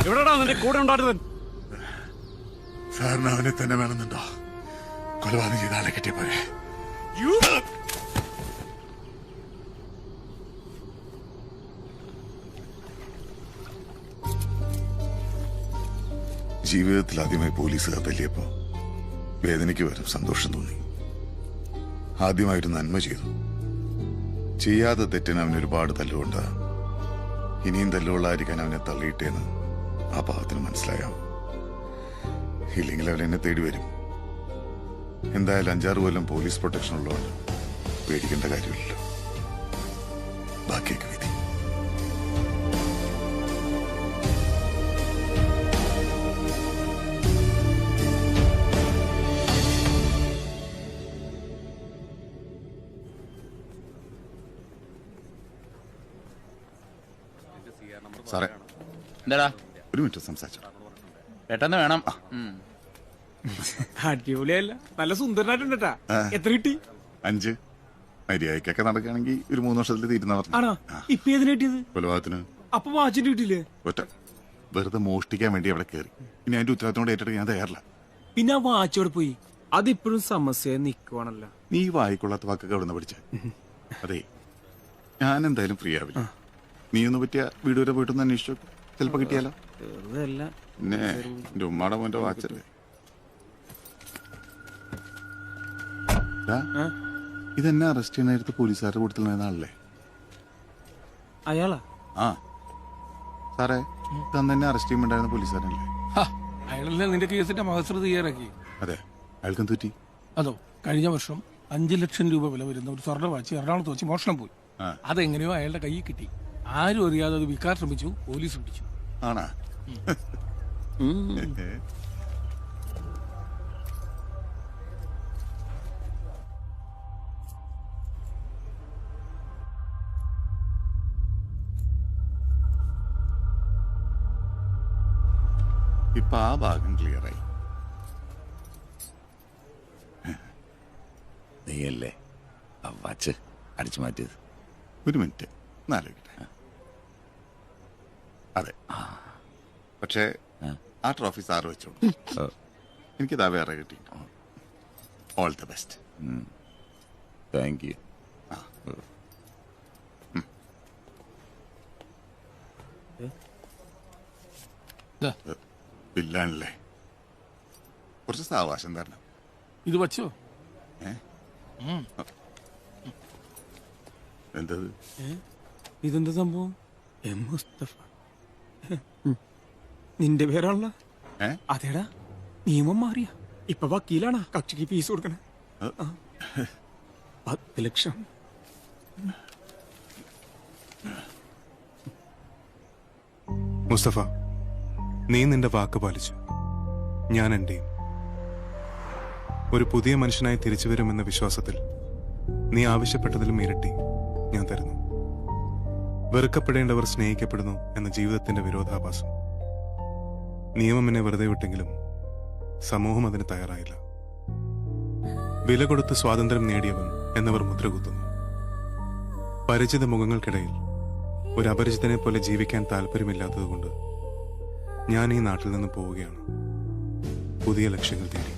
എവിടെടാ നിന്റെ കൂടെ ഉണ്ടായിരുന്നവൻ? സാറിന് അവനെ തന്നെ വേണമെന്നുണ്ടോ? കൊലപാതകം ചെയ്ത ആളെ കിട്ടിയ പോലെ. ജീവിതത്തിൽ ആദ്യമായി പോലീസുകാർ തല്ലിയപ്പോ വേദനയ്ക്ക് വരും സന്തോഷം തോന്നി. ആദ്യമായിട്ട് നന്മ ചെയ്തു. ചെയ്യാതെ തെറ്റിന് അവന് ഒരുപാട് തല്ലുകൊണ്ട് ഇനിയും തല്ലുകൊള്ളായിരിക്കാൻ അവനെ തള്ളിയിട്ടേന്ന് ആ പാവത്തിന് മനസ്സിലായാവും. ഇല്ലെങ്കിൽ അവൻ എന്നെ തേടി വരും. എന്തായാലും 5-6 കൊല്ലം പോലീസ് പ്രൊട്ടക്ഷൻ ഉള്ളതുകൊണ്ട് പേടിക്കേണ്ട കാര്യമില്ലല്ലോ. ബാക്കിയൊക്കെ വിധി. സാറേ, എന്താടാ? ഒരു മിനിറ്റ് സംസാരിച്ചു. പെട്ടെന്ന് വേണം. അടിപൊളിയല്ല, നല്ല സുന്ദരനായിട്ടുണ്ട് കേട്ടാ. എത്ര കിട്ടി? 5. മര്യാദക്കൊക്കെ നടക്കുകയാണെങ്കിൽ ഒരു 3 വർഷത്തിൽ തീരുന്ന പറഞ്ഞു. ആണോ? ഇപ്പൊ ഏതിന് കിട്ടിയത്? കൊലപാതകത്തിന്. അപ്പൊ വാച്ചിട്ട് കിട്ടിയില്ലേ? ഒറ്റ വെറുതെ മോഷ്ടിക്കാൻ വേണ്ടി അവിടെ കയറി. ഇനി അതിന്റെ ഉത്തരവാദിത്തോടെ ഏറ്റെടുക്കാൻ ഞാൻ തയ്യാറില്ല. പിന്നെ ആ വാച്ചോടെ പോയി. അതിപ്പോഴും സമസ്യ നിക്കുവാണല്ലോ. നീ വായിക്കൊള്ളാത്ത വാക്കൊക്കെ അവിടെ നിന്ന് പഠിച്ച. അതെ, ഞാൻ എന്തായാലും ഫ്രീ ആവില്ല. നീ ഒന്ന് പറ്റിയ വീട് വരെ പോയിട്ടൊന്ന് അന്വേഷിച്ചു. ചിലപ്പോ കിട്ടിയാലോ. പിന്നെ എന്റെ ഉമ്മാടെ മോന്റെ വാച്ചല്ലേ. ഇതെന്നെ അറസ്റ്റ് ചെയ്യാനായിട്ട് പോലീസുകാരുടെ കൂട്ടത്തിൽ നിന്നാണല്ലേ? അയാളാ? ആ സാറേ, തന്നെ അറസ്റ്റ് ചെയ്യുമ്പോണ്ടായിരുന്ന പോലീസുകാരനല്ലേ? അയാളല്ലേ നിന്റെ കേസിന്റെ മഹസർ തയ്യാറാക്കി? അതെ. അയാൾക്കും തെറ്റി. അതോ, കഴിഞ്ഞ വർഷം 5 ലക്ഷം രൂപ വില വരുന്ന ഒരു സ്വർണ്ണ വാച്ച് എറണാകുളത്ത് വെച്ച് മോഷണം പോയി. അതെങ്ങനെയോ അയാളുടെ കയ്യിൽ കിട്ടി. ആരും അറിയാതെ അത് വിൽക്കാൻ ശ്രമിച്ചു. പോലീസ് പിടിച്ചു. ആണാ? ഇപ്പൊ ആ ഭാഗം ക്ലിയറായി. നീയല്ലേ ആ വാച്ച് അടിച്ചു മാറ്റിയത്? ഒരു മിനിറ്റ് എന്നാലോചിക്കട്ടെ. അതെ, പക്ഷേ ആ ട്രോഫി സാറ് വെച്ചോളൂ. എനിക്കിതാ വേറെ കിട്ടി. All the best. Thank you. ഇല്ലാണല്ലേ? കുറച്ച് സാവകാശം തരണം. ഇത് വച്ചോ? എന്തത്? ഇതെന്താ സംഭവം? എം മുസ്തഫ. നിന്റെ പേരാണല്ലോ? അതേടാ, നിയമം മാറിയ ഇപ്പൊ വക്കീലാണാ കക്ഷിക്ക് ഫീസ് കൊടുക്കണേ. 10 ലക്ഷം. മുസ്തഫ, നീ നിന്റെ വാക്ക് പാലിച്ചു. ഞാൻ എന്റെയും. ഒരു പുതിയ മനുഷ്യനായി തിരിച്ചു വരുമെന്ന വിശ്വാസത്തിൽ നീ ആവശ്യപ്പെട്ടതിലും ഇരട്ടി ഞാൻ തരുന്നു. വെറുക്കപ്പെടേണ്ടവർ സ്നേഹിക്കപ്പെടുന്നു എന്ന ജീവിതത്തിന്റെ വിരോധാഭാസം. നിയമം എന്നെ വെറുതെ വിട്ടെങ്കിലും സമൂഹം അതിന് തയ്യാറായില്ല. വില കൊടുത്ത് സ്വാതന്ത്ര്യം നേടിയവൻ എന്നവർ മുദ്രകുത്തുന്നു. പരിചിത മുഖങ്ങൾക്കിടയിൽ ഒരു അപരിചിതനെ പോലെ ജീവിക്കാൻ താല്പര്യമില്ലാത്തതുകൊണ്ട് ഞാൻ ഈ നാട്ടിൽ നിന്ന് പോവുകയാണ്, പുതിയ ലക്ഷ്യങ്ങൾ തേടി.